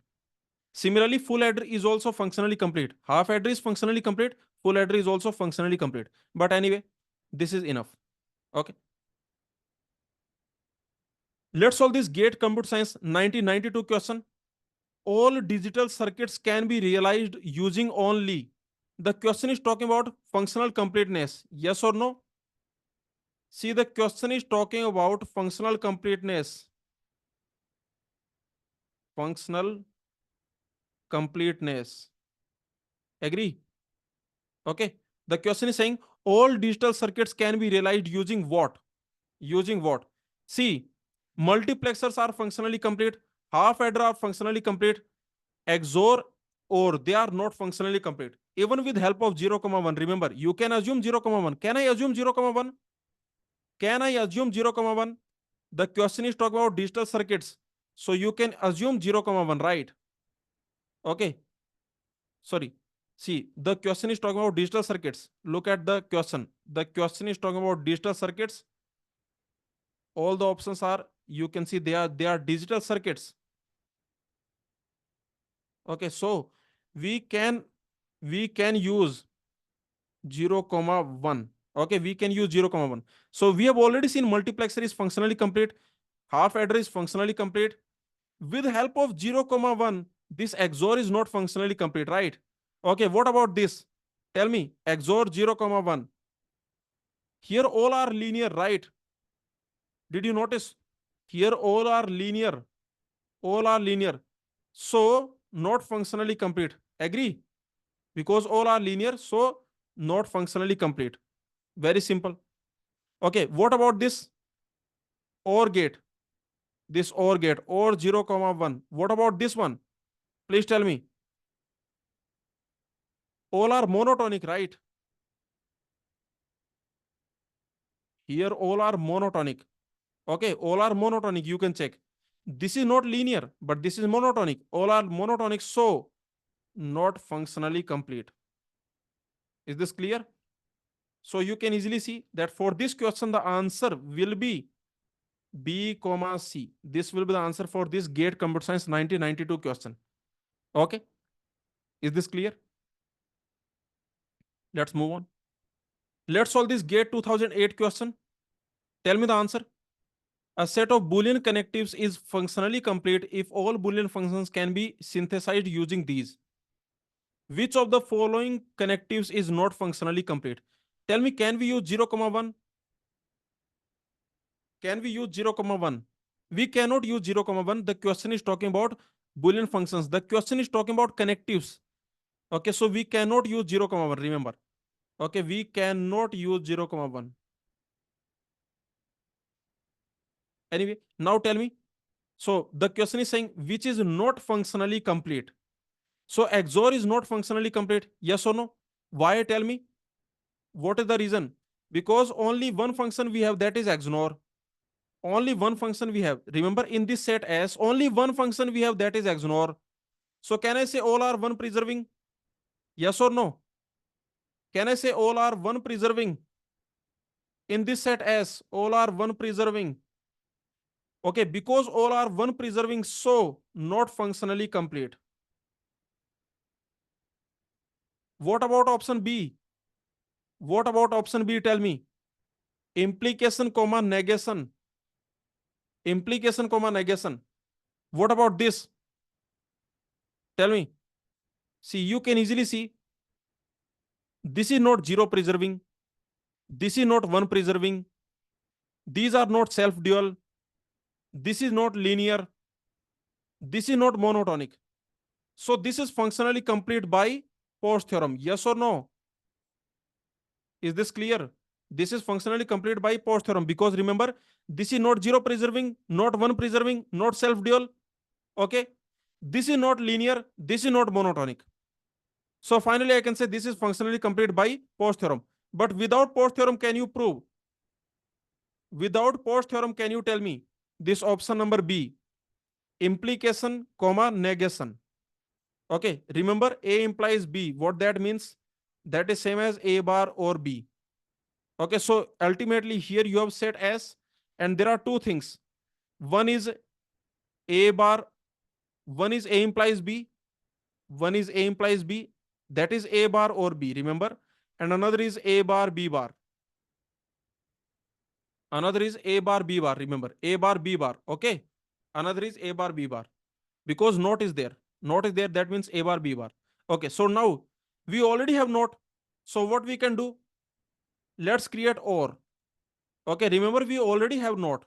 Similarly, full adder is also functionally complete. Half adder is functionally complete. Full adder is also functionally complete. But anyway, this is enough. Okay. Let's solve this GATE Computer Science 1992 question. All digital circuits can be realized using only. The question is talking about functional completeness. Yes or no? See, the question is talking about functional completeness. Functional completeness. Agree? Okay. The question is saying all digital circuits can be realized using what? Using what? See, multiplexers are functionally complete, half adder are functionally complete, XOR or they are not functionally complete. Even with help of 0, 1. Remember, you can assume 0, 1. Can I assume 0, 1? Can I assume 0, 1? The question is talking about digital circuits. So you can assume 0, 1, right? Okay. Sorry. See, the question is talking about digital circuits. Look at the question. The question is talking about digital circuits. All the options are You can see they are digital circuits. Okay, so we can we can use 0 comma 1. Okay, we can use 0 comma 1. So we have already seen multiplexer is functionally complete, half adder is functionally complete. With help of 0 comma 1, this XOR is not functionally complete, right? Okay, what about this? Tell me, XOR 0 comma 1. Here all are linear, right? Did you notice? Here all are linear. All are linear. So not functionally complete. Agree? Because all are linear, so not functionally complete. Very simple. Okay, what about this OR gate? This OR gate, OR 0 comma 1. What about this one? Please tell me. All are monotonic, right? Here all are monotonic. Okay, all are monotonic. You can check. This is not linear, but this is monotonic. All are monotonic, so not functionally complete. Is this clear? So you can easily see that for this question, the answer will be B, comma C. This will be the answer for this GATE Computer Science 1992 question. Okay, is this clear? Let's move on. Let's solve this GATE 2008 question. Tell me the answer. A set of Boolean connectives is functionally complete if all Boolean functions can be synthesized using these. Which of the following connectives is not functionally complete? Tell me, can we use 0, comma 1? Can we use 0, comma 1? We cannot use 0, comma 1. The question is talking about Boolean functions. The question is talking about connectives. Okay, so we cannot use 0, comma 1. Remember. Okay, we cannot use 0, comma 1. Anyway, now tell me. So the question is saying which is not functionally complete. So XOR is not functionally complete. Yes or no? Why? Tell me. What is the reason? Because only one function we have, that is XOR. Only one function we have. Remember, in this set S, only one function we have, that is XOR. So can I say all are one preserving? Yes or no? Can I say all are one preserving? In this set S, all are one preserving. Okay, because all are one preserving, so not functionally complete. What about option B? What about option B? Tell me. Implication, comma negation. Implication, comma negation. What about this? Tell me. See, you can easily see this is not zero preserving. This is not one preserving. These are not self dual. This is not linear. This is not monotonic. So this is functionally complete by Post theorem. Yes or no? Is this clear? This is functionally complete by Post theorem because remember, this is not zero preserving, not one preserving, not self dual. Okay. This is not linear. This is not monotonic. So finally, I can say this is functionally complete by Post theorem. But without Post theorem, can you prove? Without Post theorem, can you tell me this option number B, implication, comma negation? Okay, remember A implies B. What that means? That is same as A bar or B. Okay, so ultimately here you have set S, and there are two things. One is A bar, one is A implies B, one is A implies B. That is A bar or B, remember? And another is A bar, B bar. Another is A bar, B bar, remember? A bar, B bar, okay? Another is A bar, B bar. Because not is there. Not is there, that means A bar, B bar. Okay, so now we already have not. So what we can do? Let's create OR. Okay, remember we already have not.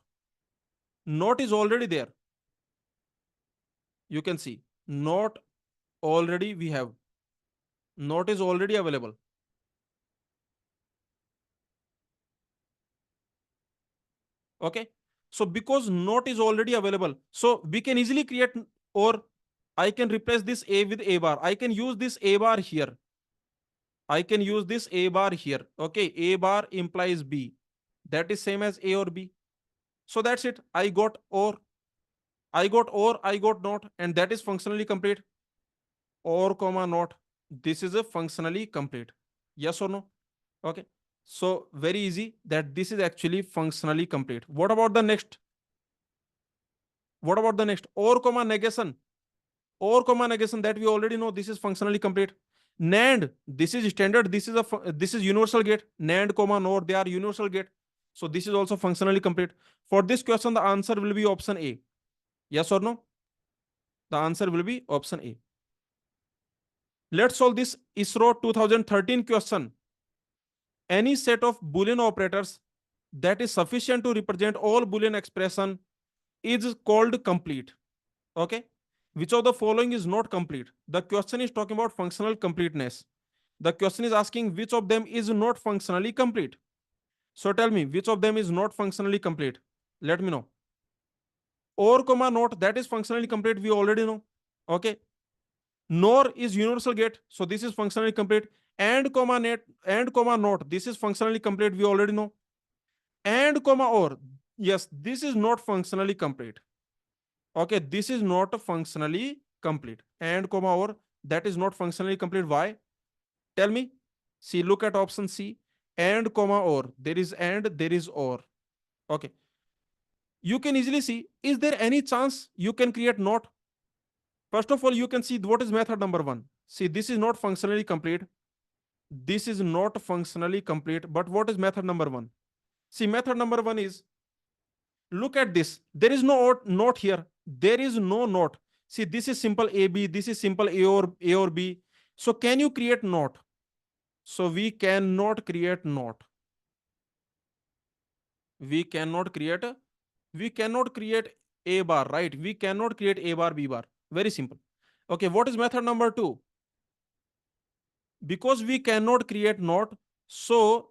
Not is already there. You can see. Not already we have. Not is already available. Okay. So because not is already available, so we can easily create, or I can replace this A with A bar. I can use this A bar here. I can use this A bar here. Okay. A bar implies B. That is same as A or B. So that's it. I got or. I got or, I got not, and that is functionally complete. Or comma not. This is a functionally complete. Yes or no? Okay. So very easy that this is actually functionally complete. What about the next? What about the next? Or comma negation. Or comma negation, that we already know this is functionally complete. NAND, this is standard, this is universal gate. NAND comma NOR, they are universal gate. So this is also functionally complete. For this question, the answer will be option A. Yes or no? The answer will be option A. Let's solve this ISRO 2013 question. Any set of Boolean operators that is sufficient to represent all Boolean expression is called complete. Okay. Which of the following is not complete? The question is talking about functional completeness. The question is asking which of them is not functionally complete. So tell me which of them is not functionally complete. Let me know. Or comma not, that is functionally complete. We already know. Okay. NOR is universal gate. So this is functionally complete. And comma net and comma not. This is functionally complete. We already know. And comma or. Yes, this is not functionally complete. Okay, this is not functionally complete. And comma or, that is not functionally complete. Why? Tell me. See, look at option C. And comma or. There is and, there is or. Okay. You can easily see, is there any chance you can create not? First of all, you can see what is method number one. See, this is not functionally complete. This is not functionally complete. But what is method number one? See, method number one is, look at this. There is no not here. There is no not. See, this is simple AB. This is simple A or B. So can you create not? So we cannot create not. We cannot create. We cannot create A bar, right? We cannot create A bar, B bar. Very simple. Okay, what is method number two? Because we cannot create not, so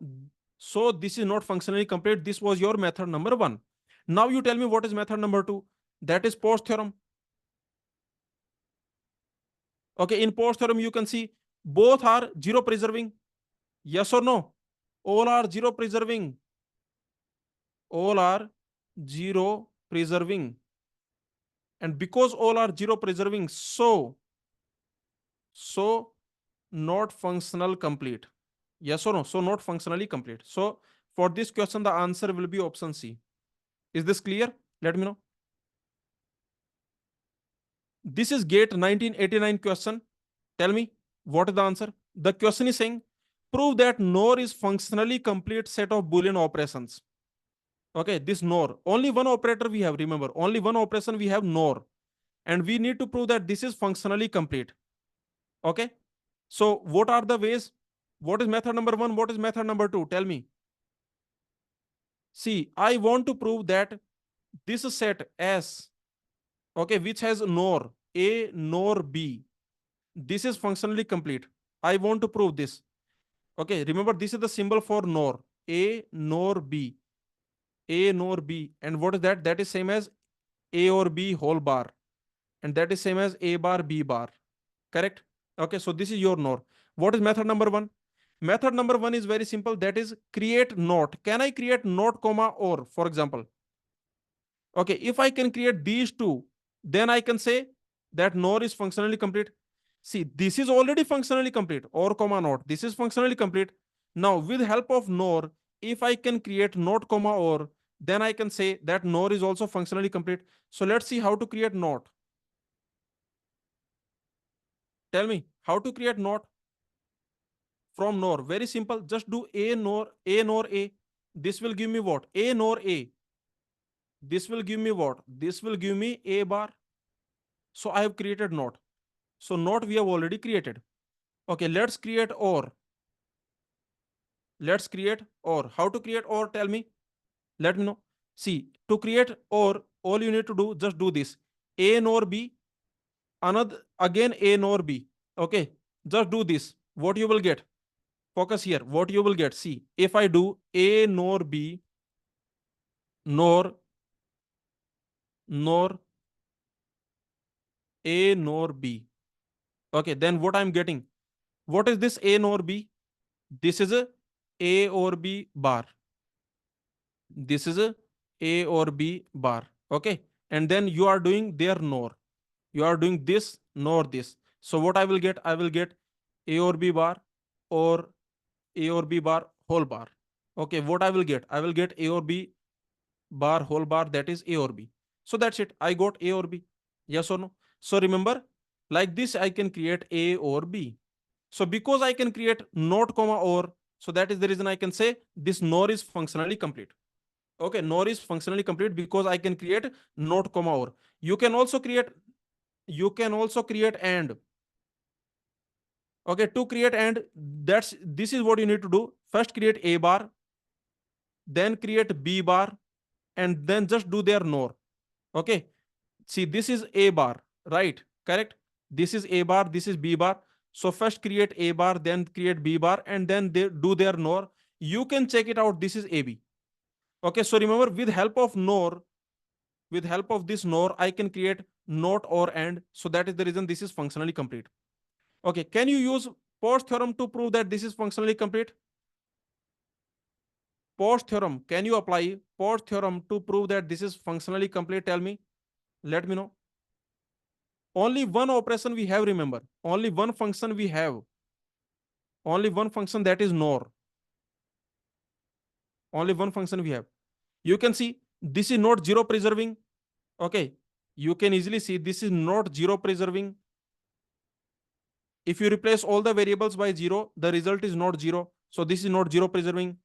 this is not functionally complete. This was your method number one. Now you tell me what is method number two. That is Post theorem. Okay, in Post theorem, you can see both are zero preserving. Yes or no? All are zero preserving. All are zero preserving. And because all are zero preserving, so not functional complete. Yes or no? So not functionally complete. So for this question, the answer will be option C. Is this clear? Let me know. This is GATE 1989 question. Tell me what is the answer. The question is saying, prove that NOR is functionally complete set of Boolean operations. Okay, this NOR, only one operator we have, remember, only one operation we have, NOR. And we need to prove that this is functionally complete. Okay, so what are the ways? What is method number one? What is method number two? Tell me. See, I want to prove that this set S, okay, which has NOR A, NOR B, this is functionally complete. I want to prove this. Okay, remember this is the symbol for NOR, A, NOR B, A, NOR B. And what is that? That is same as A or B whole bar. And that is same as A bar, B bar. Correct? Okay, so this is your NOR. What is method number one? Method number one is very simple. That is create not. Can I create not comma or, for example? Okay, if I can create these two, then I can say that NOR is functionally complete. See, this is already functionally complete, or comma not. This is functionally complete. Now, with help of NOR, if I can create not comma or, then I can say that NOR is also functionally complete. So let's see how to create not. Tell me how to create not from NOR. Very simple. Just do A NOR A NOR A. This will give me what? A NOR A. This will give me what? This will give me A bar. So I have created not. So not we have already created. Okay, let's create or. Let's create or. How to create or? Tell me. Let me know. See, to create or, all you need to do, just do this. A nor B, another again A nor B. Okay, just do this. What you will get? Focus here. What you will get? See, if I do A nor B, nor A nor B. Okay, then what I'm getting? What is this A nor B? This is A or B bar. This is A or B bar. Okay, and then you are doing their nor. You are doing this nor this. So what I will get? I will get A or B bar or A or B bar whole bar. Okay, what I will get? I will get A or B bar whole bar, that is A or B. So that's it. I got A or B. Yes or no? So remember, like this, I can create A or B. So because I can create not comma or, so that is the reason I can say this NOR is functionally complete. Okay, NOR is functionally complete because I can create not comma or. You can also create, and. Okay, to create and, this is what you need to do. First create A bar, then create B bar, and then just do their NOR. Okay, see, this is A bar, right? Correct. This is A bar, this is B bar. So first create A bar, then create B bar, and then they do their NOR. You can check it out. This is AB. Okay, so remember, with help of NOR, with help of this NOR, I can create not or and. So that is the reason this is functionally complete. Okay, can you use Post theorem to prove that this is functionally complete? Post theorem, can you apply Post theorem to prove that this is functionally complete? Tell me, let me know. Only one operation we have, remember. Only one function we have. Only one function, that is NOR. Only one function we have. You can see this is not zero preserving. Okay. You can easily see this is not zero preserving. If you replace all the variables by zero, the result is not zero. So this is not zero preserving.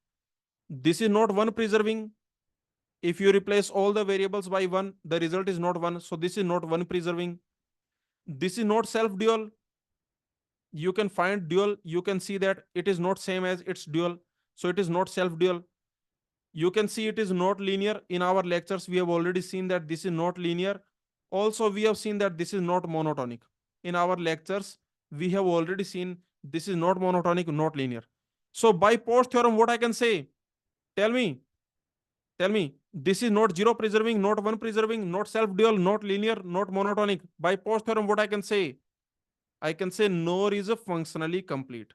This is not one preserving. If you replace all the variables by one, the result is not one. So this is not one preserving. This is not self dual. You can find dual. You can see that it is not same as its dual. So it is not self dual. You can see it is not linear. In our lectures, we have already seen that this is not linear. Also, we have seen that this is not monotonic. In our lectures, we have already seen this is not monotonic, not linear. So by Post theorem, what I can say? Tell me. Tell me. This is not zero preserving, not one preserving, not self-dual, not linear, not monotonic. By Post theorem, what I can say? I can say NOR is a functionally complete.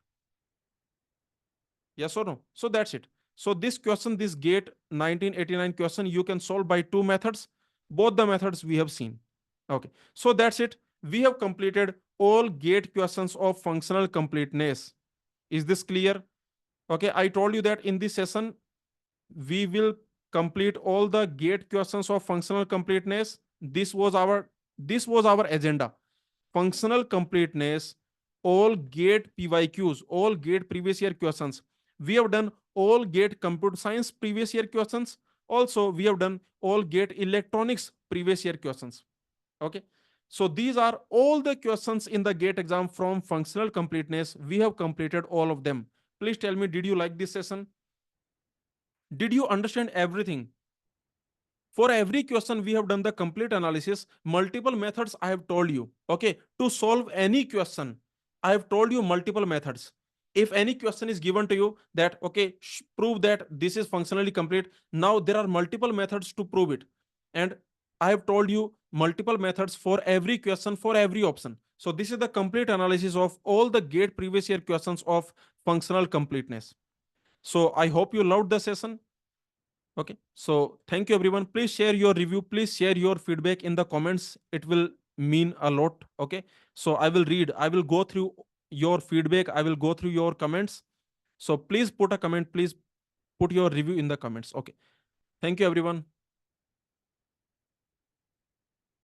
Yes or no? So that's it. So this question, this GATE 1989 question, you can solve by two methods. Both the methods we have seen. Okay. So that's it. We have completed all GATE questions of functional completeness. Is this clear? Okay. I told you that in this session, we will complete all the GATE questions of functional completeness. This was our agenda. Functional completeness, all GATE PYQs, all GATE previous year questions. We have done all GATE computer science previous year questions. Also, we have done all GATE electronics previous year questions. Okay. So these are all the questions in the GATE exam from functional completeness. We have completed all of them. Please tell me, did you like this session? Did you understand everything? For every question, we have done the complete analysis. Multiple methods I have told you. Okay. To solve any question, I have told you multiple methods. If any question is given to you that, okay, prove that this is functionally complete. Now there are multiple methods to prove it. And I have told you multiple methods for every question, for every option. So this is the complete analysis of all the GATE previous year questions of functional completeness. So I hope you loved the session. Okay. So thank you everyone. Please share your review. Please share your feedback in the comments. It will mean a lot. Okay. So I will read, I will go through your feedback. I will go through your comments. So please put a comment. Please put your review in the comments. Okay. Thank you everyone.